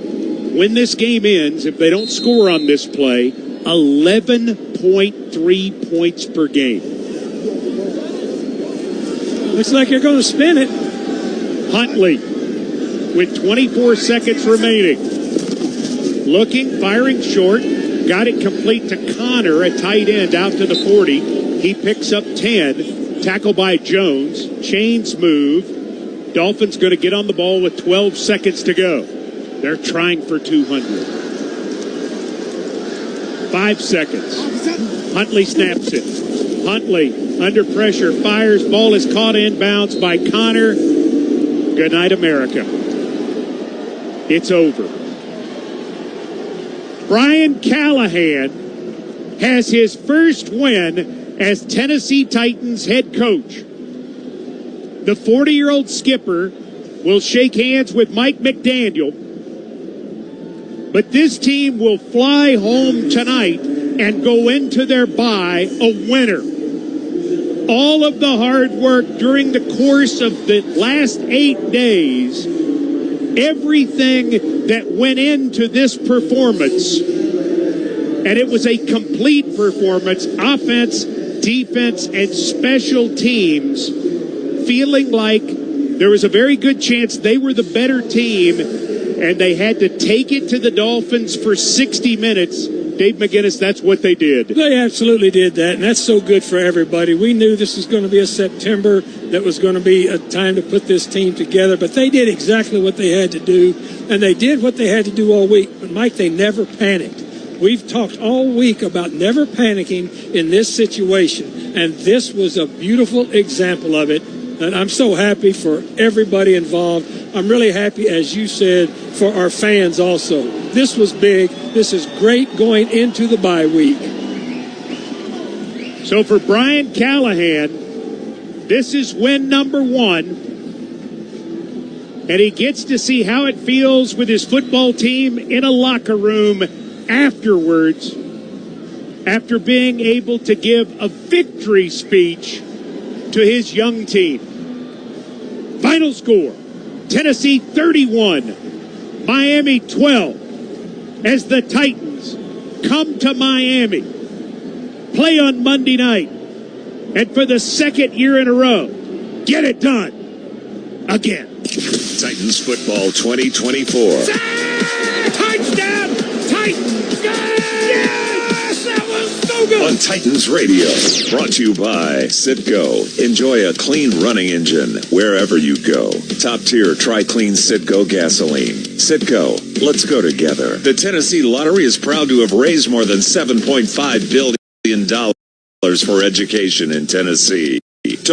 when this game ends, if they don't score on this play, 11.3 points per game. Looks like you're going to spin it. Huntley with 24 seconds remaining. Looking, firing short. Got it complete to Connor, a tight end, out to the 40. He picks up 10. Tackle by Jones. Chains move. Dolphins going to get on the ball with 12 seconds to go. They're trying for 200. 5 seconds. Huntley snaps it. Huntley under pressure, fires. Ball is caught inbounds by Connor. Good night, America. It's over. Brian Callahan has his first win as Tennessee Titans head coach. The 40-year-old skipper will shake hands with Mike McDaniel, but this team will fly home tonight and go into their bye a winner. All of the hard work during the course of the last 8 days, everything that went into this performance, and it was a complete performance, offense, defense, and special teams, feeling like there was a very good chance they were the better team, and they had to take it to the Dolphins for 60 minutes. Dave McGinnis, that's what they did. They absolutely did that, and that's so good for everybody. We knew this was going to be a September that was going to be a time to put this team together, but they did exactly what they had to do, and they did what they had to do all week. But, Mike, they never panicked. We've talked all week about never panicking in this situation, and this was a beautiful example of it, and I'm so happy for everybody involved. I'm really happy, as you said, for our fans also. This was big. This is great going into the bye week. So for Brian Callahan, this is win number 1. And he gets to see how it feels with his football team in a locker room afterwards, after being able to give a victory speech to his young team. Final score, Tennessee 31, Miami 12, as the Titans come to Miami, play on Monday night, and for the second year in a row, get it done again. Titans football 2024. Touchdown! Titans! Yes! That was so good! On Titans Radio, brought to you by Citgo. Enjoy a clean running engine wherever you go. Top tier Tri-Clean Citgo gasoline. Citgo, let's go together. The Tennessee Lottery is proud to have raised more than $7.5 billion for education in Tennessee. To